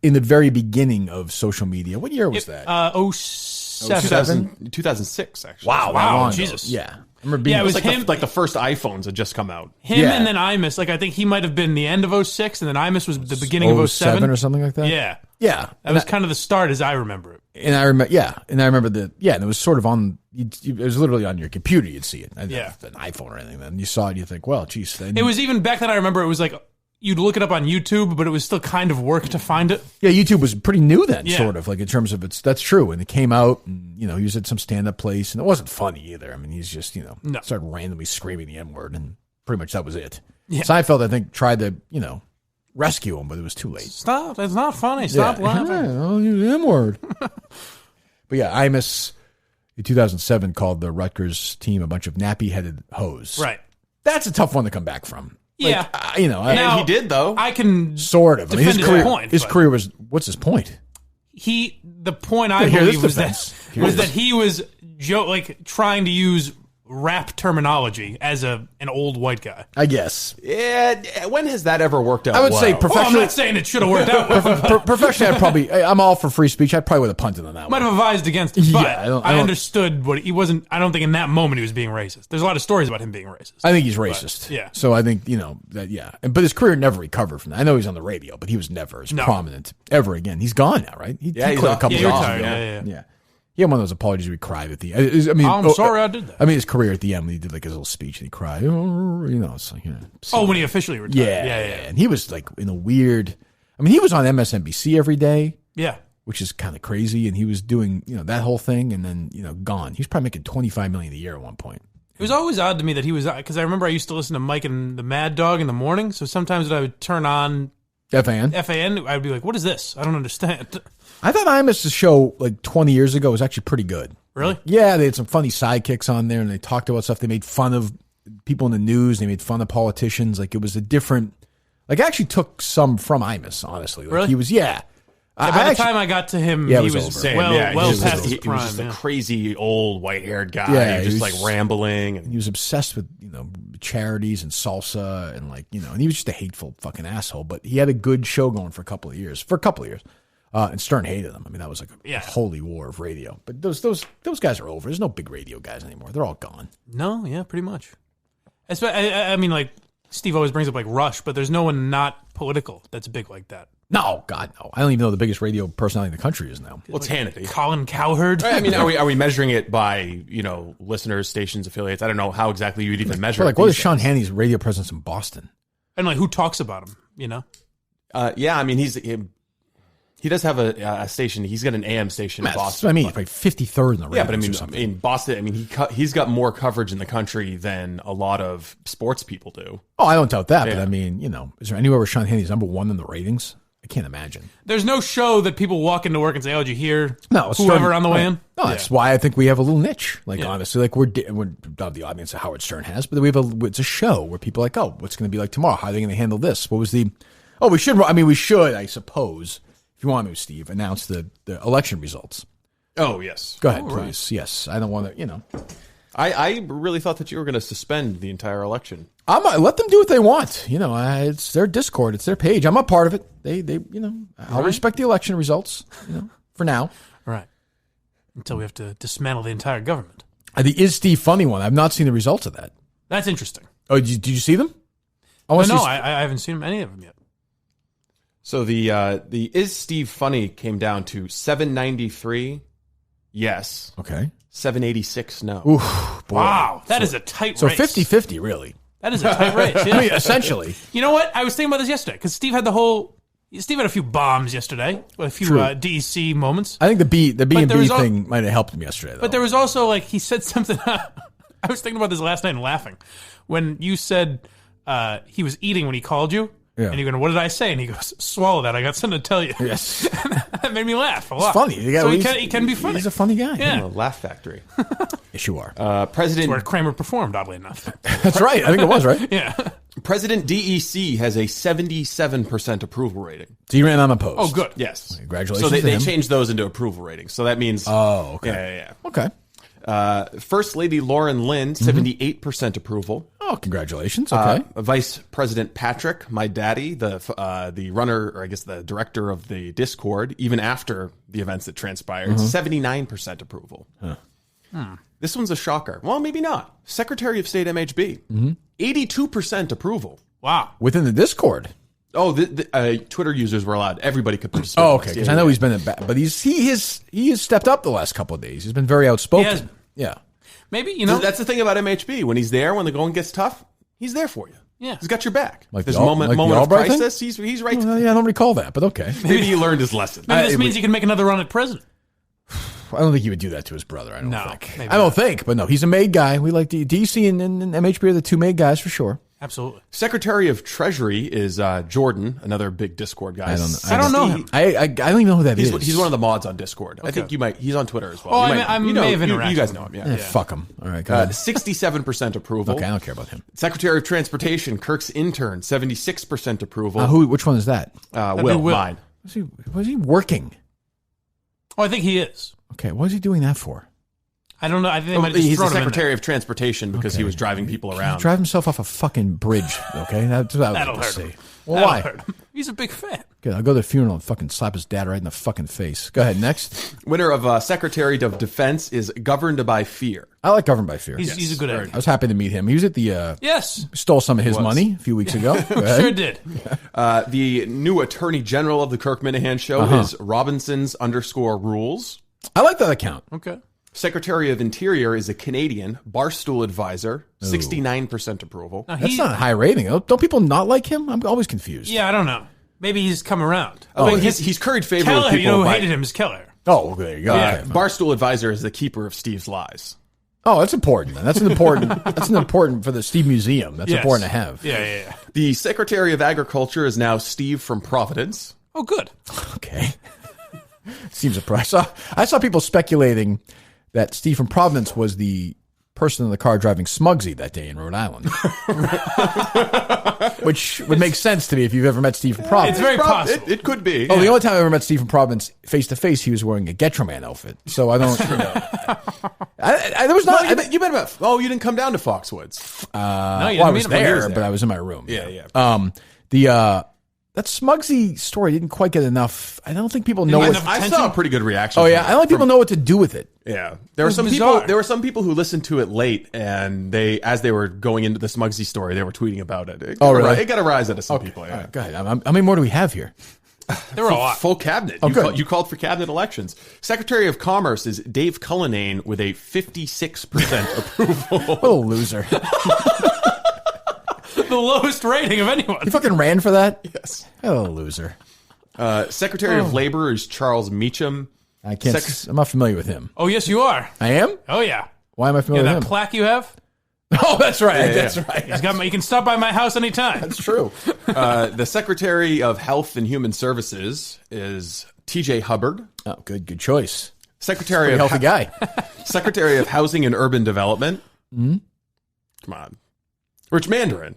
in the very beginning of social media. What year was that? 2006, actually. Wow. Jesus. Yeah. I remember being it was like the first iPhones had just come out. Him and then Imus. I think he might have been the end of 06, and then Imus was the beginning of 07 or something like that. Yeah. Yeah. That was kind of the start as I remember it. And I remember and it was sort of on, it was literally on your computer, you'd see it. An iPhone or anything. Then you saw it, you think, well, geez. It was even back then, I remember it was like, you'd look it up on YouTube, but it was still kind of work to find it. Yeah, YouTube was pretty new then, sort of, like in terms of that's true. And it came out, and, he was at some stand-up place, and it wasn't funny either. I mean, he's just, started randomly screaming the N-word, and pretty much that was it. Yeah. Seinfeld, I think, tried to, rescue him, but it was too late. Stop. It's not funny. Stop laughing. Oh, you M-word. But yeah, Imus in 2007 called the Rutgers team a bunch of nappy-headed hoes. Right. That's a tough one to come back from. Yeah. And he did, though. I can sort of. Defend his career was, what's his point? The point I believe was that he was trying to use rap terminology as an old white guy. I guess. Yeah. When has that ever worked out? I would say professionally. I'm not saying it should have worked out. Professionally, I'm all for free speech. I probably would have punted on that. Might have advised against it, but I understood what he wasn't. I don't think in that moment he was being racist. There's a lot of stories about him being racist. I think he's racist. But, yeah. So I think that. Yeah. But his career never recovered from that. I know he's on the radio, but he was never as prominent ever again. He's gone now, right? He quit a couple years ago. Yeah. He had one of those apologies where he cried at the end. I'm sorry I did that. I mean, his career at the end, when he did like his little speech and he cried. It's like, when he officially retired. Yeah. And he was like in a weird, he was on MSNBC every day. Yeah. Which is kind of crazy. And he was doing, that whole thing and then, gone. He was probably making $25 million a year at one point. It was always odd to me that he was, because I remember I used to listen to Mike and the Mad Dog in the morning. So sometimes when I would turn on FAN, I'd be like, what is this? I don't understand. I thought Imus' show like 20 years ago was actually pretty good. Really? Yeah, they had some funny sidekicks on there, and they talked about stuff. They made fun of people in the news. They made fun of politicians. Like, it was a different... Like, I actually took some from Imus, honestly. Like, really? He was, by the time I got to him, he was past his prime. He was just a crazy old white-haired guy. Yeah, he was just like rambling. And he was obsessed with, charities and salsa and and he was just a hateful fucking asshole. But he had a good show going for a couple of years. And Stern hated him. I mean, that was like a holy war of radio. But those guys are over. There's no big radio guys anymore. They're all gone. No, yeah, pretty much. I mean, like Steve always brings up like Rush, but there's no one not political that's big like that. No, God, no. I don't even know the biggest radio personality in the country is now. Well, it's Hannity. Colin Cowherd. I mean, are we measuring it by, listeners, stations, affiliates? I don't know how exactly you'd even measure it. Like, what is Sean Hannity's radio presence in Boston? And like, who talks about him, Yeah, I mean, he does have a station. He's got an AM station in Boston. I mean, like 53rd in the radio. Yeah, but I mean, Boston. I mean, he's got more coverage in the country than a lot of sports people do. Oh, I don't doubt that. Yeah. But I mean, is there anywhere where Sean Hannity's number one in the ratings? I can't imagine. There's no show that people walk into work and say, "Oh, did you hear whoever on the way in?" No, that's why I think we have a little niche. Like honestly, like we're not the audience that Howard Stern has, but it's a show where people are like, "Oh, what's going to be like tomorrow? How are they going to handle this? What was the? Oh, we should. I mean, we should. I suppose." If you want to, Steve, announce the election results. Oh, yes. Go ahead, please. Right. Yes. I don't want to, I really thought that you were going to suspend the entire election. Let them do what they want. It's their Discord. It's their page. I'm a part of it. They I'll respect the election results, for now. Right. Until we have to dismantle the entire government. The Is Steve Funny one. I've not seen the results of that. That's interesting. Oh, did you see them? I haven't seen any of them yet. So the Is Steve Funny came down to 793, yes. Okay. 786, no. Ooh, boy. Wow, that is a tight race. So 50-50, really. That is a tight race, yeah. I mean, essentially. You know what? I was thinking about this yesterday, because Steve had a few bombs yesterday, a few DEC moments. I think the B&B thing might have helped him yesterday, though. But there was also, he said something, I was thinking about this last night and laughing. When you said he was eating when he called you, yeah. And you're going, what did I say? And he goes, swallow that. I got something to tell you. Yes. That made me laugh a lot. It's funny. He can be funny. He's a funny guy. Yeah. Laugh Factory. Yes, you are. President. That's where Kramer performed, oddly enough. That's right. I think it was, right? Yeah. President DEC has a 77% approval rating. So he ran unopposed. Oh, good. Yes. Well, congratulations. So they changed those into approval ratings. So that means. Oh, okay. Yeah. Okay. First Lady Lauren Lynn, 78% approval. Oh, congratulations. Okay. Vice President Patrick, my daddy, the runner, or I guess the director of the Discord, even after the events that transpired, 79% approval. Huh. This one's a shocker. Well, maybe not. Secretary of State MHB, 82% approval. Wow. Within the Discord. Oh, Twitter users were allowed. Everybody could participate. Oh, okay. Because I know he's been but he has stepped up the last couple of days. He's been very outspoken. Yeah. Maybe, that's the thing about MHB. When he's there, when the going gets tough, he's there for you. Yeah. He's got your back. Like this the moment of crisis, he's right. Well, yeah, I don't recall that, but okay. Maybe he learned his lesson. Maybe this means he can make another run at president. I don't think he would do that to his brother. I don't think. But no, he's a made guy. We like DC and MHB are the two made guys for sure. Absolutely. Secretary of Treasury is Jordan, another big Discord guy. I don't know him. I don't even know who that is. He's one of the mods on Discord. Okay. I think you might. He's on Twitter as well. Oh, I may have interacted. You guys know him. Yeah. Fuck him. All right. Go ahead. 67% approval. Okay, I don't care about him. Secretary of Transportation, Kirk's intern, 76% approval. Which one is that? Will. Mine. Was he working? Oh, I think he is. Okay, what is he doing that for? I don't know. I think they might have just he's the thrown him in Secretary of Transportation because he was driving people around. Drive himself off a fucking bridge, okay? That's what I was going to say. Well, That'll why? hurt him. He's a big fan. Good. I'll go to the funeral and fucking slap his dad right in the fucking face. Go ahead, next. Winner of Secretary of Defense is Governed by Fear. I like Governed by Fear. He's a good actor. I was happy to meet him. He was at the... Yes. Stole some of his money a few weeks ago. Sure did. The new Attorney General of the Kirk Minihane Show is Robinsons_rules. I like that account. Okay. Secretary of Interior is a Canadian, Barstool advisor, 69% approval. Now, that's not a high rating. Don't people not like him? I'm always confused. Yeah, I don't know. Maybe he's come around. He's curried favor Kelleher, with people. you know who hated him is Kelleher. Oh, there you go. Okay. Barstool advisor is the keeper of Steve's lies. Oh, that's important. That's an important for the Steve Museum. That's important to have. Yeah. The Secretary of Agriculture is now Steve from Providence. Oh, good. Okay. Seems surprised. I saw people speculating that Steve from Providence was the person in the car driving Smugsy that day in Rhode Island. Which would make sense to me if you've ever met Steve from Providence. It's very possible. It could be. Oh, the only time I ever met Steve from Providence face to face, he was wearing a Getroman outfit. So I don't. There was not. No, you met him at. Oh, you didn't come down to Foxwoods. No, you didn't I meet was him when he there, was there. but I was in my room. Yeah. That Smugsy story didn't quite get enough. I don't think people know what. I saw a pretty good reaction. Oh yeah, I don't think people know what to do with it. Yeah, there were some bizarre. people. There were some people who listened to it late, and they, as they were going into the Smugsy story, they were tweeting about it. Really? It got a rise out of some people. All Yeah. right, go ahead. How many more do we have here? There were a lot. Full cabinet. good. You called for cabinet elections. Secretary of Commerce is Dave Cullinane with a 56% approval. What a loser! The lowest rating of anyone. You fucking ran for that? Yes. Oh, loser! Secretary of Labor is Charles Meacham. I can't. I'm not familiar with him. Oh, yes, you are. I am. Oh, yeah. Why am I Yeah, familiar that with him? plaque you have? Oh, that's right. Yeah, that's yeah. right. You can stop by my house anytime. That's true. The Secretary of Health and Human Services is T.J. Hubbard. Oh, good choice. Secretary Pretty of healthy guy. Secretary of Housing and Urban Development. Hmm? Come on, Rich Mandarin.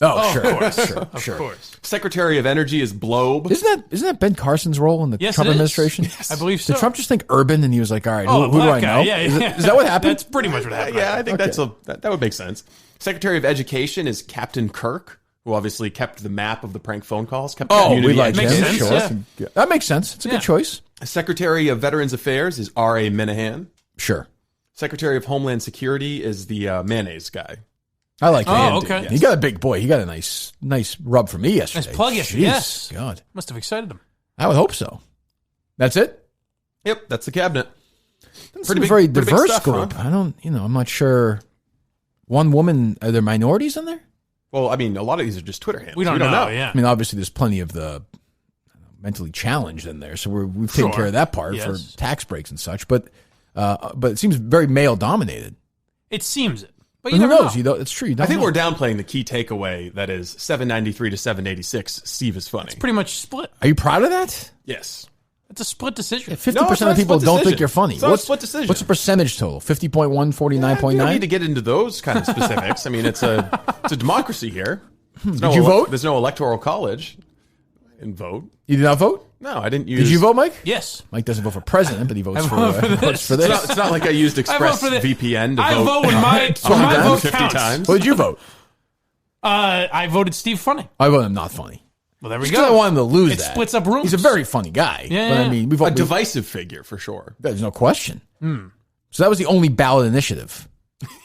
Oh, sure, Of course. sure, Of sure. course. Secretary of Energy is Blobe. Isn't that Ben Carson's role in the Yes, Trump it is. administration? I believe so. Did Trump just think urban and he was like, all right, Oh, who do black I guy. know? Yeah, yeah. Is that what happened? That's pretty much what happened. Yeah, I think Okay. that would make sense. Secretary of Education is Captain Kirk, who obviously kept the map of the prank phone calls. Kept Oh, community we like Makes him. sense, Sure. yeah. That makes sense. It's a good choice. Secretary of Veterans Affairs is R.A. Minihane. Sure. Secretary of Homeland Security is the mayonnaise guy. I like him. Oh, okay. He got a big boy. He got a nice rub for me yesterday. Nice plug yesterday. Jeez, Yes. God. Must have excited him. I would hope so. That's it? Yep, that's the cabinet. It's a very diverse group. I don't, I'm not sure. One woman, are there minorities in there? Well, I mean, a lot of these are just Twitter handles. We don't know. Yeah. I mean, obviously, there's plenty of the mentally challenged in there, so we've taken Sure. care of that part Yes. for tax breaks and such. But it seems very male dominated. It seems it. But Who you never knows? know. It's true. You don't I think know. we're downplaying the key takeaway that is 793 to 786. Steve is funny. Pretty much split. Are you proud of that? Yes. It's a split decision. 50% of people don't think you're funny. It's not a split decision. What's the percentage total? 50.1, You don't 49.9? need to get into those kind of specifics. I mean, it's a democracy here. Did you vote? There's no electoral college. And vote. You did not vote? No, I didn't use. Did you vote, Mike? Yes. Mike doesn't vote for president, but he votes for this. this. It's not like I used Express for the- VPN to I vote. vote when my vote 50 counts. times. What did you vote? I voted Steve Funny. I voted him not funny. Well, there we Just 'cause go. I want him to lose It that. splits up rooms. He's a very funny guy. Yeah, But I yeah. mean, A divisive figure for sure. there's no question. So that was the only ballot initiative.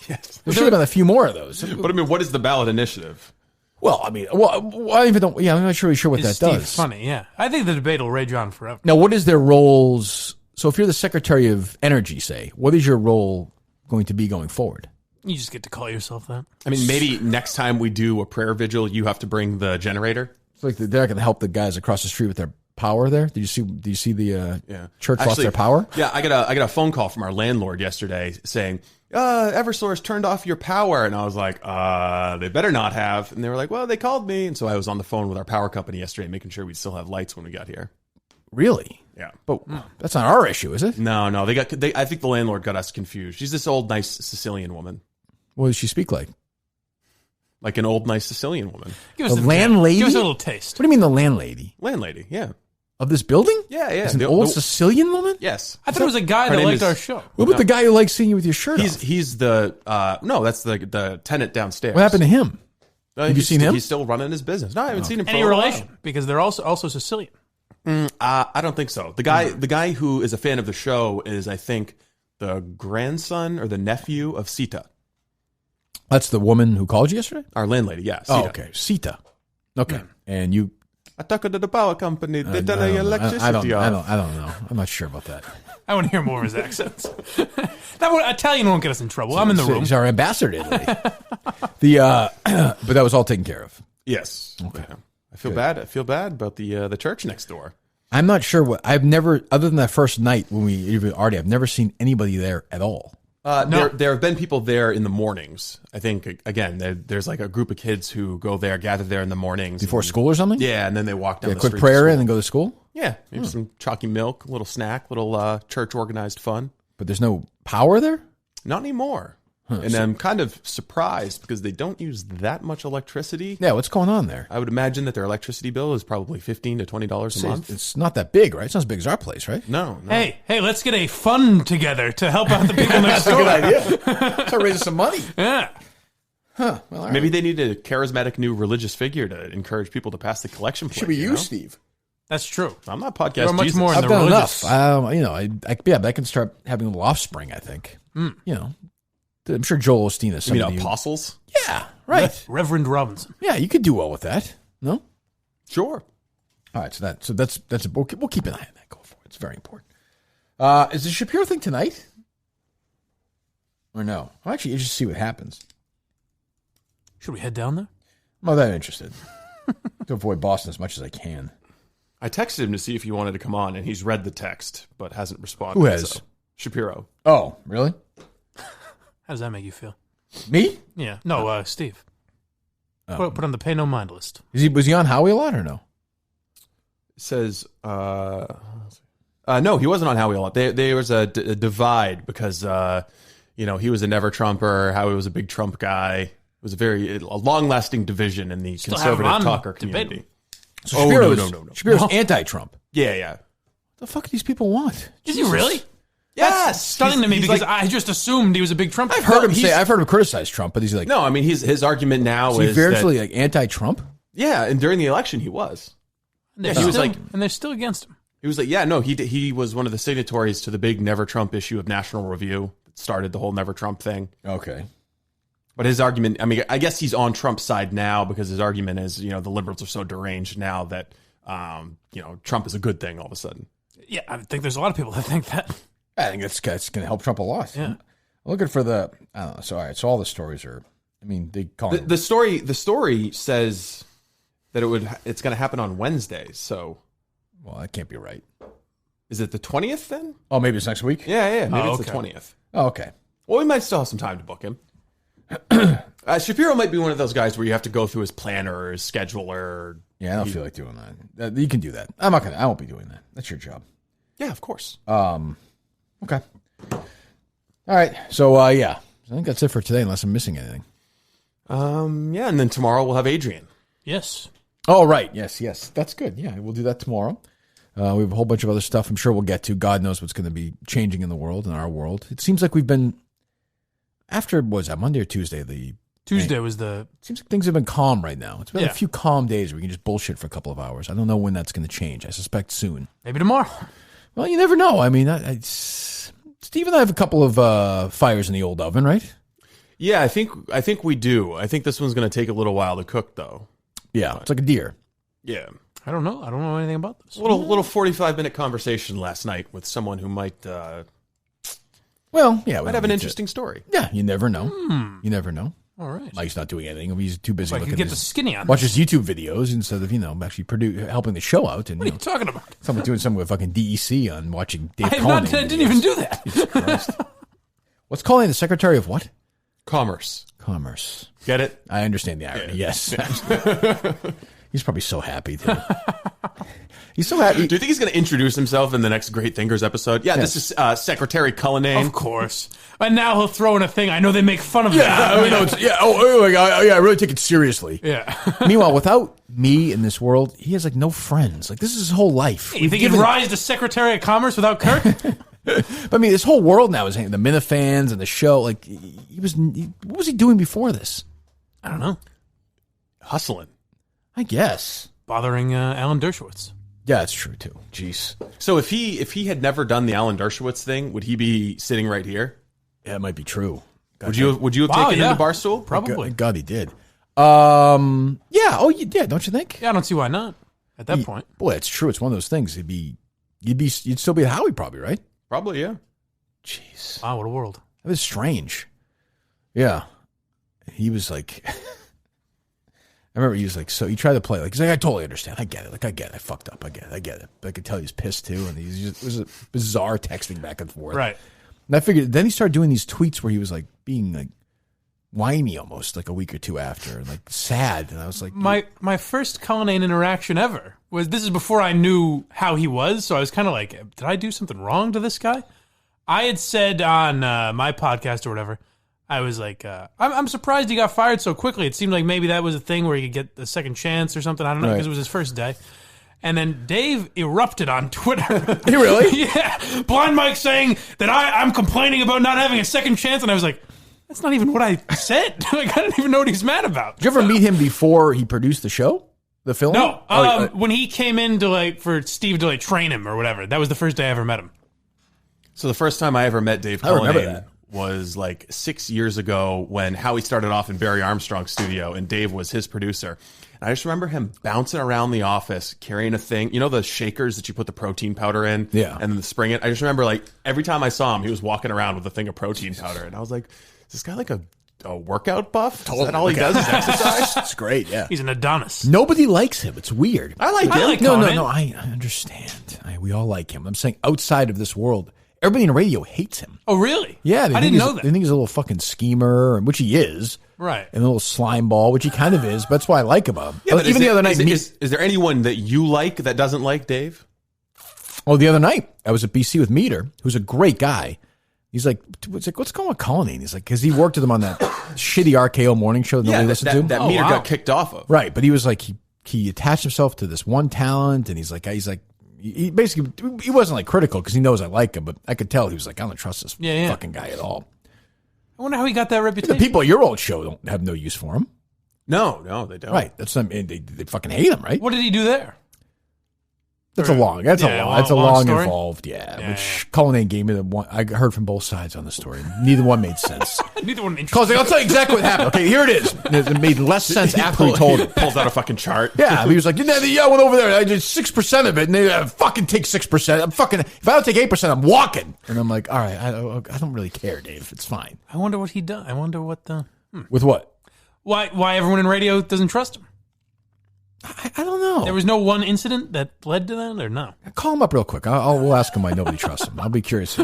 Yes. There should have been a few more of those. But I mean, what is the ballot initiative? Well, I mean, I even don't. Yeah, I'm not really sure what Is that Steve does. Funny? Yeah. I think the debate will rage on forever. Now, what is their roles? So, if you're the Secretary of Energy, say, what is your role going to be going forward? You just get to call yourself that. I mean, maybe next time we do a prayer vigil, you have to bring the generator. It's like they're not going to help the guys across the street with their power. There, do you see the church lost their power? Yeah, I got a phone call from our landlord yesterday saying, Eversource turned off your power. And I was like, they better not have. And they were like, well, they called me. And so I was on the phone with our power company yesterday, making sure we'd still have lights when we got here. Really? Yeah. But that's not our issue, is it? No, I think the landlord got us confused. She's this old, nice Sicilian woman. What does she speak like? Like an old, nice Sicilian woman. Give us The landlady? Give us a little taste. What do you mean the landlady? Landlady, yeah. Of this building? Yeah. Is an old Sicilian woman? Yes. I thought it was a guy Her that name liked is- our show. What about the guy who likes seeing you with your shirt off? He's the, no, that's the tenant downstairs. What happened to him? Have you seen him? He's still running his business. No, I haven't seen him for Any a while. relation? Because they're also Sicilian. I don't think so. The guy who is a fan of the show is, I think, the grandson or the nephew of Sita, That's the woman who called you yesterday? our landlady. Yeah. Sita. Oh, okay. Sita. Okay. And you... I talked to the power company. They done I don't know. electricity I don't off. know. I'm not sure about that. I want to hear more of his accents. Italian won't get us in trouble. I'm in the room. He's our ambassador to Italy. But that was all taken care of. Yes. Okay. Yeah. I feel bad. I feel bad about the church next door. I'm not sure I've never, other than that first night when we interviewed Artie, I've never seen anybody there at all. No. There have been people there in the mornings. I think, again, there's like a group of kids who go there, gather there in the mornings. Before school or something? Yeah, and then they walk down Yeah, the quick street. prayer to and then go to school? Yeah, maybe some chalky milk, a little snack, little church organized fun. But there's no power there? Not anymore. And I'm kind of surprised because they don't use that much electricity. Yeah, what's going on there? I would imagine that their electricity bill is probably $15 to $20 a month. It's not that big, right? It's not as big as our place, right? No. Hey, let's get a fund together to help out the people next door. That's a good idea. Start raising some money. Yeah. Huh. Well, all right. Maybe they need a charismatic new religious figure to encourage people to pass the collection plate. Should be you, Steve. That's true. I'm not podcast You're much Jesus. more in I've the done religious. enough. I can start having a little offspring, I think. You know, I'm sure Joel Osteen is You some mean of apostles? Yeah, right. Reverend Robinson. Yeah, you could do well with that. No? Sure. All right, so that's we'll keep an eye on that. Go for it. It's very important. Is the Shapiro thing tonight? Or no? I'm actually interested to see what happens. Should we head down there? I'm not that interested. To avoid Boston as much as I can. I texted him to see if he wanted to come on, and he's read the text, but hasn't responded. Who has? So. Shapiro. Oh, really? How does that make you feel? Me? Yeah. No, Steve. Oh. Put on the pay no mind list. Was he on Howie a lot or no? It says, no, he wasn't on Howie a lot. There was a divide because, he was a never Trumper. Howie was a big Trump guy. It was a long-lasting division in the conservative talker community. So Shapiro's, no. Shapiro's anti-Trump. Yeah. What the fuck do these people want? Is he really? Yes. That's stunning to me because I just assumed he was a big Trump. I've heard him criticize Trump, but he's like, no, I mean, his argument now is virtually like anti-Trump. Yeah, and during the election he was. And they're still against him. He was like, he was one of the signatories to the big Never Trump issue of National Review that started the whole Never Trump thing. Okay. But his argument, I mean, I guess he's on Trump's side now because his argument is, the liberals are so deranged now that, Trump is a good thing all of a sudden. Yeah, I think there's a lot of people that think that. I think that's going to help Trump a lot. Yeah. I'm looking for I don't know. So, all right. So all the stories are, they call it. The story says that it's going to happen on Wednesday. So. Well, that can't be right. Is it the 20th then? Oh, maybe it's next week? Yeah. Maybe it's the 20th. Oh, okay. Well, we might still have some time to book him. Shapiro might be one of those guys where you have to go through his planner or his scheduler. Yeah, I don't feel like doing that. You can do that. I won't be doing that. That's your job. Yeah, of course. Okay. All right. So, I think that's it for today, unless I'm missing anything. Yeah, and then tomorrow we'll have Adrian. Yes. Oh, right. Yes. That's good. Yeah, we'll do that tomorrow. We have a whole bunch of other stuff I'm sure we'll get to. God knows what's going to be changing in the world, in our world. It seems like we've been, after, what was that, Monday or Tuesday? Tuesday was the... Seems like things have been calm right now. It's been a few calm days where we can just bullshit for a couple of hours. I don't know when that's going to change. I suspect soon. Maybe tomorrow. Well, you never know. I mean, Steve and I have a couple of fires in the old oven, right? Yeah, I think we do. I think this one's going to take a little while to cook, though. Yeah, it's like a deer. Yeah. I don't know anything about this. A little 45-minute conversation last night with someone who might... might have an interesting story. Yeah, you never know. You never know. All right. Mike's not doing anything. He's too busy looking at get the skinny on. Watch his YouTube videos instead of, actually helping the show out. And, what are you talking about? Someone doing something with fucking DEC on watching Dave I Cullinane. didn't even do that. Jesus Christ. What's Cullinane, the Secretary of what? Commerce. Get it? I understand the irony. Yeah. Yes. He's probably so happy, too. He's so happy. Do you think he's going to introduce himself in the next Great Thinkers episode? Yeah, This is Secretary Cullinane. Of course. And now he'll throw in a thing. I know they make fun of that. I really take it seriously. Yeah. Meanwhile, without me in this world, he has no friends. This is his whole life. You think he'd rise to Secretary of Commerce without Kirk? But this whole world now is the Minifans and the show. What was he doing before this? I don't know. Hustling, I guess. Bothering Alan Dershowitz. Yeah, that's true too. Jeez. So if he had never done the Alan Dershowitz thing, would he be sitting right here? Yeah, it might be true. Would you have taken him to Barstool? Probably. God, he did. Yeah. Oh, yeah. Don't you think? Yeah, I don't see why not. At that point, boy, it's true. It's one of those things. You'd still be at Howie, probably, right? Probably, yeah. Jeez. Wow, what a world. That was strange. Yeah. He was like, I remember he was like, so he tried to play, he's like, I totally understand. I get it. I get it. I fucked up. I get it. But I could tell he was pissed too. And it was a bizarre texting back and forth. Right. And I figured, then he started doing these tweets where he was being whiny almost a week or two after, and sad. And I was like, my first Cullinane interaction ever this is before I knew how he was. So I was kind of like, did I do something wrong to this guy? I had said on my podcast or whatever, I was like, I'm surprised he got fired so quickly. It seemed like maybe that was a thing where he could get a second chance or something. I don't know, because it was his first day. And then Dave erupted on Twitter. He really? Yeah. Blind Mike saying that I'm complaining about not having a second chance. And I was like, that's not even what I said. Like, I don't even know what he's mad about. Did you ever meet him before he produced the show? The film? No. When he came in to for Steve to train him or whatever. That was the first day I ever met him. So the first time I ever met Dave Cullinane was 6 years ago when Howie started off in Barry Armstrong's studio and Dave was his producer. And I just remember him bouncing around the office carrying a thing, the shakers that you put the protein powder in, and then spring it. I just remember every time I saw him, he was walking around with a thing of protein powder, and I was like, "Is this guy like a workout buff? Totally. Is that all he does is exercise?" It's great, yeah. He's an Adonis. Nobody likes him. It's weird. I like him. No. I understand. We all like him. I'm saying outside of this world. Everybody in radio hates him. Oh, really? Yeah. I didn't know that. They think he's a little fucking schemer, which he is. Right. And a little slime ball, which he kind of is. But that's why I like him. Yeah, even the other night. Is there anyone that you like that doesn't like Dave? Oh, the other night, I was at BC with Meter, who's a great guy. He's like, what's going on with Cullinane? He's like, because he worked with him on that shitty RKO morning show that nobody listened to. That Meter got kicked off of. Right. But he was like, he attached himself to this one talent, and he's like, he basically, he wasn't critical because he knows I like him, but I could tell he was like, I don't trust this fucking guy at all. I wonder how he got that reputation. The people at your old show don't have no use for him. No, they don't. Right. That's they fucking hate him, right? What did he do there? That's a long story? involved, which Cullinane gave me the one. I heard from both sides on the story. Neither one made sense. Neither one interesting. I'll tell you exactly what happened. Okay, here it is. It made less sense after he told it. Pulls out a fucking chart. Yeah, he was like, I went over there. I did 6% of it, and they fucking take 6%. I'm fucking. If I don't take 8%, I'm walking. And I'm like, all right, I don't really care, Dave. It's fine. I wonder what he done. I wonder what the with what? Why everyone in radio doesn't trust him. I don't know. There was no one incident that led to that, or no? Call him up real quick. We'll ask him why nobody trusts him. I'll be curious.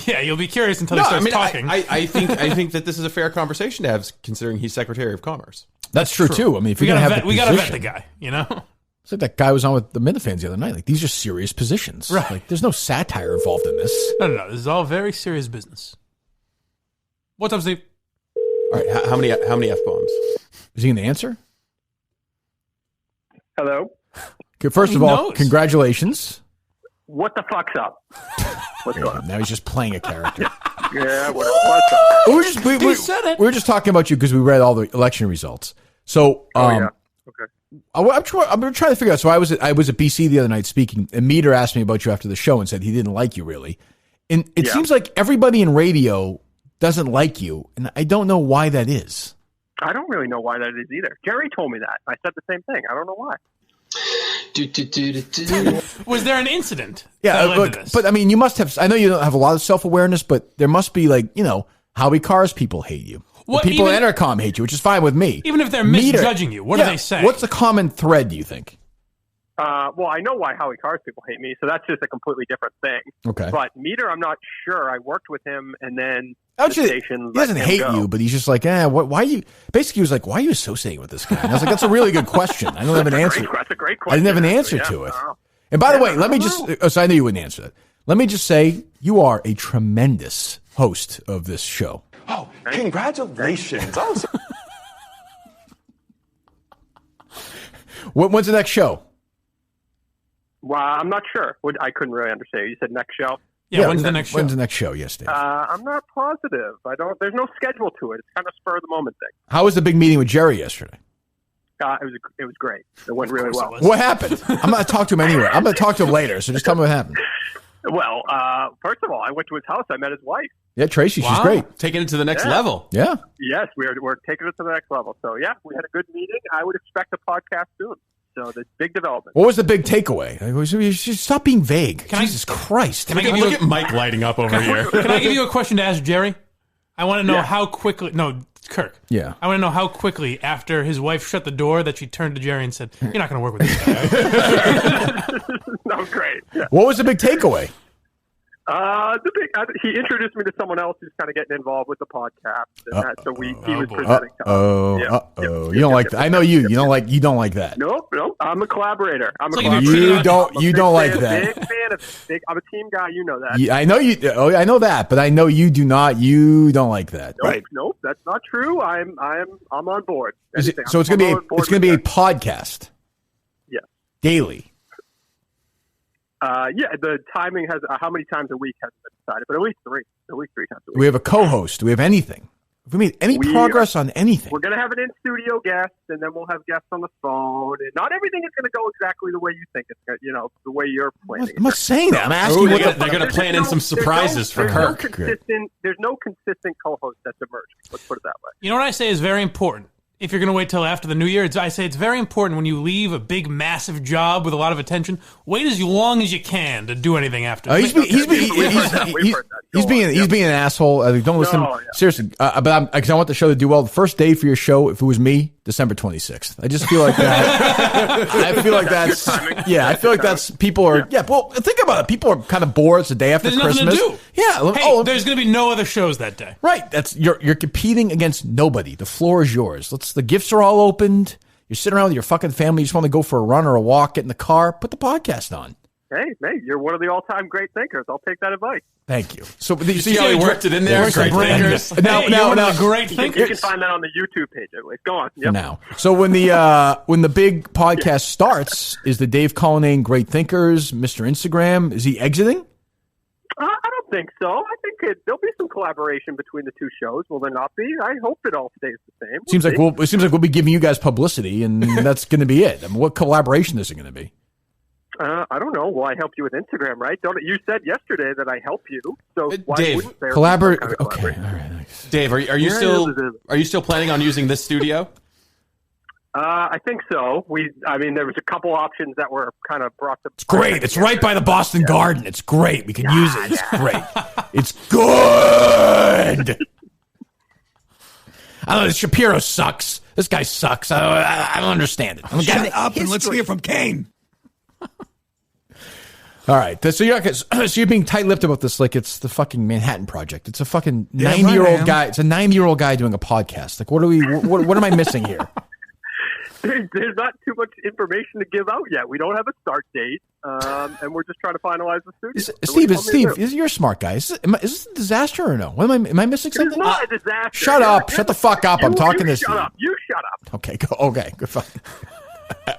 Yeah, you'll be curious until he starts talking. I think that this is a fair conversation to have, considering he's Secretary of Commerce. That's true too. I mean, if you're gonna have we gotta vet the guy, It's like that guy was on with the Minifans the other night. Like, these are serious positions. Right. There's no satire involved in this. No. This is all very serious business. What's up, Steve? All right. How many F-bombs? Is he going to answer? Hello. Okay, first of all, congratulations. What the fuck's up? What's going on? Now he's just playing a character. Yeah, what's up? We were just talking about you because we read all the election results. So, Okay. I'm trying to figure out. So I was at BC the other night speaking, and Meter asked me about you after the show and said he didn't like you really. And it seems like everybody in radio doesn't like you, and I don't know why that is. I don't really know why that is either. Jerry told me that. I said the same thing. I don't know why. Was there an incident? Yeah, that led to this? but I mean, you must have. I know you don't have a lot of self-awareness, but there must be Howie Carr's people hate you. The people at Entercom hate you, which is fine with me. Even if they're misjudging you, what do they say? What's the common thread, do you think? Well, I know why Howie Carr's people hate me, so that's just a completely different thing. Okay. But Meter, I'm not sure. I worked with him, and then he doesn't hate you, but he's just like, why you? Basically, he was like, why are you associating with this guy? And I was like, that's a really good question. I don't have an answer. That's a great question. I didn't have an answer to it. And by the way, let me just. So I knew you wouldn't answer that. Let me just say, you are a tremendous host of this show. Oh, congratulations. When's the next show? Well, I'm not sure. I couldn't really understand. You said next show? Yeah, when's the next show? When's the next show? Yes, Dave. I'm not positive. There's no schedule to it. It's kind of spur of the moment thing. How was the big meeting with Jerry yesterday? It was great. It went really well. What happened? I'm going to talk to him anyway. I'm going to talk to him later, so just tell me what happened. Well, first of all, I went to his house. I met his wife. Yeah, Tracy, she's great. Taking it to the next level. Yeah. Yes, we're taking it to the next level. So, yeah, we had a good meeting. I would expect a podcast soon. So, the big development. What was the big takeaway? Stop being vague. Jesus Christ. Look at Mike lighting up over here. Can I give you a question to ask Jerry? I want to know how quickly... No, Kirk. Yeah. I want to know how quickly after his wife shut the door that she turned to Jerry and said, you're not going to work with this guy. That was great. Yeah. What was the big takeaway? He introduced me to someone else who's kind of getting involved with the podcast, and so he was presenting. You don't like that. I know you. You don't like that. Nope. I'm a collaborator. You don't like that. Big fan of. I'm a team guy. You know that. Yeah, I know you. Oh, I know that, but I know you do not. You don't like that, right? Nope. That's not true. I'm on board. So it's gonna be a podcast. Yeah. Daily. The timing has how many times a week hasn't been decided, but at least three times a week. Do we have a co-host? Do we have anything? Have we made any progress on anything? We're going to have an in-studio guest, and then we'll have guests on the phone. And not everything is going to go exactly the way you think it's going to, the way you're planning. I'm not saying that. I'm asking they're going to plan in some surprises for Kirk. There's no consistent co-host that's emerging. Let's put it that way. You know what I say is very important? If you're going to wait till after the new year, I say it's very important when you leave a big, massive job with a lot of attention, wait as long as you can to do anything after. He's being an asshole. Don't listen. Seriously, but because I want the show to do well. The first day for your show, if it was me, December 26th. I just feel like that. I feel like that's I feel like that's people are well, think about it. People are kind of bored. It's the day after Christmas. Nothing to do. Yeah. Hey, there's going to be no other shows that day. Right. That's you're competing against nobody. The floor is yours. The gifts are all opened. You're sitting around with your fucking family. You just want to go for a run or a walk, get in the car, put the podcast on. Hey, you're one of the all-time great thinkers. I'll take that advice. Thank you. So you see how he worked it in there? Great thinkers. Now, great thinkers. You can find that on the YouTube page. Anyway. Go on. Yep. Now, so when the big podcast starts, is the Dave Cullinane Great Thinkers, Mr. Instagram, is he exiting? I don't think so. I think there'll be some collaboration between the two shows. Will there not be? I hope it all stays the same. It seems like we'll be giving you guys publicity, and that's going to be it. I mean, what collaboration is it going to be? I don't know. Well, I help you with Instagram, right? You said yesterday that I help you. So why Dave, wouldn't there collaborate? be some kind of Okay, all right. Thanks. Dave, are you still planning on using this studio? I think so. There was a couple options that were kind of brought to. It's great. It's right by the Boston Garden. It's great. We can use it. It's great. It's good. I don't know. Shapiro sucks. This guy sucks. I don't understand it. Shut up and let's hear from Kane. All right, so you're being tight-lipped about this, like it's the fucking Manhattan Project. It's a fucking 90-year-old guy. It's a 90-year-old guy doing a podcast. Like, what am I missing here? There's not too much information to give out yet. We don't have a start date, and we're just trying to finalize the studio. Steve, you're a smart guy. Is this a disaster or no? Am I missing something? It's not a disaster. Shut up! Shut the fuck up! I'm talking to Steve. You shut up. Okay, go. Okay, good.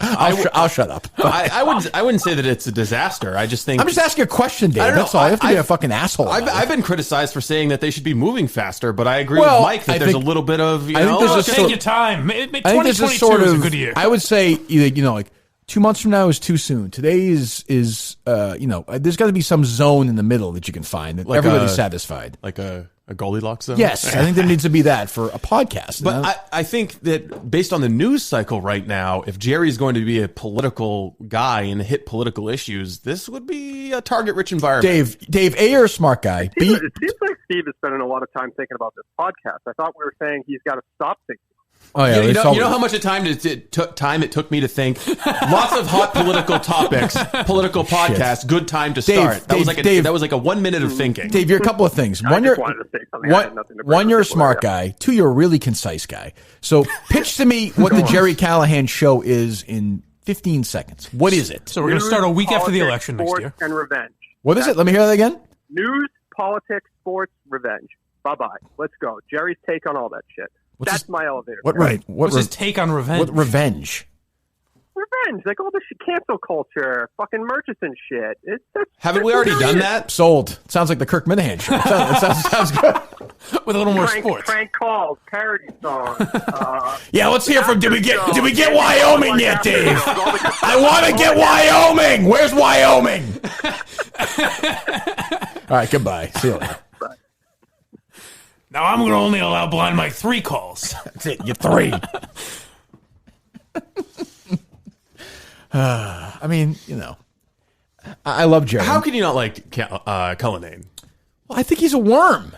I'll shut up. I wouldn't say that it's a disaster. I'm just asking a question, Dave. That's all. I have to be a fucking asshole. I've been criticized for saying that they should be moving faster, but I agree with Mike that there's a little bit of take your time. 2022 is a good year. I would say like 2 months from now is too soon. Today is there's got to be some zone in the middle that you can find that like everybody's satisfied. Like a Goldilocks zone? Yes, I think there needs to be that for a podcast. But I think that based on the news cycle right now, if Jerry's going to be a political guy and hit political issues, this would be a target-rich environment. Dave, A, you're a smart guy. It seems like Steve is spending a lot of time thinking about this podcast. I thought we were saying he's got to stop thinking. Oh yeah, you know how much time it took me to think. Lots of hot political topics, political podcasts. Good time to start. That was like a 1 minute of thinking. Dave, you're a couple of things. One, you're a smart guy. Two, you're a really concise guy. So pitch to me what the Jerry Callahan show is in 15 seconds. What is it? So we're going to start a week after the election next year. And revenge. What is it? Let me hear that again. News, politics, sports, revenge. Bye-bye. Let's go. Jerry's take on all that shit. That's my elevator. What's his take on revenge? What revenge? Revenge, like all this cancel culture, fucking Murchison shit. Haven't we already done that? Sold. Sounds like the Kirk Minihane show. Sounds good. With a little more sports. Prank calls, parody songs. Yeah, let's hear from. Did we get Wyoming yet, Dave? I want to get Wyoming. Where's Wyoming? All right, goodbye. See you later. Now I'm going to only allow Blind Mike 3 calls. That's it. You're 3. I mean, I love Jerry. How can you not like Cullinane? Well, I think he's a worm.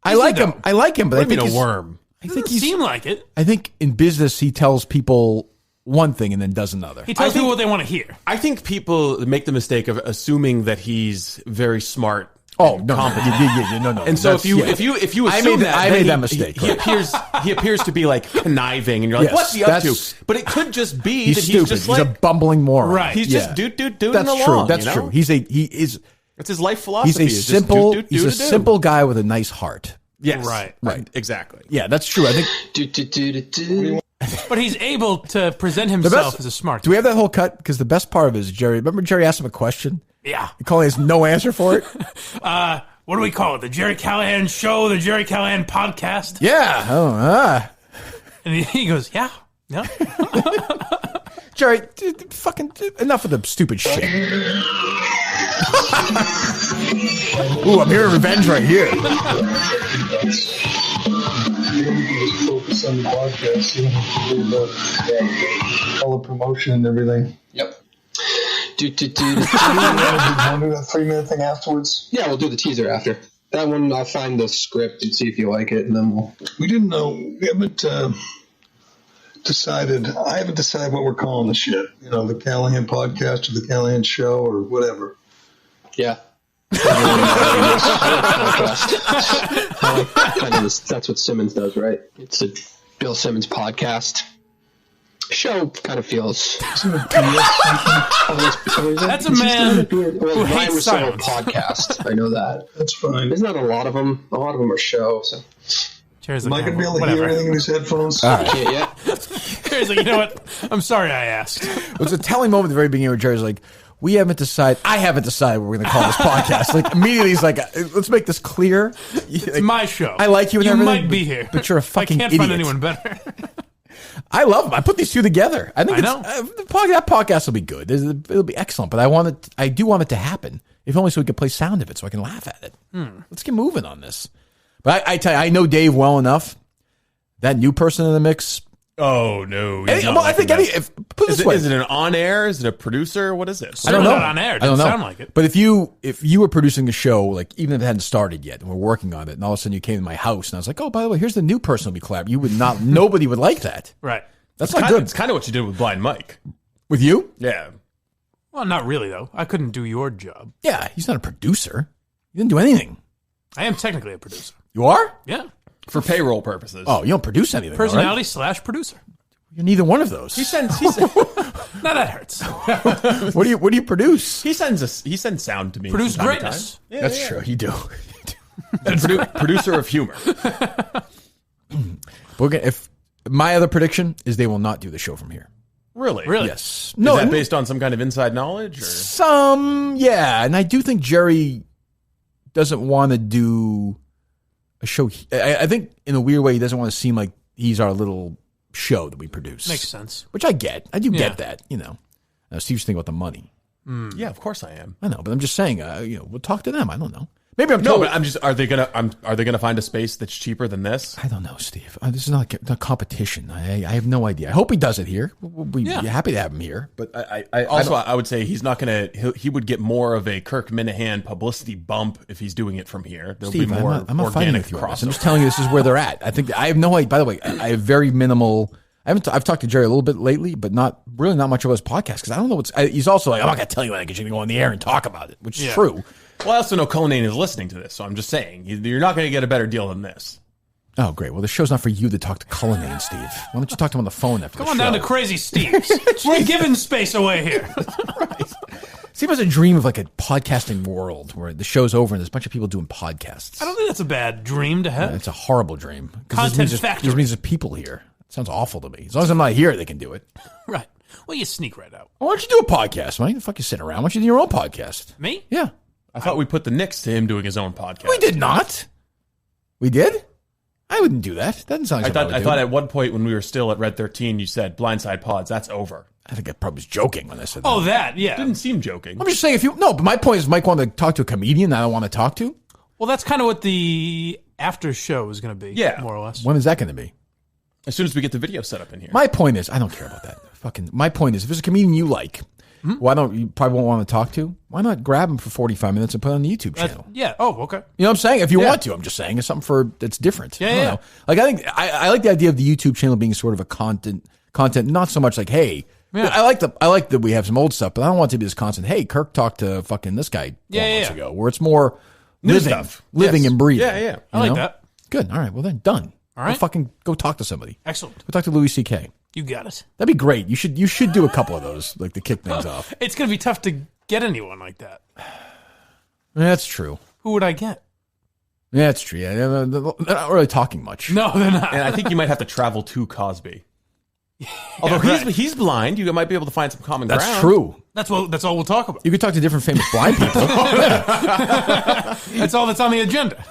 I like him, but I think he's a worm. I think he seems like it. I think in business he tells people one thing and then does another. He tells people what they want to hear. I think people make the mistake of assuming that he's very smart. Oh no, no. And so if you assume I made that mistake. He appears to be like conniving, and you're like, what's he up to? But it could just be he's that stupid. he's just he's a bumbling moron. Right. He's just doing That's along. true. That's you know? true. He is. It's his life philosophy. He's a simple guy with a nice heart. Yes. Right. Exactly. Yeah, that's true. I think. But he's able to present himself as a smart guy. Do we have that whole cut? Because the best part of it is Jerry. Remember Jerry asked him a question? Yeah. Cullinane has no answer for it. What do we call it? The Jerry Callahan Show? The Jerry Callahan Podcast? Yeah. And he goes, yeah. Jerry, fucking enough of the stupid shit. Ooh, I'm hearing revenge right here. Focus on the podcast. You don't have to do the all the promotion and everything. Yep. Want to do that 3-minute thing afterwards? Yeah, we'll do the teaser after. That one, I'll find the script and see if you like it, and then we'll... We didn't know. We haven't decided. I haven't decided what we're calling the shit. You know, the Callahan Podcast or the Callahan Show or whatever. Yeah. That's what Simmons does, right? It's a Bill Simmons podcast. Show kind of feels. That's a man who hates silence. Podcast. I know that. That's fine. There's not a lot of them. A lot of them are show. So. Am I going to be able to hear anything in these headphones? All right. Can't yet. Jerry's like, you know what? I'm sorry I asked. It was a telling moment at the very beginning where Jerry's like, I haven't decided what we're going to call this podcast. Like, immediately he's like, let's make this clear. It's my show. I like you and everything. You might be here. But you're a fucking idiot. I can't find anyone better. I love them. I put these two together. I think know. That podcast will be good. It'll be excellent. But I do want it to happen. If only so we could play sound of it so I can laugh at it. Let's get moving on this. But I tell you, I know Dave well enough. That new person in the mix. Oh no! Put it this way: is it an on air? Is it a producer? What is it? I don't know. Not on air. It I don't know. Sound like it. But if you were producing a show, like even if it hadn't started yet, and we're working on it, and all of a sudden you came to my house, and I was like, oh, by the way, here's the new person we collab. You would not. Nobody would like that. Right. That's not good. It's kind of what you did with Blind Mike. With you? Yeah. Well, not really though. I couldn't do your job. Yeah, he's not a producer. He didn't do anything. I am technically a producer. You are? Yeah. For payroll purposes. Oh, you don't produce anything. Personality right? / producer. You're neither one of those. He sends. Now that hurts. What do you produce? He sends sound to me. Produce greatness. Yeah, that's true. You do. Producer of humor. If my other prediction is they will not do the show from here. Really? Yes. No. Is that based on some kind of inside knowledge? Or? Yeah. And I do think Jerry doesn't want to do a show. I think in a weird way he doesn't want to seem like he's our little show that we produce. Makes sense. Which I get. I do get that. You know. Steve's thinking about the money. Yeah, of course I am. I know, but I'm just saying. We'll talk to them. I don't know. Maybe I'm totally... No, but I'm just. Are they gonna find a space that's cheaper than this? I don't know, Steve. This is not competition. I have no idea. I hope he does it here. We'll be happy to have him here. But I would say he's not gonna. He would get more of a Kirk Minihane publicity bump if he's doing it from here. There'll Steve, be more I'm not fighting with you on this. I'm just telling you this is where they're at. I think I have no idea. By the way, I have very minimal. I've talked to Jerry a little bit lately, but not much about his podcast because I don't know what's. He's also like, I'm not gonna tell you anything because you're gonna go on the air and talk about it, which is true. Well, I also know Cullinane is listening to this, so I'm just saying you're not going to get a better deal than this. Oh, great. Well, the show's not for you to talk to Cullinane, Steve. Why don't you talk to him on the phone after the show? Come on down to Crazy Steve's. We're giving space away here. Right. Steve has a dream of like a podcasting world where the show's over and there's a bunch of people doing podcasts. I don't think that's a bad dream to have. It's a horrible dream. Content factory. This means there's people here. It sounds awful to me. As long as I'm not here, they can do it. Right. Well, you sneak right out. Why don't you do a podcast? Why the fuck you sitting around? Why don't you do your own podcast? Me? Yeah. I thought we put the Knicks to him doing his own podcast. We did not. We did? I wouldn't do that. That doesn't sound like I thought at one point when we were still at Red 13, you said Blindside Pods, that's over. I think I probably was joking when I said that. Oh, that, yeah. Didn't seem joking. I'm just saying but my point is Mike wanted to talk to a comedian that I don't want to talk to. Well, that's kind of what the after show is going to be. Yeah. More or less. When is that going to be? As soon as we get the video set up in here. My point is, I don't care about that. My point is, if there's a comedian you like, you probably won't want to talk to? Why not grab him for 45 minutes and put it on the YouTube channel? Yeah. Oh, okay. You know what I'm saying? If you want to, I'm just saying it's something that's different. Yeah, I don't know. Like, I think I like the idea of the YouTube channel being sort of a content, not so much like, hey, I like that we have some old stuff, but I don't want it to be this constant, hey, Kirk talked to fucking this guy 4 months ago, where it's more, living and breathing. Yeah. I like that. Good. All right. Well then, done. All right. Go fucking go talk to somebody. Excellent. Go talk to Louis C.K. You got it. That'd be great. You should do a couple of those, like to kick things off. It's gonna be tough to get anyone like that. That's true. Who would I get? Yeah, that's true. Yeah, they're not really talking much. No, they're not. And I think you might have to travel to Cosby. Although he's blind, you might be able to find some common ground. That's true. That's all we'll talk about. You could talk to different famous blind people. That's all that's on the agenda.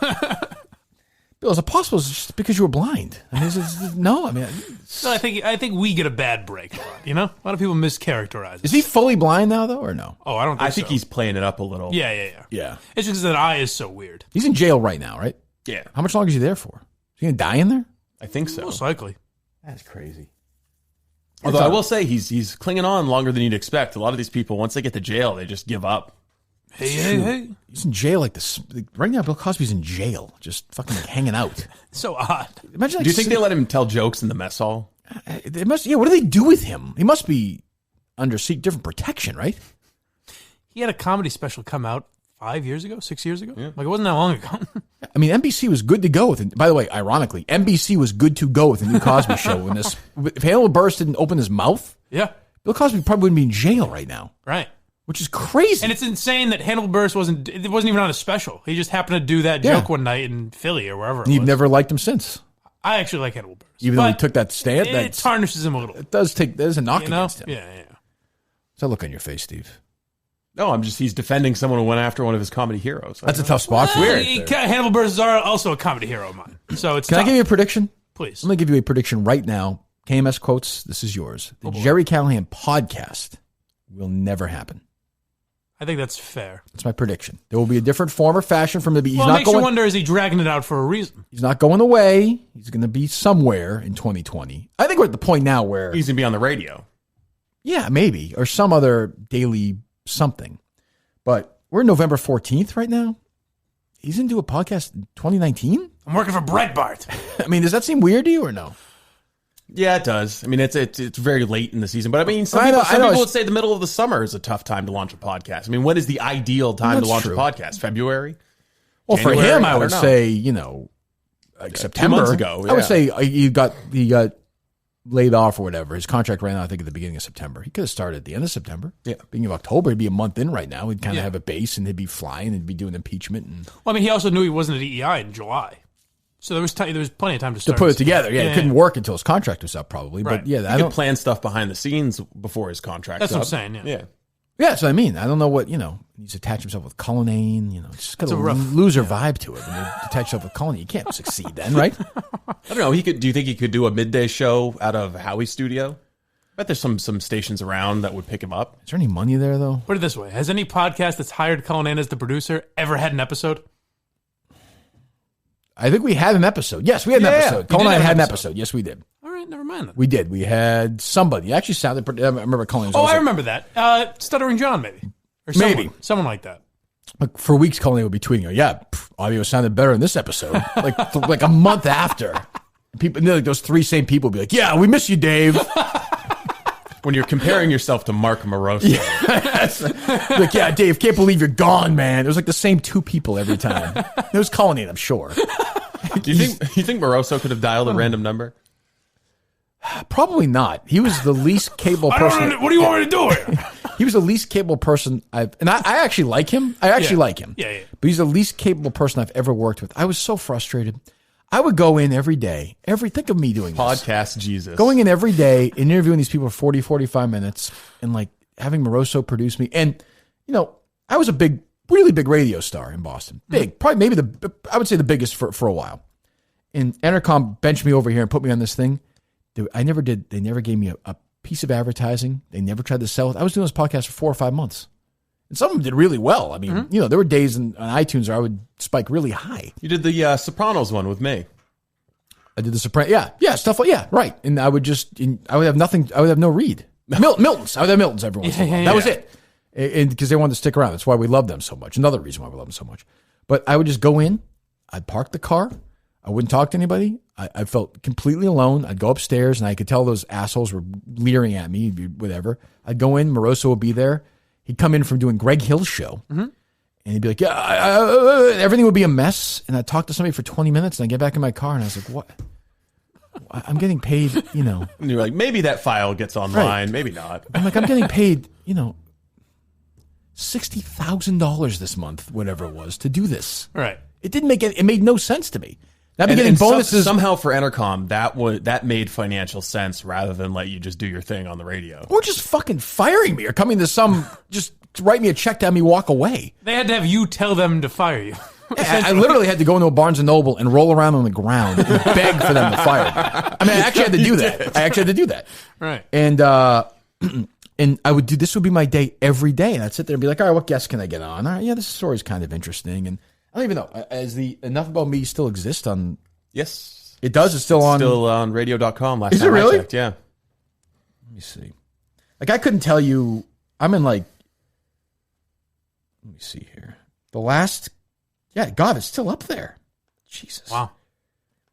Bill, is it possible it's just because you were blind? I mean, no. I mean, So I think we get a bad break a lot. You know, a lot of people mischaracterize us. Is he fully blind now, though, or no? Oh, I don't. I think he's playing it up a little. Yeah. Yeah. It's just because that eye is so weird. He's in jail right now, right? Yeah. How much longer is he there for? Is he gonna die in there? I think so. Most likely. That's crazy. Although I will say he's clinging on longer than you'd expect. A lot of these people, once they get to jail, they just give up. Hey. He's in jail like this right now. Bill Cosby's in jail, just fucking like hanging out. So odd. Imagine. Like, do you think they let him tell jokes in the mess hall? They must. Yeah. What do they do with him? He must be under different protection, right? He had a comedy special come out 5 years ago, 6 years ago. Yeah. Like it wasn't that long ago. I mean, NBC was good to go with it. By the way, ironically, NBC was good to go with the new Cosby Show. When if Hannibal Buress didn't open his mouth, yeah, Bill Cosby probably wouldn't be in jail right now. Right. Which is crazy. And it's insane that Hannibal Buress wasn't even on a special. He just happened to do that joke one night in Philly or wherever it was. You've never liked him since. I actually like Hannibal Buress. Even though he took that stand? It tarnishes him a little. It does take, there's a knock against him. Yeah. What's that look on your face, Steve? No, he's defending someone who went after one of his comedy heroes. That's a tough spot for you. Hannibal Buress is also a comedy hero of mine. So it's Can I give you a prediction? Please. I'm going to give you a prediction right now. KMS quotes, this is yours. The Jerry Callahan podcast will never happen. I think that's fair. That's my prediction. There will be a different form or fashion from the. He's well, it not makes going, you wonder: is he dragging it out for a reason? He's not going away. He's going to be somewhere in 2020. I think we're at the point now where he's going to be on the radio. Yeah, maybe, or some other daily something. But we're November 14th right now. He's going to do a podcast in 2019. I'm working for Breitbart. I mean, does that seem weird to you or no? Yeah, it does. I mean, it's very late in the season, but I mean, some people would say the middle of the summer is a tough time to launch a podcast. I mean, when is the ideal time to launch a podcast? February? Well, January? for him, I would say, like September. 2 months ago. Yeah. I would say he got laid off or whatever. His contract ran out, I think, at the beginning of September. He could have started at the end of September. Yeah. Beginning of October, he'd be a month in right now. He'd kind of have a base and he'd be flying and he'd be doing impeachment. Well, I mean, he also knew he wasn't at EEI in July. So there was plenty of time to start. To put it together. Yeah, it couldn't work until his contract was up probably. Right. But yeah, he could plan stuff behind the scenes before his contract. That's what I'm saying, yeah. Yeah, that's what I mean. I don't know what, he needs to attach himself with Cullinane. It's just got a loser vibe to it. When you attach yourself with Cullinane, you can't succeed then, right? I don't know. Do you think he could do a midday show out of Howie's studio? I bet there's some stations around that would pick him up. Is there any money there, though? Put it this way. Has any podcast that's hired Cullinane as the producer ever had an episode? I think we had an episode. Yes, we had an episode. Cullinane had an episode. Yes, we did. All right, never mind then. We did. We had somebody. Actually sounded, I remember Cullinane. I remember that. Stuttering John, maybe. Or someone like that. Like for weeks, Cullinane would be tweeting, audio sounded better in this episode. like a month after. People, like those three same people would be like, yeah, we miss you, Dave. When you're comparing yourself to Mark Moroso. Like, yeah, Dave, can't believe you're gone, man. It was like the same two people every time. It was Cullinane, I'm sure. Do you think Moroso could have dialed a random number? Probably not. He was the least capable person. What do you want me to do here? He was the least capable person I actually like him. I actually like him. Yeah. But he's the least capable person I've ever worked with. I was so frustrated. I would go in every day. Think of me doing Podcast this. Jesus. Going in every day and interviewing these people for 40, 45 minutes and like having Moroso produce me. And, I was a really big radio star in Boston. Big. Probably I would say the biggest for a while. And Entercom benched me over here and put me on this thing. They never gave me a piece of advertising. They never tried to sell it. I was doing this podcast for 4 or 5 months. And some of them did really well. I mean, there were days on iTunes where I would spike really high. You did the Sopranos one with me. I did the Sopranos. Yeah, stuff like, right. And I would have nothing. I would have no read. Milton's. I would have Milton's every once in a while. That was it. And because they wanted to stick around. That's why we love them so much. Another reason why we love them so much. But I would just go in. I'd park the car. I wouldn't talk to anybody. I felt completely alone. I'd go upstairs and I could tell those assholes were leering at me, whatever. I'd go in. Moroso would be there. He'd come in from doing Greg Hill's show. And And he'd be like, yeah, everything would be a mess. And I'd talk to somebody for 20 minutes and I'd get back in my car and I was like, what? I'm getting paid, you know. And you're like, maybe that file gets online, Right. maybe not. I'm like, I'm getting paid, you know, $60,000 this month, whatever it was, to do this. Right. It made no sense to me. I've been And getting bonuses. somehow for Entercom, that made financial sense rather than let you just do your thing on the radio. Or just fucking firing me or coming to just write me a check to have me walk away. They had to have you tell them to fire you. I literally had to go into a Barnes & Noble and roll around on the ground and beg for them to fire me. I mean, I actually had to do that. Right. And and I would do, this would be my day every day. And I'd sit there and be like, all right, what guests can I get on? All right, yeah, this story's kind of interesting. And I don't even know, Enough About Me still exist on? Yes. It does? It's still on? Still on radio.com last Is time it really? I checked, yeah. Let me see. Like, I couldn't tell you, I'm in like, let me see here. God, it's still up there. Jesus. Wow.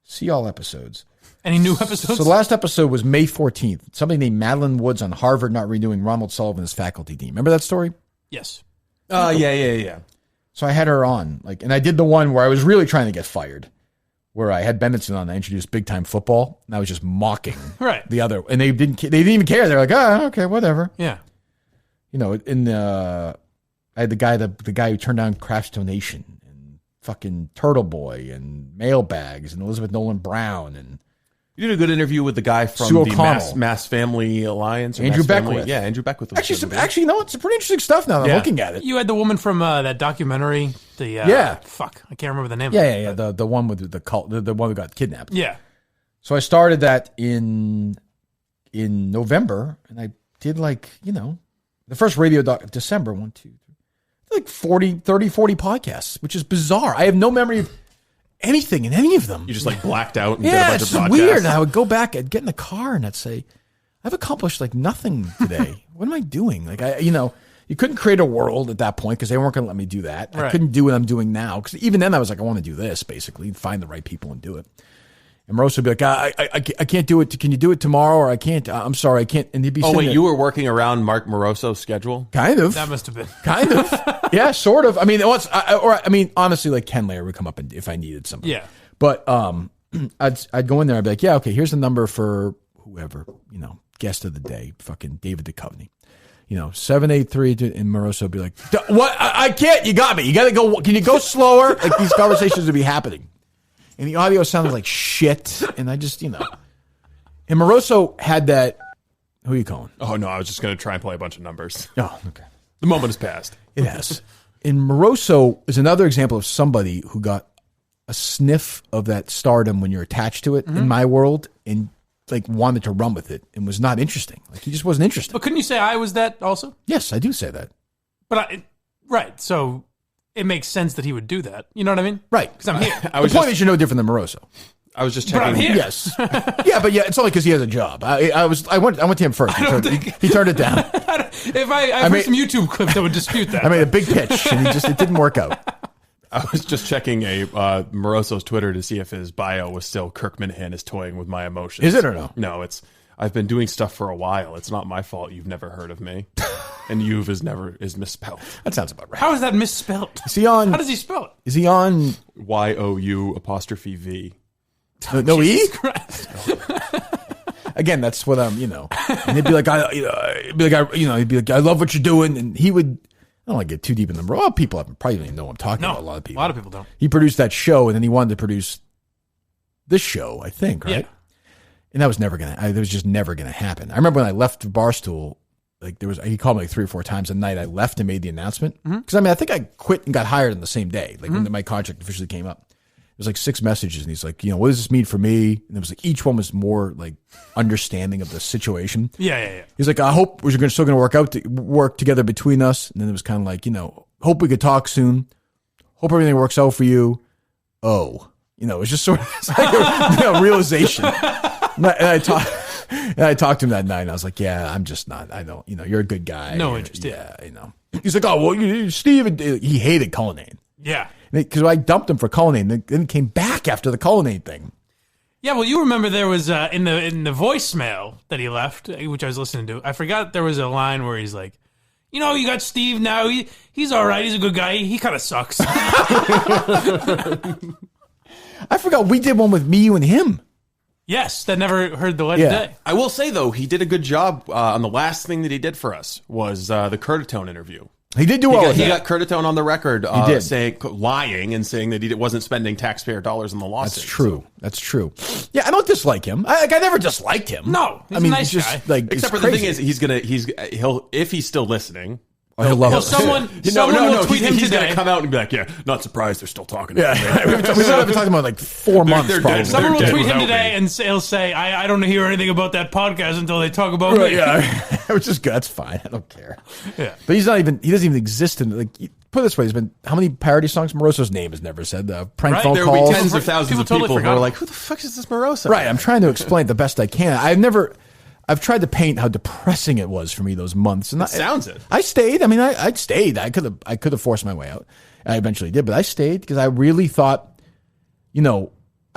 See all episodes. Any new episodes? So the last episode was May 14th. Somebody named Madeline Woods on Harvard not renewing Ronald Sullivan's faculty team. Remember that story? Yes. Yeah. So I had her on, and I did the one where I was really trying to get fired, where I had Benenson on. I introduced big time football, and I was just mocking the other, and they didn't even care. They're like, oh, okay, whatever. Yeah. You know, I had the guy who turned down Kraft's donation, and fucking Turtle Boy, and mailbags, and Elizabeth Nolan Brown, and you did a good interview with the guy from Sue the O'Connell. Mass Family Alliance. Andrew Beckwith. Yeah, Andrew Beckwith. Actually, you know what? It's pretty interesting stuff now that I'm looking at it. You had the woman from that documentary. Fuck, I can't remember the name. Yeah. of it. The one with the cult, the one who got kidnapped. Yeah. So I started that in November, and I did the first radio December, 1, 2, 3, like 40 podcasts, which is bizarre. I have no memory of anything in any of them. You just blacked out and did a bunch it's of broadcasts. weird. And I would go back, I'd get in the car and I'd say, I've accomplished nothing today. What am I doing? You couldn't create a world at that point because they weren't going to let me do that. Right. I couldn't do what I'm doing now because even then I was like, I want to do this basically, find the right people and do it. And Marosa would be like, I can't do it. Can you do it tomorrow? Or I can't. I'm sorry, I can't. And he'd be you were working around Mark Moroso's schedule? Kind of. That must have been. Kind of. Yeah, sort of. I mean, honestly, like Ken Lair would come up if I needed somebody. Yeah. But I'd go in there. I'd be like, yeah, okay, here's the number for whoever, guest of the day, fucking David Duchovny. 783, and Moroso would be like, what? I can't. You got me. You got to go. Can you go slower? Like these conversations would be happening. And the audio sounded like shit. And I just, And Moroso had that. Who are you calling? Oh, no, I was just going to try and play a bunch of numbers. Oh, okay. The moment has passed. It has. And Moroso is another example of somebody who got a sniff of that stardom when you're attached to it in my world and wanted to run with it and was not interesting. He just wasn't interested. But couldn't you say I was that also? Yes, I do say that. But right. So it makes sense that he would do that. You know what I mean? Right. Because I'm here. The point is you're no different than Moroso. I was just But I'm checking. here. Yes. It's only because he has a job. I went to him first. He turned it down. If I've heard some YouTube clips that would dispute that. I made a big pitch and it didn't work out. I was just checking Moroso's Twitter to see if his bio was still Kirk Minihane is toying with my emotions. Is it or no? No, I've been doing stuff for a while. It's not my fault you've never heard of me. And you've is misspelled. That sounds about right. How is that misspelled? Is he on? How does he spell it? Is he on YOU''V? No E? Jesus Christ. Again, that's what I'm, And he'd be like, he'd be like, I love what you're doing, and he would. I don't want to get too deep in the. Well, people probably don't even know what I'm talking about. A lot of people. A lot of people don't. He produced that show, and then he wanted to produce this show, I think, right? Yeah. And that was never gonna. It was just never gonna happen. I remember when I left Barstool, he called me 3 or 4 times a night. I left and made the announcement because I think I quit and got hired on the same day, when my contract officially came up. It was 6 messages, and he's like, what does this mean for me? And it was each one was more understanding of the situation. Yeah. He's like, I hope we're still going to work together between us. And then it was kind of hope we could talk soon. Hope everything works out for you. Oh, it was just sort of a realization. And I talked to him that night, and I was like, yeah, I'm just not. I don't. You're a good guy. No interest. Yeah, He's like, oh well, Steve. He hated Cullinane. Yeah. Because I dumped him for Cullinane, then came back after the Cullinane thing. Yeah, well, you remember there was in the voicemail that he left, which I was listening to. I forgot there was a line where he's like, You know, you got Steve now. He's all right. He's a good guy. He kind of sucks. I forgot we did one with me, you, and him. Yes, that never heard the light of day. I will say, though, he did a good job on the last thing that he did for us was the Curtatone interview. He did do well. He got Curtatone on the record lying and saying that he wasn't spending taxpayer dollars on the lawsuit. That's true. So. That's true. Yeah, I don't dislike him. I never disliked him. No, he's a nice guy. Except for the thing is, he'll if he's still listening. He'll love it. Someone will tweet him he's today. Going to come out and be like, yeah, not surprised they're still talking about it. We've been talking about like 4 months probably. Someone will tweet him today and he'll say, I don't hear anything about that podcast until they talk about me. Yeah, which is good. That's fine. I don't care. Yeah. But he doesn't even exist in, like, put it this way, there's been, how many parody songs? Moroso's name is never said. Prank phone there calls. Will be tens of thousands of people who are like, who the fuck is this Moroso? Right. I'm trying to explain it the best I can. I've tried to paint how depressing it was for me those months. And it sounds it. I stayed. I mean, I stayed. I could have forced my way out. I eventually did, but I stayed because I really thought, I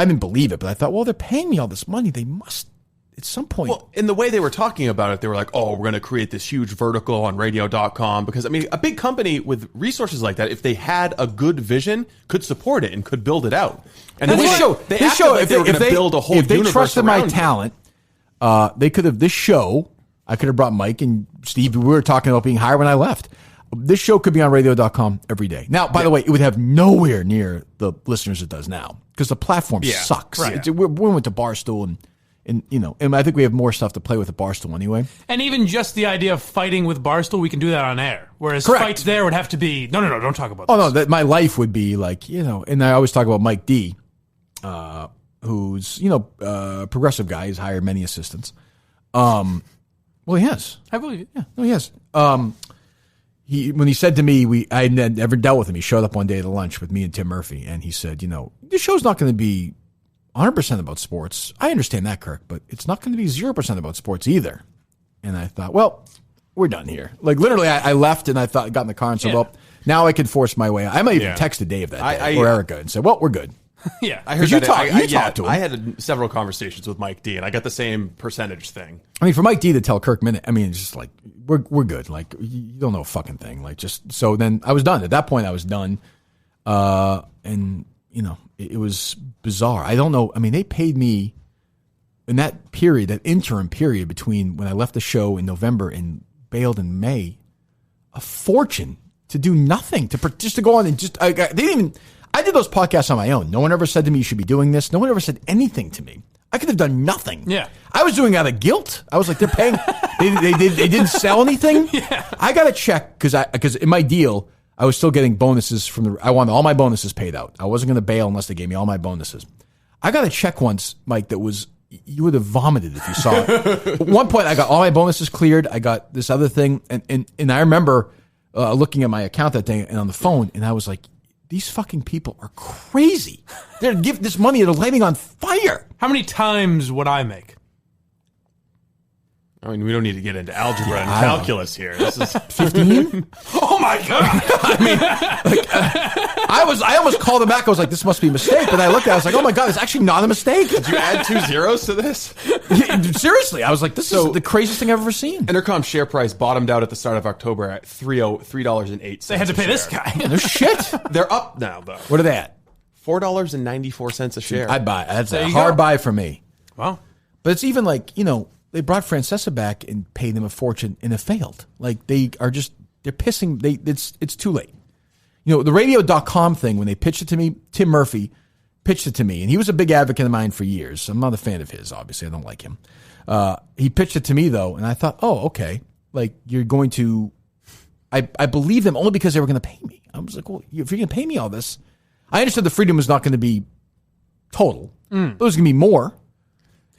didn't believe it, but I thought, well, they're paying me all this money. They must, at some point. Well, in the way they were talking about it, they were like, oh, we're going to create this huge vertical on radio.com. Because, I mean, a big company with resources like that, if they had a good vision, could support it and could build it out. And this show, if they were going to build a whole universe trusted my around talent, they could have, this show, I could have brought Mike and Steve. We were talking about being hired when I left. This show could be on radio.com every day. Now, by the way, it would have nowhere near the listeners it does now because the platform sucks. Right. We went to Barstool and I think we have more stuff to play with at Barstool anyway. And even just the idea of fighting with Barstool, we can do that on air. Whereas fights there would have to be, no, don't talk about this. Oh, no, that my life would be like, and I always talk about Mike D., who's, a progressive guy. He's hired many assistants. Well, he has. I believe it. Yeah, no, he has. When he said to me, I had never dealt with him. He showed up one day at a lunch with me and Tim Murphy, and he said, this show's not going to be 100% about sports. I understand that, Kirk, but it's not going to be 0% about sports either. And I thought, well, we're done here. Like, literally, I left and I got in the car and said, well, now I can force my way out. I might even texted Dave that day, or Erica, and said, well, we're good. Yeah, I heard you talked to him. I had several conversations with Mike D, and I got the same percentage thing. I mean, for Mike D to tell Kirk Minihane, I mean, it's just like we're good. Like, you don't know a fucking thing. Like, just so then I was done. At that point, I was done, and it was bizarre. I don't know. I mean, they paid me in that period, that interim period between when I left the show in November and bailed in May, a fortune to do nothing, just to go on and just they didn't even. I did those podcasts on my own. No one ever said to me, you should be doing this. No one ever said anything to me. I could have done nothing. Yeah. I was doing it out of guilt. I was like, they're paying. they didn't sell anything. Yeah. I got to check because in my deal, I was still getting bonuses I wanted all my bonuses paid out. I wasn't going to bail unless they gave me all my bonuses. I got a check once, Mike, that was, you would have vomited if you saw it. At one point, I got all my bonuses cleared. I got this other thing. And I remember looking at my account that day and on the phone, and I was like, these fucking people are crazy. They're giving this money, they're lighting on fire. How many times would I make? I mean, we don't need to get into algebra and calculus here. This is 15. Oh my god! I mean, I almost called him back. I was like, "This must be a mistake." But I looked at it, I was like, "Oh my god, it's actually not a mistake." Did you add 2 zeros to this? Seriously, I was like, "This is the craziest thing I've ever seen." Intercom's share price bottomed out at the start of October at $3.08. They had to pay this guy. No shit. They're up now, though. What are they at? $4.94 a share. I'd buy. That's a hard buy for me. Wow. But it's even like, they brought Francesa back and paid them a fortune, and it failed. Like, they're pissing. It's too late. The radio.com thing, when they pitched it to me, Tim Murphy pitched it to me, and he was a big advocate of mine for years. I'm not a fan of his, obviously. I don't like him. He pitched it to me, though, and I thought, oh, okay. Like, you're going to... I believe them only because they were going to pay me. I was like, well, if you're going to pay me all this... I understood the freedom was not going to be total. But it was going to be more.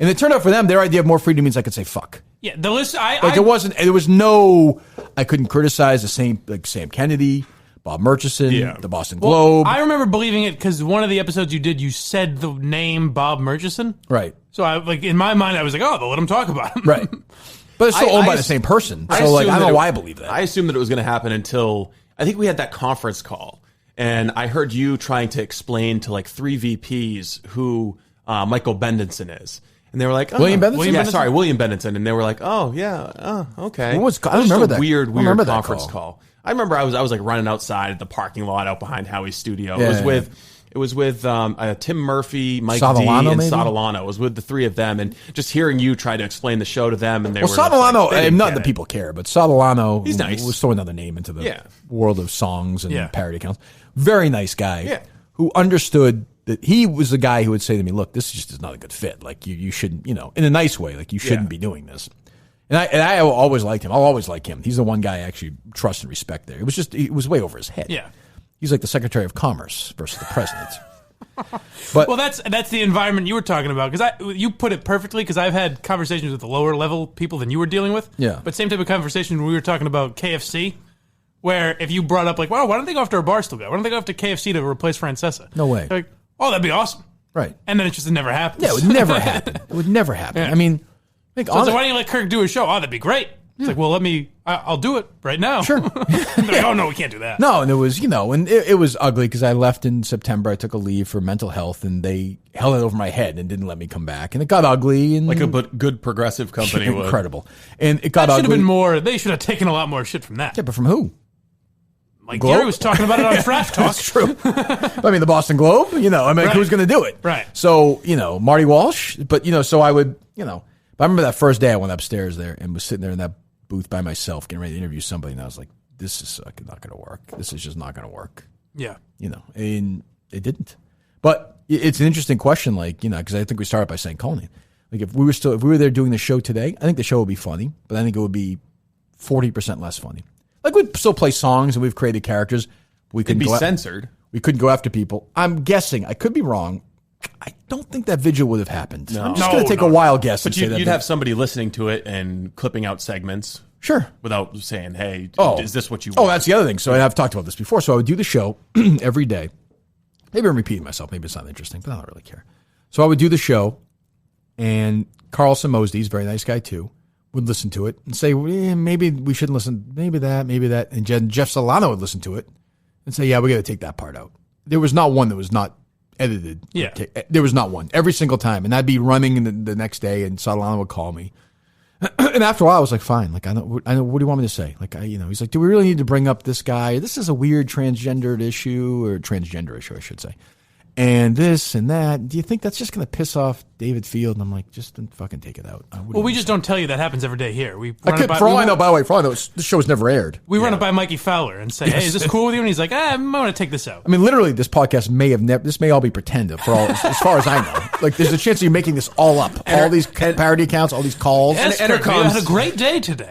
And it turned out for them, their idea of more freedom means I could say fuck. Yeah, the list. There was no. I couldn't criticize the same, like Sam Kennedy, Bob Murchison, the Boston Globe. I remember believing it because one of the episodes you did, you said the name Bob Murchison. Right. So in my mind, I was like, oh, they'll let him talk about him. Right. But it's still owned by the same person. So I don't know why I believe that. I assumed that it was going to happen until I think we had that conference call, and I heard you trying to explain to like 3 VPs who Michael Bendinson is. And they were like, William Benenson? Yeah, sorry, William Benenson. And they were like, oh, yeah, okay. I It don't was remember just a that. weird I remember that conference call. I remember I was like running outside at the parking lot out behind Howie's studio. It was with Tim Murphy, Mike Sodolano, D, and maybe? Sodolano. It was with the three of them, and just hearing you try to explain the show to them, and they were Sodolano, like, not that people care, but Sodolano He's nice. was throwing another name into the Yeah. world of songs and Yeah. parody accounts. Very nice guy Yeah. who understood that he was the guy who would say to me, look, this just is not a good fit. Like you shouldn't, in a nice way, like you shouldn't be doing this. And I always liked him. I'll always like him. He's the one guy I actually trust and respect there. It was way over his head. Yeah. He's like the Secretary of Commerce versus the President. But well, that's the environment you were talking about, because you put it perfectly, because I've had conversations with the lower level people than you were dealing with. Yeah. But same type of conversation when we were talking about KFC, where if you brought up like, wow, why don't they go after a Barstool guy? Why don't they go after KFC to replace Francesa? No way. They're like, oh, that'd be awesome. Right. And then it just never happens. Yeah, it would never happen. It would never happen. Yeah. I mean, So it's like, why don't you let Kirk do a show? Oh, that'd be great. It's like, well, I'll do it right now. Sure. Like, oh, no, we can't do that. No, and it was, and it was ugly because I left in September. I took a leave for mental health, and they held it over my head and didn't let me come back. And it got ugly. And like a good progressive company would. Incredible. And it got that should ugly. have been more. They should have taken a lot more shit from that. Yeah, but from who? Like Globe? Gary was talking about it on Frat Talk. That's true. I mean, the Boston Globe, Right. who's going to do it? Right. So, Marty Walsh, but, so I would, but I remember that first day I went upstairs there and was sitting there in that booth by myself getting ready to interview somebody, and I was like, this is not going to work. This is just not going to work. Yeah. And it didn't. But it's an interesting question, because I think we started by saying Cullinane. Like, if we were there doing the show today, I think the show would be funny, but I think it would be 40% less funny. Like, we'd still play songs and we've created characters. We couldn't It'd be go censored. We couldn't go after people. I'm guessing. I could be wrong. I don't think that vigil would have happened. No. I'm just going to take a wild guess. But and say that you'd have somebody listening to it and clipping out segments. Sure. Without saying, hey, is this what you want? Oh, that's the other thing. So I've talked about this before. So I would do the show every day. Maybe I'm repeating myself. Maybe it's not interesting, but I don't really care. So I would do the show, and Carlson Mosdy's a very nice guy too, would listen to it and say, well, maybe we shouldn't listen. Maybe that. And Jeff Solano would listen to it and say, yeah, we got to take that part out. There was not one that was not edited. Yeah. There was not one. Every single time. And I'd be running the next day, and Solano would call me. And after a while, I was like, fine. Like, I know. What do you want me to say? Like, he's like, do we really need to bring up this guy? This is a weird transgender issue, I should say. And this and that. Do you think that's just going to piss off David Field? And I'm like, just fucking take it out. Well, we just don't tell you that happens every day here. For all I know, by the way, this show has never aired. We run it by Mikey Fowler and say, hey, is this cool with you? And he's like, I might want to take this out. I mean, literally, this podcast this may all be pretend for all, as far as I know. Like, there's a chance you're making this all up. All these parody accounts, all these calls. And Intercom's had a great day today.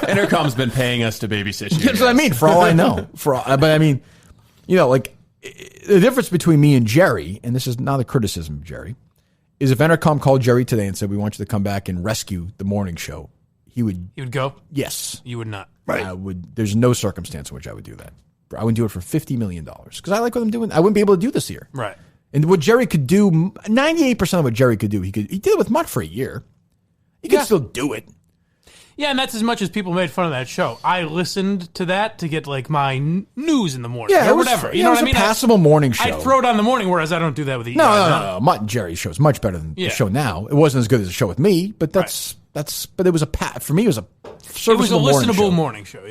Intercom's been paying us to babysit you. That's what I mean, for all I know. But I mean, the difference between me and Jerry, and this is not a criticism of Jerry, is if Entercom called Jerry today and said, we want you to come back and rescue the morning show, he would go? Yes. You would not. Right. There's no circumstance in which I would do that. I wouldn't do it for $50 million because I like what I'm doing. I wouldn't be able to do this here. Right. And what Jerry could do, 98% of what Jerry could do, he did it with Mutt for a year. He could still do it. Yeah, and that's as much as people made fun of that show. I listened to that to get like my news in the morning or whatever. You know what I mean? It was a passable morning show. I'd throw it on the morning, whereas I don't do that with the No. Mutt and Jerry's show is much better than the show now. It wasn't as good as the show with me, but but it was for me, it was a serviceable morning show.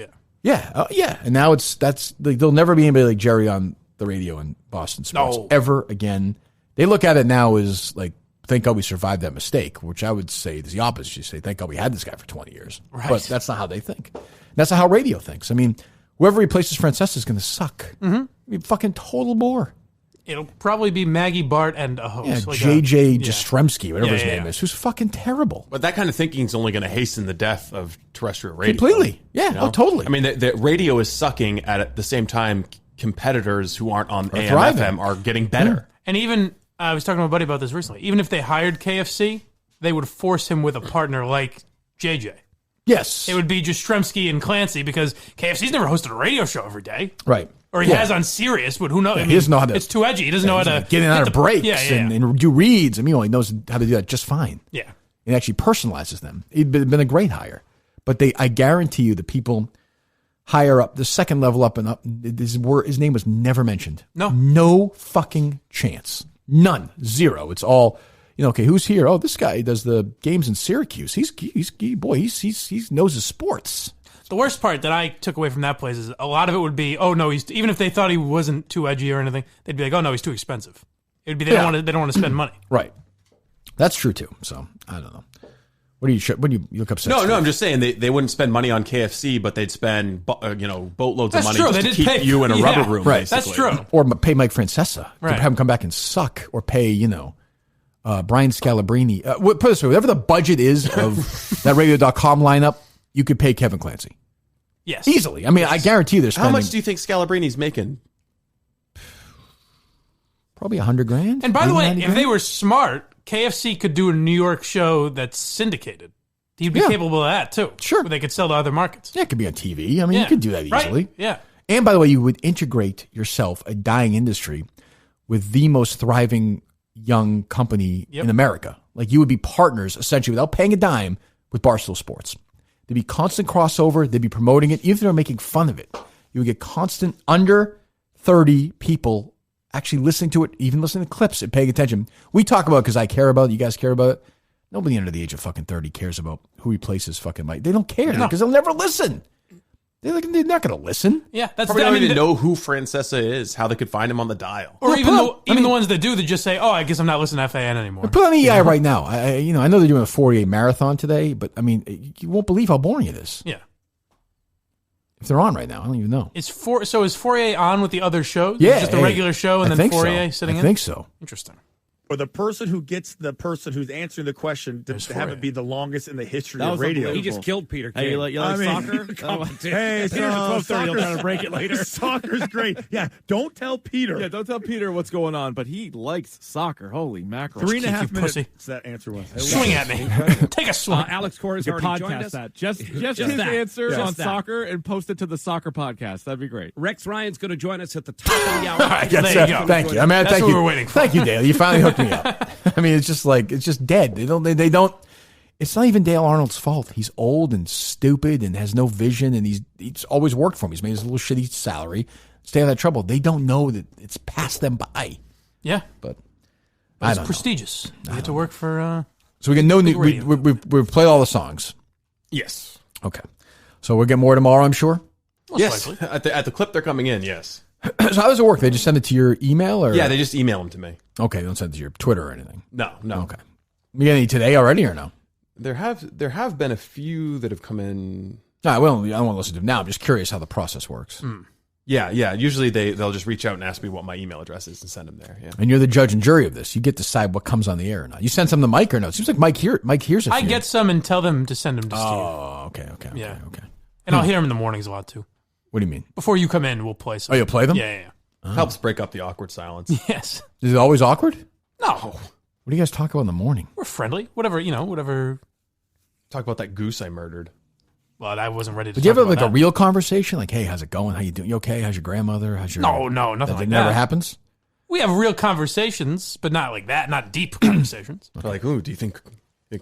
Yeah. Yeah. And now there'll never be anybody like Jerry on the radio in Boston sports ever again. They look at it now as like, thank God we survived that mistake, which I would say is the opposite. You say, thank God we had this guy for 20 years. Right. But that's not how they think. That's not how radio thinks. I mean, whoever replaces Francesa is going to suck. Mm-hmm. I mean, fucking total bore. It'll probably be Maggie Bart and a host. Yeah, like JJ Jastrzemski, whatever his name is, who's fucking terrible. But that kind of thinking is only going to hasten the death of terrestrial radio. Completely. Yeah, totally. I mean, the radio is sucking at the same time competitors who aren't on AM, thriving. FM are getting better. Yeah. And even... I was talking to my buddy about this recently. Even if they hired KFC, they would force him with a partner like JJ. Yes. It would be Jastrzemski and Clancy because KFC's never hosted a radio show every day. Right. Or he has on Sirius, but who knows? Yeah, he doesn't know how to... It's too edgy. He doesn't know how to... Get in and out of breaks and do reads. I mean, he knows how to do that just fine. Yeah. He actually personalizes them. He'd been a great hire. But I guarantee you the people higher up, the second level up and up, his name was never mentioned. No. No fucking chance. None. Zero. It's all, okay, who's here? Oh, this guy does the games in Syracuse. He knows his sports. The worst part that I took away from that place is a lot of it would be, oh no, even if they thought he wasn't too edgy or anything, they'd be like, oh no, he's too expensive. It would be they don't want to spend money. Right. That's true too. So I don't know. What do you look upset? No, I'm just saying they wouldn't spend money on KFC, but they'd spend boatloads That's of money true. just They to did keep pay you in a rubber room. Right. That's basically. true. Or pay Mike Francesa Right. to have him come back and suck, or pay Brian Scalabrine. Put it this way, whatever the budget is of that Radio.com lineup, you could pay Kevin Clancy. Yes, easily. I mean, I guarantee there's How much do you think Scalabrine's making? Probably $100,000. And by the way, if they were smart, KFC could do a New York show that's syndicated. He'd be capable of that too. Sure, where they could sell to other markets. Yeah, it could be on TV. I mean, you could do that easily. Right. Yeah. And by the way, you would integrate yourself, a dying industry, with the most thriving young company in America. Like, you would be partners, essentially, without paying a dime, with Barstool Sports. There'd be constant crossover. They'd be promoting it. Even if they were making fun of it, you would get constant under 30 people actually listening to it, even listening to clips and paying attention. We talk about it because I care about it. You guys care about it. Nobody under the age of fucking 30 cares about who replaces fucking Mike. They don't care because they'll never listen. They're not going to listen. Yeah, that's Probably don't even know who Francesa is, how they could find him on the dial. Or even the ones that do, they just say, "Oh, I guess I'm not listening to FAN anymore." Put on EI right now. I know they're doing a 48 marathon today, but I mean, you won't believe how boring it is. Yeah. If they're on right now, I don't even know. Is Fourier on with the other shows? Yeah, It's just a regular show and then Fourier sitting in? I think so. Interesting. Or the person who gets the person who's answering the question to have it be the longest in the history of radio. He just killed Peter King. Hey, you like soccer? Hey, Peter's at 12:30. He'll try to break it later. Soccer's great. Yeah, don't tell Peter. Yeah, don't tell Peter what's going on, but he likes soccer. Holy mackerel. 3.5 minutes. Pussy. That answer was. Swing at me. Take a swing. Alex Corey's already joined us. That. Just his answers on soccer and post it to the soccer podcast. That'd be great. Rex Ryan's going to join us at the top of the hour. Yes, there you go. Thank you. I mean, That's what we're waiting for. Thank you, Dale. You finally hooked me up. I mean, it's just dead. They don't. It's not even Dale Arnold's fault. He's old and stupid and has no vision, and he's always worked for him. He's made his little shitty salary, stay out of that trouble. They don't know that it's passed them by. Yeah, but it's prestigious. You get to work for. So we get no new. We've played all the songs. Yes. Okay. So we'll get more tomorrow, I'm sure. Yes. At the clip they're coming in. Yes. So how does it work? They just send it to your email, or yeah, they just email them to me. Okay, they don't send it to your Twitter or anything. No. Okay. You get any today already or no? There have been a few that have come in. No, I don't want to listen to them now. I'm just curious how the process works. Yeah. Usually they'll just reach out and ask me what my email address is and send them there. Yeah. And you're the judge and jury of this. You get to decide what comes on the air or not. You send some to Mike or no? It seems like Mike hears a few. I get some and tell them to send them to Steve. Oh, okay. Yeah. Okay. And I'll hear them in the mornings a lot too. What do you mean? Before you come in, we'll play some. Oh, you'll play them? Yeah. Oh. Helps break up the awkward silence. Yes. Is it always awkward? No. What do you guys talk about in the morning? We're friendly. Whatever. Talk about that goose I murdered. Well, I wasn't ready to. Did you talk ever about a that. real conversation? Like, hey, how's it going? How you doing? You okay? How's your grandmother? How's your No, nothing like that. Never happens. We have real conversations, but not like that. Not deep conversations. They're like, ooh, do you think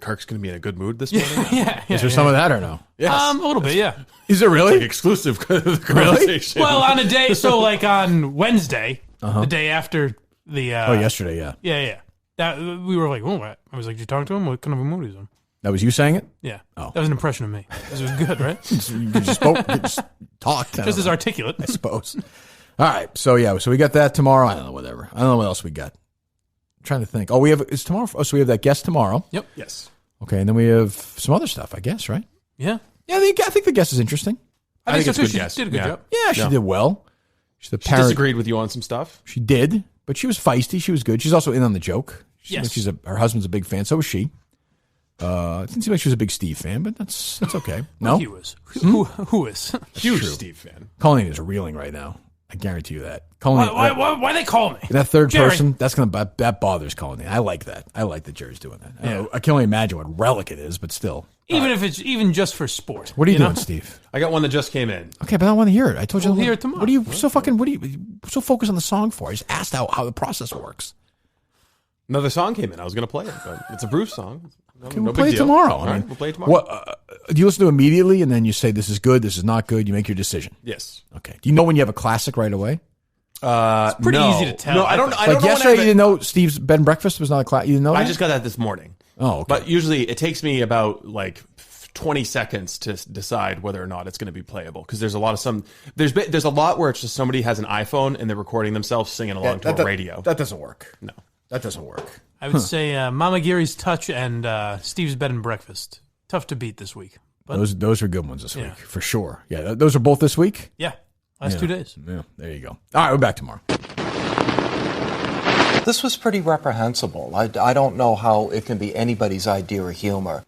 Kirk's going to be in a good mood this morning? Yeah. Is there some of that or no? Yes. A little bit, yeah. Is it really? It's like exclusive conversation. Well, on a day, so like on Wednesday, the day after the. Yesterday, yeah. Yeah. That we were like, oh, what? I was like, did you talk to him? What kind of a mood he's in? That was you saying it? Yeah. Oh. That was an impression of me. This was good, right? You just spoke, you just talked. Just as articulate. I suppose. All right. So we got that tomorrow. I don't know, whatever. I don't know what else we got. I'm trying to think. It's tomorrow. Oh, so we have that guest tomorrow. Yep. Yes. Okay, and then we have some other stuff, I guess, right? Yeah. Yeah, I think the guest is interesting. I think it's a good she guess. did a good job. Yeah, she did well. She's the She parent. disagreed with you on some stuff. She did, but she was feisty. She was good. She's also in on the joke. Yes. Her husband's a big fan. So was she. It didn't seem like she was a big Steve fan, but that's okay. No, He was. Who is? Huge true. Steve fan. Cullinane is reeling right now. I guarantee you that. Cullinane, Why they call me? that third Jerry. person, that bothers Cullinane. I like that. I like that Jerry's doing that. I can only imagine what relic it is, but still. Even if it's just for sport. What are you doing, know? Steve? I got one that just came in. Okay, but I want to hear it. I told you. We'll hear it tomorrow. What are you so focused on the song for? I just asked how the process works. Another song came in. I was going to play it, but it's a Bruce song. Okay, we'll play it tomorrow. All right, we'll play it tomorrow. What do you listen to immediately, and then you say this is good, this is not good? You make your decision. Yes. Okay. Do you know when you have a classic right away? It's pretty easy to tell. No, I don't Like know. yesterday, you didn't know Steve's bed and breakfast was not a class. You didn't know I that? just got that this morning. Oh, okay. But usually it takes me about like 20 seconds to decide whether or not it's going to be playable, because there's a lot of there's a lot where it's just somebody has an iPhone and they're recording themselves singing along to a radio. That doesn't work. No, that doesn't work. I would say Mama Gary's Touch and Steve's Bed and Breakfast. Tough to beat this week. But Those are good ones this week, for sure. Yeah, those are both this week? Yeah, last 2 days. Yeah, there you go. All right, we're back tomorrow. This was pretty reprehensible. I don't know how it can be anybody's idea of humor.